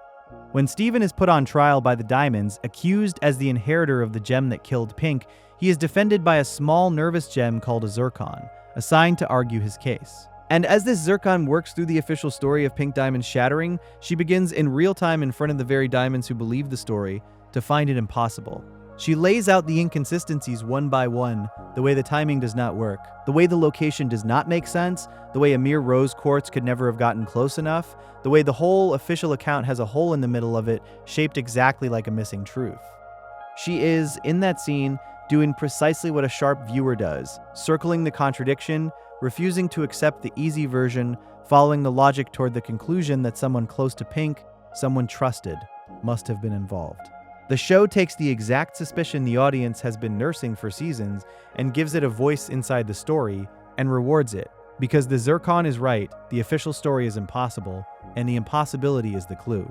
When Steven is put on trial by the Diamonds, accused as the inheritor of the gem that killed Pink, he is defended by a small nervous gem called a zircon, assigned to argue his case. And as this zircon works through the official story of Pink Diamond's shattering, she begins in real time in front of the very diamonds who believe the story to find it impossible. She lays out the inconsistencies one by one, the way the timing does not work, the way the location does not make sense, the way a mere rose quartz could never have gotten close enough, the way the whole official account has a hole in the middle of it shaped exactly like a missing truth. She is, in that scene, doing precisely what a sharp viewer does, circling the contradiction, refusing to accept the easy version, following the logic toward the conclusion that someone close to Pink, someone trusted, must have been involved. The show takes the exact suspicion the audience has been nursing for seasons and gives it a voice inside the story and rewards it, because the zircon is right, the official story is impossible, and the impossibility is the clue.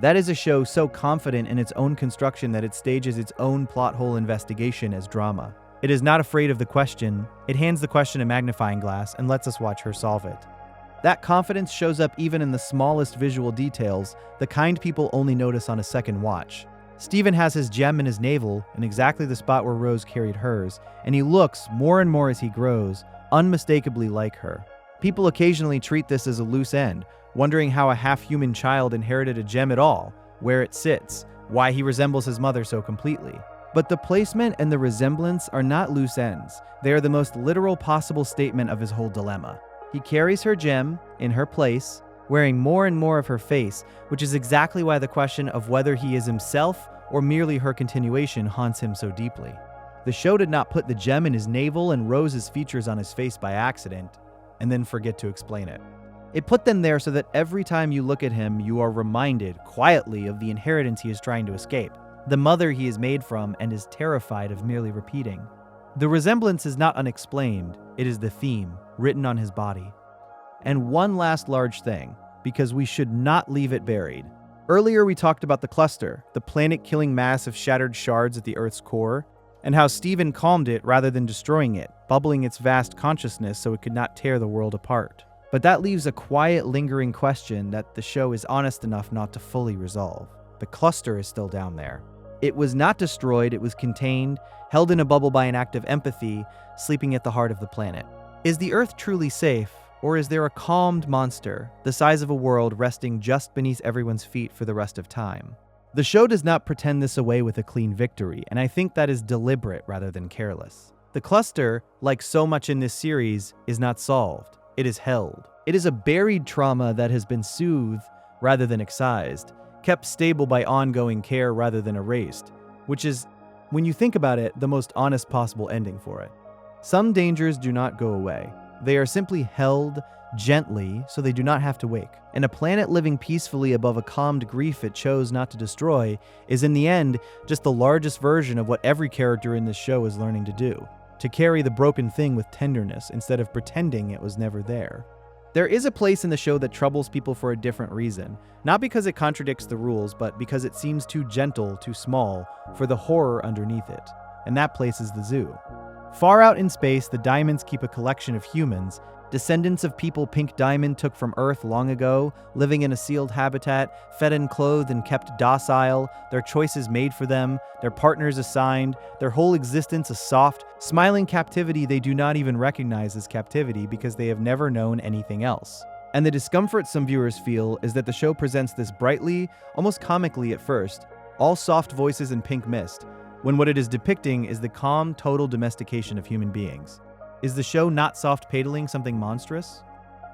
That is a show so confident in its own construction that it stages its own plot hole investigation as drama. It is not afraid of the question, it hands the question a magnifying glass and lets us watch her solve it. That confidence shows up even in the smallest visual details, the kind people only notice on a second watch. Steven has his gem in his navel, in exactly the spot where Rose carried hers, and he looks, more and more as he grows, unmistakably like her. People occasionally treat this as a loose end, wondering how a half-human child inherited a gem at all, where it sits, why he resembles his mother so completely. But the placement and the resemblance are not loose ends. They are the most literal possible statement of his whole dilemma. He carries her gem, in her place, wearing more and more of her face, which is exactly why the question of whether he is himself or merely her continuation haunts him so deeply. The show did not put the gem in his navel and Rose's features on his face by accident, and then forget to explain it. It put them there so that every time you look at him, you are reminded, quietly, of the inheritance he is trying to escape, the mother he is made from and is terrified of merely repeating. The resemblance is not unexplained, it is the theme, written on his body. And one last large thing, because we should not leave it buried. Earlier we talked about the cluster, the planet-killing mass of shattered shards at the Earth's core, and how Steven calmed it rather than destroying it, bubbling its vast consciousness so it could not tear the world apart. But that leaves a quiet, lingering question that the show is honest enough not to fully resolve. The cluster is still down there. It was not destroyed, it was contained, held in a bubble by an act of empathy, sleeping at the heart of the planet. Is the Earth truly safe, or is there a calmed monster, the size of a world, resting just beneath everyone's feet for the rest of time? The show does not pretend this away with a clean victory, and I think that is deliberate rather than careless. The cluster, like so much in this series, is not solved. It is held. It is a buried trauma that has been soothed rather than excised, kept stable by ongoing care rather than erased, which is, when you think about it, the most honest possible ending for it. Some dangers do not go away. They are simply held gently so they do not have to wake. And a planet living peacefully above a calmed grief it chose not to destroy is in the end just the largest version of what every character in this show is learning to do. To carry the broken thing with tenderness instead of pretending it was never there. There is a place in the show that troubles people for a different reason, not because it contradicts the rules, but because it seems too gentle, too small, for the horror underneath it. And that place is the zoo. Far out in space, the Diamonds keep a collection of humans, descendants of people Pink Diamond took from Earth long ago, living in a sealed habitat, fed and clothed and kept docile, their choices made for them, their partners assigned, their whole existence a soft, smiling captivity they do not even recognize as captivity because they have never known anything else. And the discomfort some viewers feel is that the show presents this brightly, almost comically at first, all soft voices in pink mist, when what it is depicting is the calm, total domestication of human beings. Is the show not soft-pedaling something monstrous?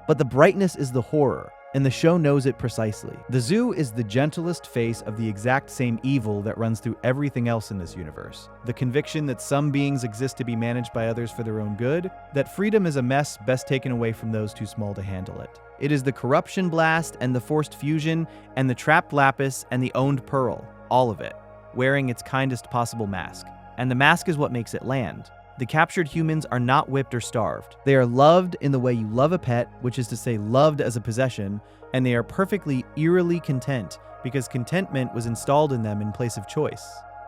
But the brightness is the horror, and the show knows it precisely. The zoo is the gentlest face of the exact same evil that runs through everything else in this universe. The conviction that some beings exist to be managed by others for their own good, that freedom is a mess best taken away from those too small to handle it. It is the corruption blast and the forced fusion and the trapped lapis and the owned pearl, all of it, wearing its kindest possible mask. And the mask is what makes it land. The captured humans are not whipped or starved. They are loved in the way you love a pet, which is to say loved as a possession, and they are perfectly eerily content because contentment was installed in them in place of choice.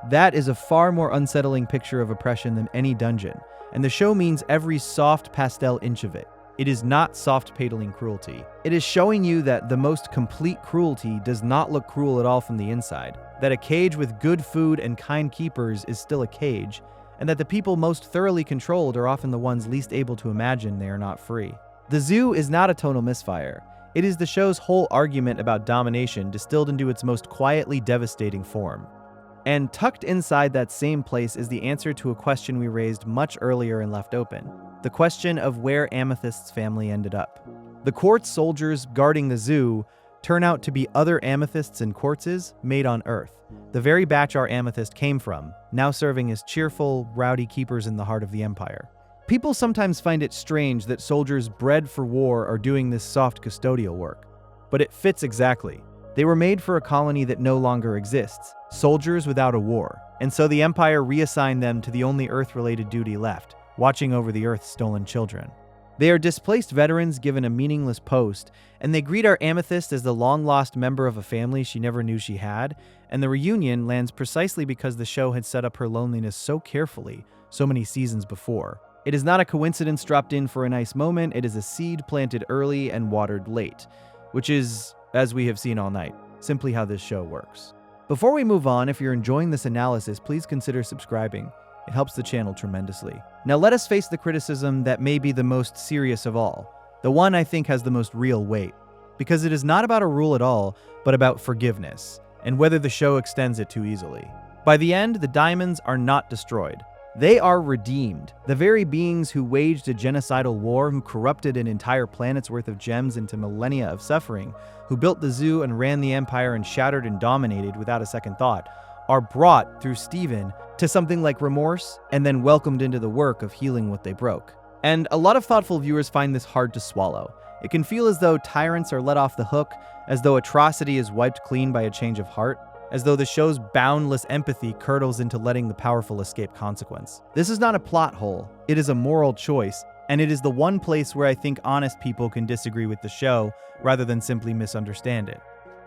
That is a far more unsettling picture of oppression than any dungeon, and the show means every soft pastel inch of it. It is not soft pedaling cruelty. It is showing you that the most complete cruelty does not look cruel at all from the inside, that a cage with good food and kind keepers is still a cage, and that the people most thoroughly controlled are often the ones least able to imagine they are not free. The zoo is not a tonal misfire. It is the show's whole argument about domination distilled into its most quietly devastating form. And tucked inside that same place is the answer to a question we raised much earlier and left open. The question of where Amethyst's family ended up. The quartz soldiers guarding the zoo turn out to be other amethysts and quartzes made on Earth, the very batch our amethyst came from, now serving as cheerful, rowdy keepers in the heart of the Empire. People sometimes find it strange that soldiers bred for war are doing this soft custodial work, but it fits exactly. They were made for a colony that no longer exists, soldiers without a war, and so the Empire reassigned them to the only Earth-related duty left, watching over the Earth's stolen children. They are displaced veterans given a meaningless post, and they greet our amethyst as the long-lost member of a family she never knew she had, and the reunion lands precisely because the show had set up her loneliness so carefully so many seasons before. It is not a coincidence dropped in for a nice moment, it is a seed planted early and watered late, which is, as we have seen all night, simply how this show works. Before we move on, if you're enjoying this analysis, please consider subscribing. It helps the channel tremendously. Now let us face the criticism that may be the most serious of all, the one I think has the most real weight, because it is not about a rule at all, but about forgiveness, and whether the show extends it too easily. By the end, the diamonds are not destroyed. They are redeemed. The very beings who waged a genocidal war, who corrupted an entire planet's worth of gems into millennia of suffering, who built the zoo and ran the Empire and shattered and dominated without a second thought, are brought, through Steven, to something like remorse and then welcomed into the work of healing what they broke. And a lot of thoughtful viewers find this hard to swallow. It can feel as though tyrants are let off the hook, as though atrocity is wiped clean by a change of heart, as though the show's boundless empathy curdles into letting the powerful escape consequence. This is not a plot hole, it is a moral choice, and it is the one place where I think honest people can disagree with the show rather than simply misunderstand it.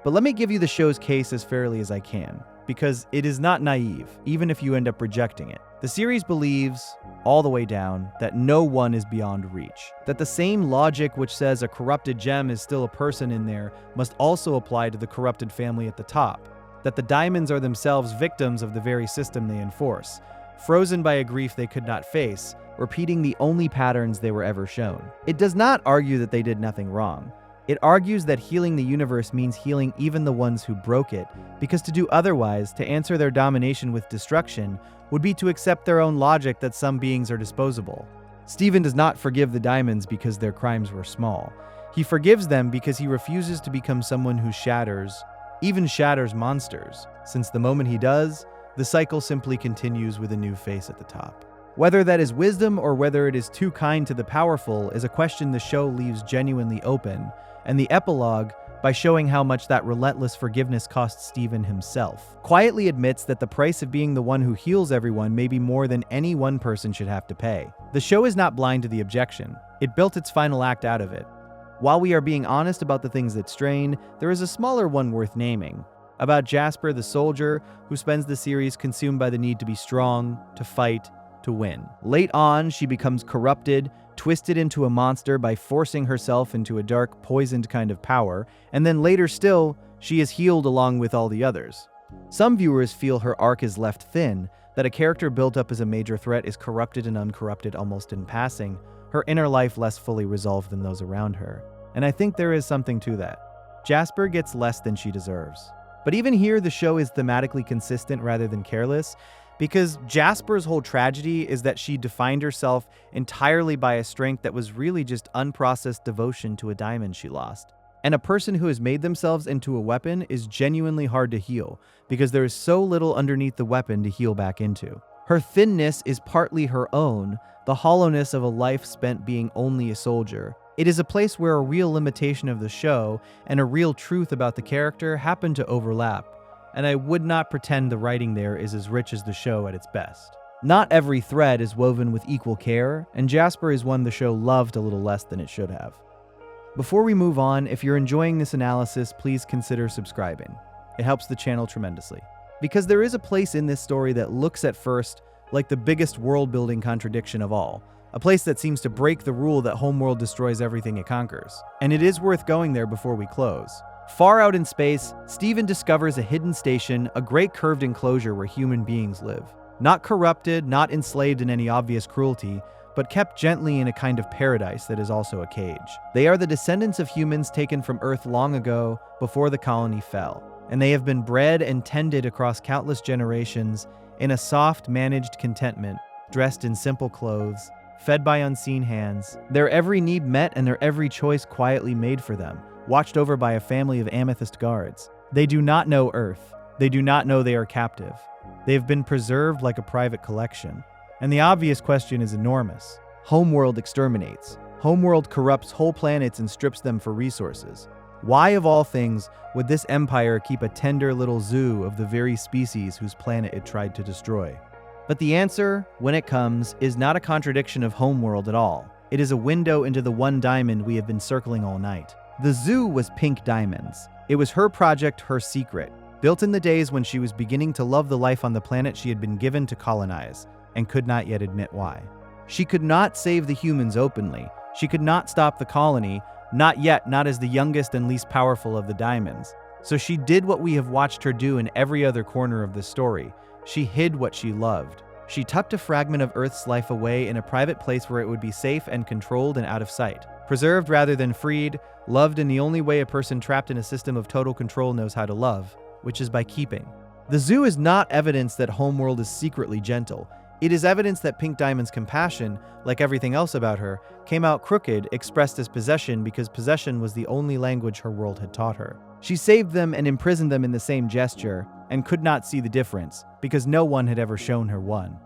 But let me give you the show's case as fairly as I can, because it is not naive, even if you end up rejecting it. The series believes, all the way down, that no one is beyond reach. That the same logic which says a corrupted gem is still a person in there must also apply to the corrupted family at the top. That the diamonds are themselves victims of the very system they enforce, frozen by a grief they could not face, repeating the only patterns they were ever shown. It does not argue that they did nothing wrong. It argues that healing the universe means healing even the ones who broke it, because to do otherwise, to answer their domination with destruction, would be to accept their own logic that some beings are disposable. Steven does not forgive the diamonds because their crimes were small. He forgives them because he refuses to become someone who shatters, even shatters monsters, since the moment he does, the cycle simply continues with a new face at the top. Whether that is wisdom or whether it is too kind to the powerful is a question the show leaves genuinely open, and the epilogue, by showing how much that relentless forgiveness cost Steven himself, quietly admits that the price of being the one who heals everyone may be more than any one person should have to pay. The show is not blind to the objection. It built its final act out of it. While we are being honest about the things that strain, there is a smaller one worth naming. About Jasper the soldier, who spends the series consumed by the need to be strong, to fight, to win. Late on, she becomes corrupted, twisted into a monster by forcing herself into a dark, poisoned kind of power, and then later still, she is healed along with all the others. Some viewers feel her arc is left thin, that a character built up as a major threat is corrupted and uncorrupted almost in passing, her inner life less fully resolved than those around her. And I think there is something to that. Jasper gets less than she deserves. But even here, the show is thematically consistent rather than careless, because Jasper's whole tragedy is that she defined herself entirely by a strength that was really just unprocessed devotion to a diamond she lost. And a person who has made themselves into a weapon is genuinely hard to heal, because there is so little underneath the weapon to heal back into. Her thinness is partly her own, the hollowness of a life spent being only a soldier. It is a place where a real limitation of the show and a real truth about the character happen to overlap, and I would not pretend the writing there is as rich as the show at its best. Not every thread is woven with equal care, and Jasper is one the show loved a little less than it should have. Before we move on, if you're enjoying this analysis, please consider subscribing. It helps the channel tremendously. Because there is a place in this story that looks at first like the biggest world-building contradiction of all, a place that seems to break the rule that Homeworld destroys everything it conquers. And it is worth going there before we close. Far out in space, Steven discovers a hidden station, a great curved enclosure where human beings live. Not corrupted, not enslaved in any obvious cruelty, but kept gently in a kind of paradise that is also a cage. They are the descendants of humans taken from Earth long ago, before the colony fell. And they have been bred and tended across countless generations in a soft, managed contentment, dressed in simple clothes, fed by unseen hands, their every need met and their every choice quietly made for them, watched over by a family of amethyst guards. They do not know Earth. They do not know they are captive. They have been preserved like a private collection. And the obvious question is enormous. Homeworld exterminates. Homeworld corrupts whole planets and strips them for resources. Why, of all things, would this empire keep a tender little zoo of the very species whose planet it tried to destroy? But the answer, when it comes, is not a contradiction of Homeworld at all. It is a window into the one diamond we have been circling all night. The zoo was Pink Diamond's. It was her project, her secret, built in the days when she was beginning to love the life on the planet she had been given to colonize, and could not yet admit why. She could not save the humans openly. She could not stop the colony, not yet, not as the youngest and least powerful of the diamonds. So she did what we have watched her do in every other corner of the story. She hid what she loved. She tucked a fragment of Earth's life away in a private place where it would be safe and controlled and out of sight. Preserved rather than freed, loved in the only way a person trapped in a system of total control knows how to love, which is by keeping. The zoo is not evidence that Homeworld is secretly gentle. It is evidence that Pink Diamond's compassion, like everything else about her, came out crooked, expressed as possession because possession was the only language her world had taught her. She saved them and imprisoned them in the same gesture, and could not see the difference, because no one had ever shown her one.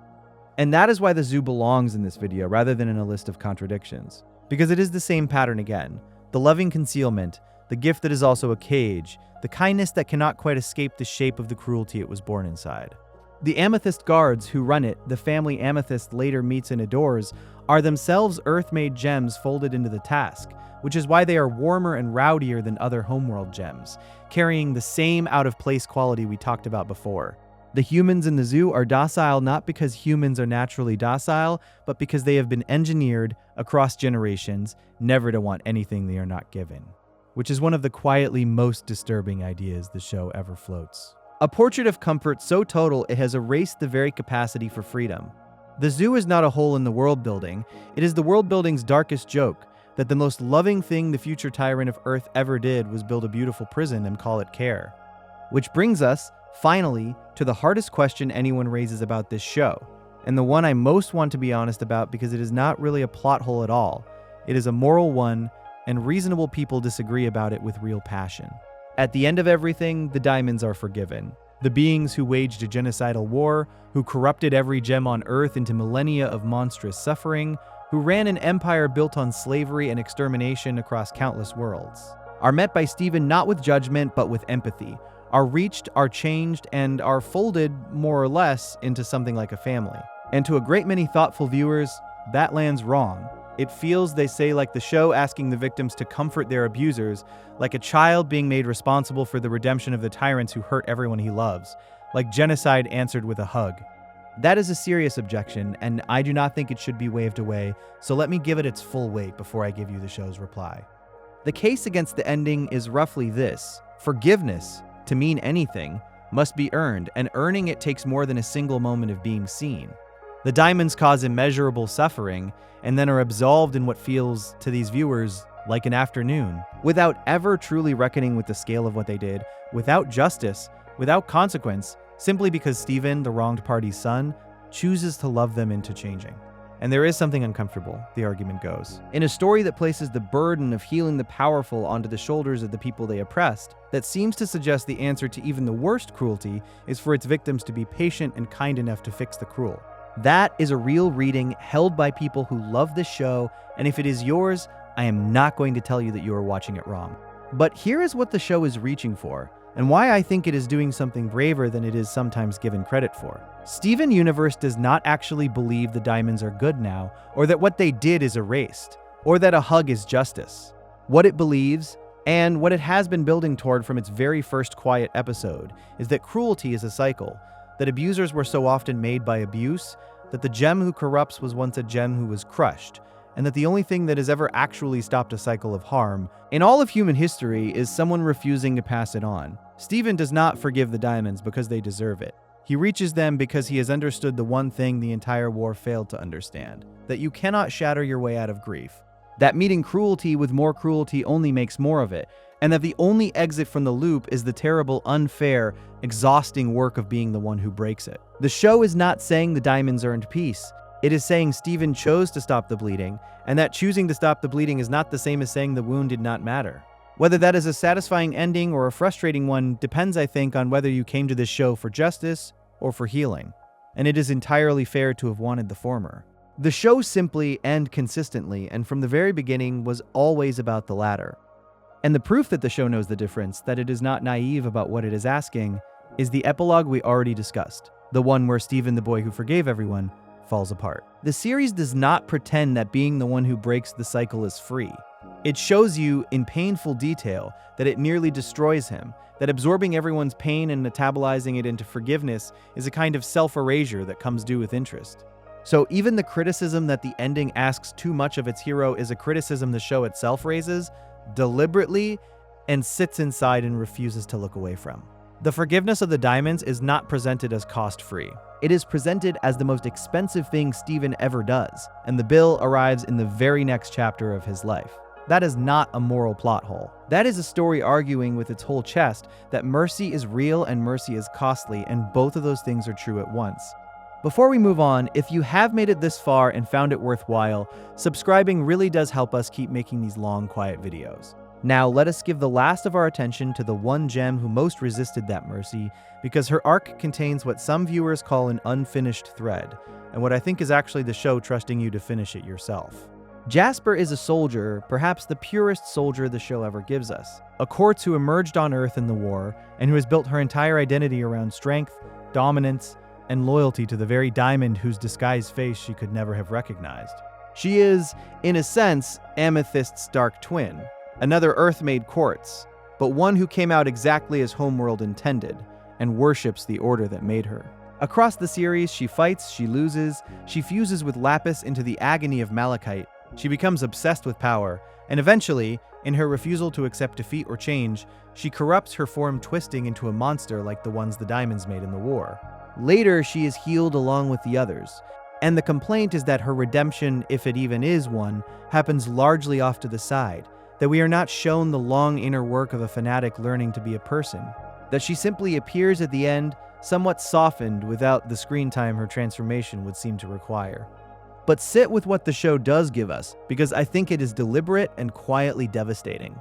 And that is why the zoo belongs in this video rather than in a list of contradictions. Because it is the same pattern again. The loving concealment, the gift that is also a cage, the kindness that cannot quite escape the shape of the cruelty it was born inside. The amethyst guards who run it, the family Amethyst later meets and adores, are themselves earth-made gems folded into the task, which is why they are warmer and rowdier than other Homeworld gems, carrying the same out-of-place quality we talked about before. The humans in the zoo are docile not because humans are naturally docile, but because they have been engineered across generations never to want anything they are not given, which is one of the quietly most disturbing ideas the show ever floats. A portrait of comfort so total it has erased the very capacity for freedom. The zoo is not a hole in the world building, it is the world building's darkest joke, that the most loving thing the future tyrant of Earth ever did was build a beautiful prison and call it care. Which brings us, finally, to the hardest question anyone raises about this show, and the one I most want to be honest about because it is not really a plot hole at all. It is a moral one, and reasonable people disagree about it with real passion. At the end of everything, the diamonds are forgiven. The beings who waged a genocidal war, who corrupted every gem on Earth into millennia of monstrous suffering, who ran an empire built on slavery and extermination across countless worlds, are met by Steven not with judgment but with empathy, are reached, are changed, and are folded, more or less, into something like a family. And to a great many thoughtful viewers, that lands wrong. It feels, they say, like the show asking the victims to comfort their abusers, like a child being made responsible for the redemption of the tyrants who hurt everyone he loves, like genocide answered with a hug. That is a serious objection, and I do not think it should be waved away, so let me give it its full weight before I give you the show's reply. The case against the ending is roughly this. Forgiveness, to mean anything, must be earned, and earning it takes more than a single moment of being seen. The diamonds cause immeasurable suffering, and then are absolved in what feels, to these viewers, like an afternoon, without ever truly reckoning with the scale of what they did, without justice, without consequence, simply because Steven, the wronged party's son, chooses to love them into changing. And there is something uncomfortable, the argument goes, in a story that places the burden of healing the powerful onto the shoulders of the people they oppressed, that seems to suggest the answer to even the worst cruelty is for its victims to be patient and kind enough to fix the cruel. That is a real reading held by people who love this show, and if it is yours, I am not going to tell you that you are watching it wrong. But here is what the show is reaching for. and why I think it is doing something braver than it is sometimes given credit for. Steven Universe does not actually believe the diamonds are good now, or that what they did is erased, or that a hug is justice. What it believes, and what it has been building toward from its very first quiet episode, is that cruelty is a cycle, that abusers were so often made by abuse, that the gem who corrupts was once a gem who was crushed, and that the only thing that has ever actually stopped a cycle of harm in all of human history is someone refusing to pass it on. Steven does not forgive the diamonds because they deserve it. He reaches them because he has understood the one thing the entire war failed to understand, that you cannot shatter your way out of grief, that meeting cruelty with more cruelty only makes more of it, and that the only exit from the loop is the terrible, unfair, exhausting work of being the one who breaks it. The show is not saying the diamonds earned peace. It is saying Steven chose to stop the bleeding, and that choosing to stop the bleeding is not the same as saying the wound did not matter. Whether that is a satisfying ending or a frustrating one depends, I think, on whether you came to this show for justice or for healing, and it is entirely fair to have wanted the former. The show simply and consistently, and from the very beginning, was always about the latter. And the proof that the show knows the difference, that it is not naive about what it is asking, is the epilogue we already discussed, the one where Steven, the boy who forgave everyone, falls apart. The series does not pretend that being the one who breaks the cycle is free. It shows you, in painful detail, that it nearly destroys him, that absorbing everyone's pain and metabolizing it into forgiveness is a kind of self-erasure that comes due with interest. So even the criticism that the ending asks too much of its hero is a criticism the show itself raises, deliberately, and sits inside and refuses to look away from. The forgiveness of the diamonds is not presented as cost-free. It is presented as the most expensive thing Steven ever does, and the bill arrives in the very next chapter of his life. That is not a moral plot hole. That is a story arguing with its whole chest that mercy is real and mercy is costly, and both of those things are true at once. Before we move on, if you have made it this far and found it worthwhile, subscribing really does help us keep making these long, quiet videos. Now, let us give the last of our attention to the one gem who most resisted that mercy, because her arc contains what some viewers call an unfinished thread, and what I think is actually the show trusting you to finish it yourself. Jasper is a soldier, perhaps the purest soldier the show ever gives us. A Quartz who emerged on Earth in the war, and who has built her entire identity around strength, dominance, and loyalty to the very diamond whose disguised face she could never have recognized. She is, in a sense, Amethyst's dark twin, another Earth-made quartz, but one who came out exactly as Homeworld intended, and worships the order that made her. Across the series, she fights, she loses, she fuses with Lapis into the agony of malachite, she becomes obsessed with power, and eventually, in her refusal to accept defeat or change, she corrupts her form, twisting into a monster like the ones the diamonds made in the war. Later, she is healed along with the others, and the complaint is that her redemption, if it even is one, happens largely off to the side, that we are not shown the long inner work of a fanatic learning to be a person, that she simply appears at the end, somewhat softened without the screen time her transformation would seem to require. But sit with what the show does give us, because I think it is deliberate and quietly devastating.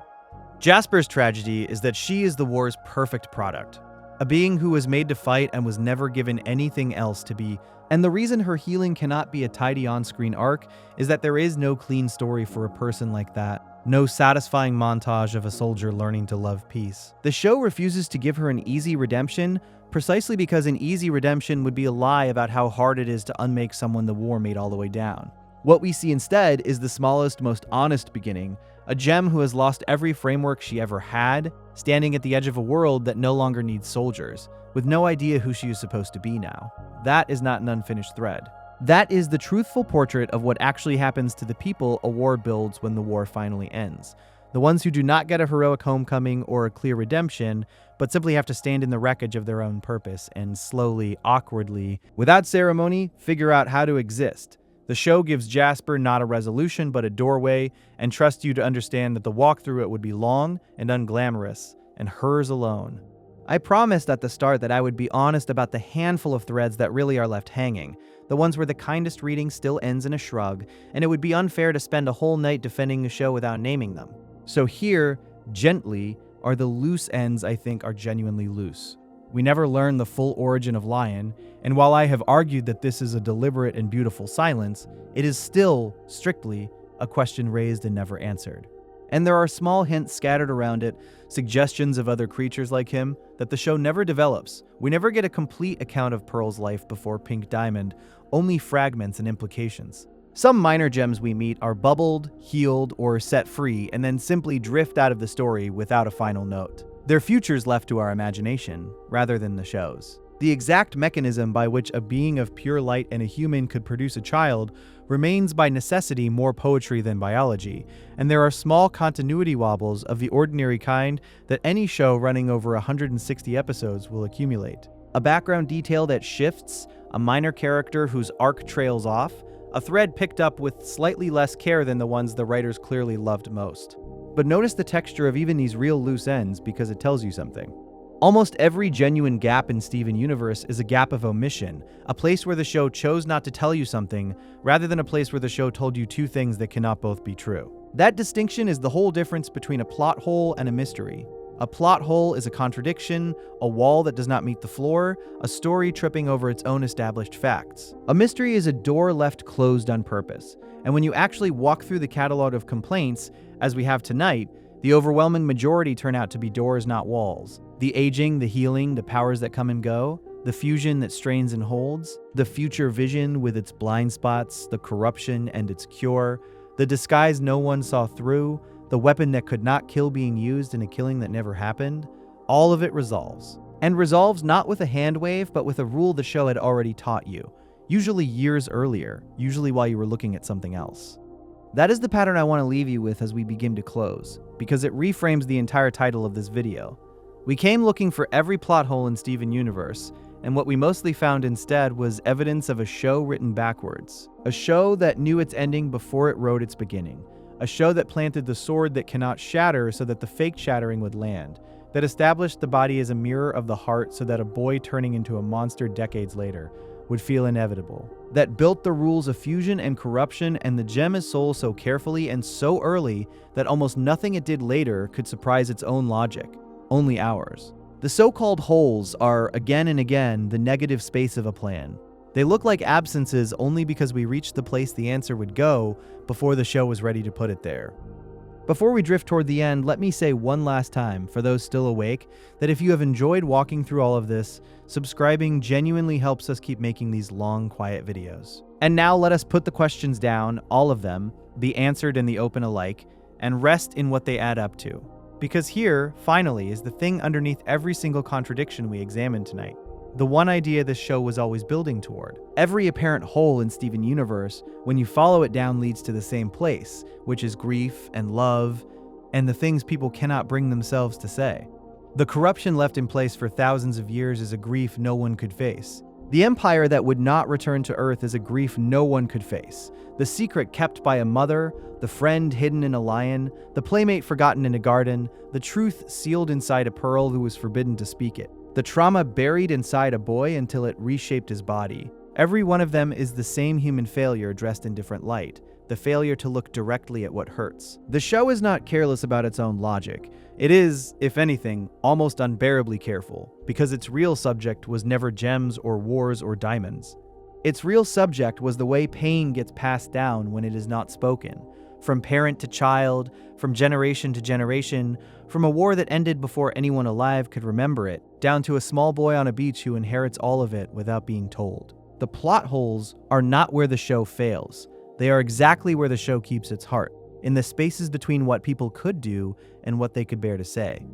Jasper's tragedy is that she is the war's perfect product, a being who was made to fight and was never given anything else to be, and the reason her healing cannot be a tidy on-screen arc is that there is no clean story for a person like that, no satisfying montage of a soldier learning to love peace. The show refuses to give her an easy redemption, precisely because an easy redemption would be a lie about how hard it is to unmake someone the war made all the way down. What we see instead is the smallest, most honest beginning, a gem who has lost every framework she ever had, standing at the edge of a world that no longer needs soldiers, with no idea who she is supposed to be now. That is not an unfinished thread. That is the truthful portrait of what actually happens to the people a war builds when the war finally ends. The ones who do not get a heroic homecoming or a clear redemption, but simply have to stand in the wreckage of their own purpose and slowly, awkwardly, without ceremony, figure out how to exist. The show gives Jasper not a resolution but a doorway, and trusts you to understand that the walk through it would be long and unglamorous, and hers alone. I promised at the start that I would be honest about the handful of threads that really are left hanging, the ones where the kindest reading still ends in a shrug, and it would be unfair to spend a whole night defending the show without naming them. So here, gently, are the loose ends I think are genuinely loose. We never learn the full origin of Lion, and while I have argued that this is a deliberate and beautiful silence, it is still, strictly, a question raised and never answered. And there are small hints scattered around it, suggestions of other creatures like him, that the show never develops. We never get a complete account of Pearl's life before Pink Diamond, only fragments and implications. Some minor gems we meet are bubbled, healed, or set free, and then simply drift out of the story without a final note. Their futures left to our imagination, rather than the show's. The exact mechanism by which a being of pure light and a human could produce a child remains by necessity more poetry than biology, and there are small continuity wobbles of the ordinary kind that any show running over 160 episodes will accumulate. A background detail that shifts, a minor character whose arc trails off, a thread picked up with slightly less care than the ones the writers clearly loved most. But notice the texture of even these real loose ends because it tells you something. Almost every genuine gap in Steven Universe is a gap of omission, a place where the show chose not to tell you something, rather than a place where the show told you two things that cannot both be true. That distinction is the whole difference between a plot hole and a mystery. A plot hole is a contradiction, a wall that does not meet the floor, a story tripping over its own established facts. A mystery is a door left closed on purpose, and when you actually walk through the catalog of complaints, as we have tonight, the overwhelming majority turn out to be doors, not walls. The aging, the healing, the powers that come and go, the fusion that strains and holds, the future vision with its blind spots, the corruption and its cure, the disguise no one saw through, the weapon that could not kill being used in a killing that never happened, all of it resolves. And resolves not with a hand wave, but with a rule the show had already taught you, usually years earlier, usually while you were looking at something else. That is the pattern I want to leave you with as we begin to close, because it reframes the entire title of this video. We came looking for every plot hole in Steven Universe, and what we mostly found instead was evidence of a show written backwards. A show that knew its ending before it wrote its beginning. A show that planted the sword that cannot shatter so that the fake shattering would land. That established the body as a mirror of the heart so that a boy turning into a monster decades later would feel inevitable. That built the rules of fusion and corruption and the gem as soul so carefully and so early that almost nothing it did later could surprise its own logic. Only ours. The so-called holes are, again and again, the negative space of a plan. They look like absences only because we reached the place the answer would go before the show was ready to put it there. Before we drift toward the end, let me say one last time, for those still awake, that if you have enjoyed walking through all of this, subscribing genuinely helps us keep making these long, quiet videos. And now let us put the questions down, all of them, the answered and the open alike, and rest in what they add up to. Because here, finally, is the thing underneath every single contradiction we examined tonight. The one idea this show was always building toward. Every apparent hole in Steven Universe, when you follow it down, leads to the same place, which is grief and love, and the things people cannot bring themselves to say. The corruption left in place for thousands of years is a grief no one could face. The empire that would not return to Earth is a grief no one could face. The secret kept by a mother, the friend hidden in a lion, the playmate forgotten in a garden, the truth sealed inside a pearl who was forbidden to speak it. The trauma buried inside a boy until it reshaped his body. Every one of them is the same human failure dressed in different light, the failure to look directly at what hurts. The show is not careless about its own logic. It is, if anything, almost unbearably careful, because its real subject was never gems or wars or diamonds. Its real subject was the way pain gets passed down when it is not spoken. From parent to child, from generation to generation, from a war that ended before anyone alive could remember it, down to a small boy on a beach who inherits all of it without being told. The plot holes are not where the show fails. They are exactly where the show keeps its heart, in the spaces between what people could do and what they could bear to say.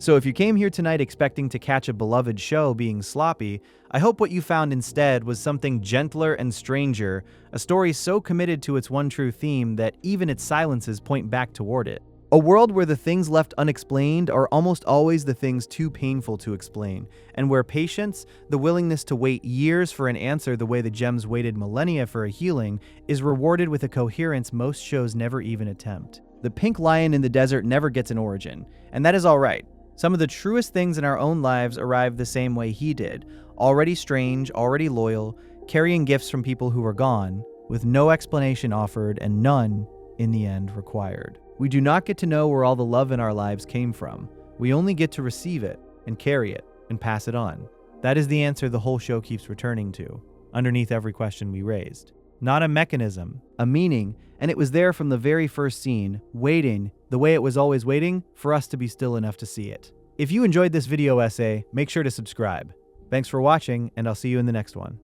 So if you came here tonight expecting to catch a beloved show being sloppy, I hope what you found instead was something gentler and stranger, a story so committed to its one true theme that even its silences point back toward it. A world where the things left unexplained are almost always the things too painful to explain, and where patience, the willingness to wait years for an answer the way the gems waited millennia for a healing, is rewarded with a coherence most shows never even attempt. The pink lion in the desert never gets an origin, and that is all right. Some of the truest things in our own lives arrive the same way he did, already strange, already loyal, carrying gifts from people who were gone, with no explanation offered and none, in the end, required. We do not get to know where all the love in our lives came from. We only get to receive it, and carry it, and pass it on. That is the answer the whole show keeps returning to, underneath every question we raised. Not a mechanism, a meaning, And it was there from the very first scene, waiting, the way it was always waiting, for us to be still enough to see it. If you enjoyed this video essay, make sure to subscribe. Thanks for watching, and I'll see you in the next one.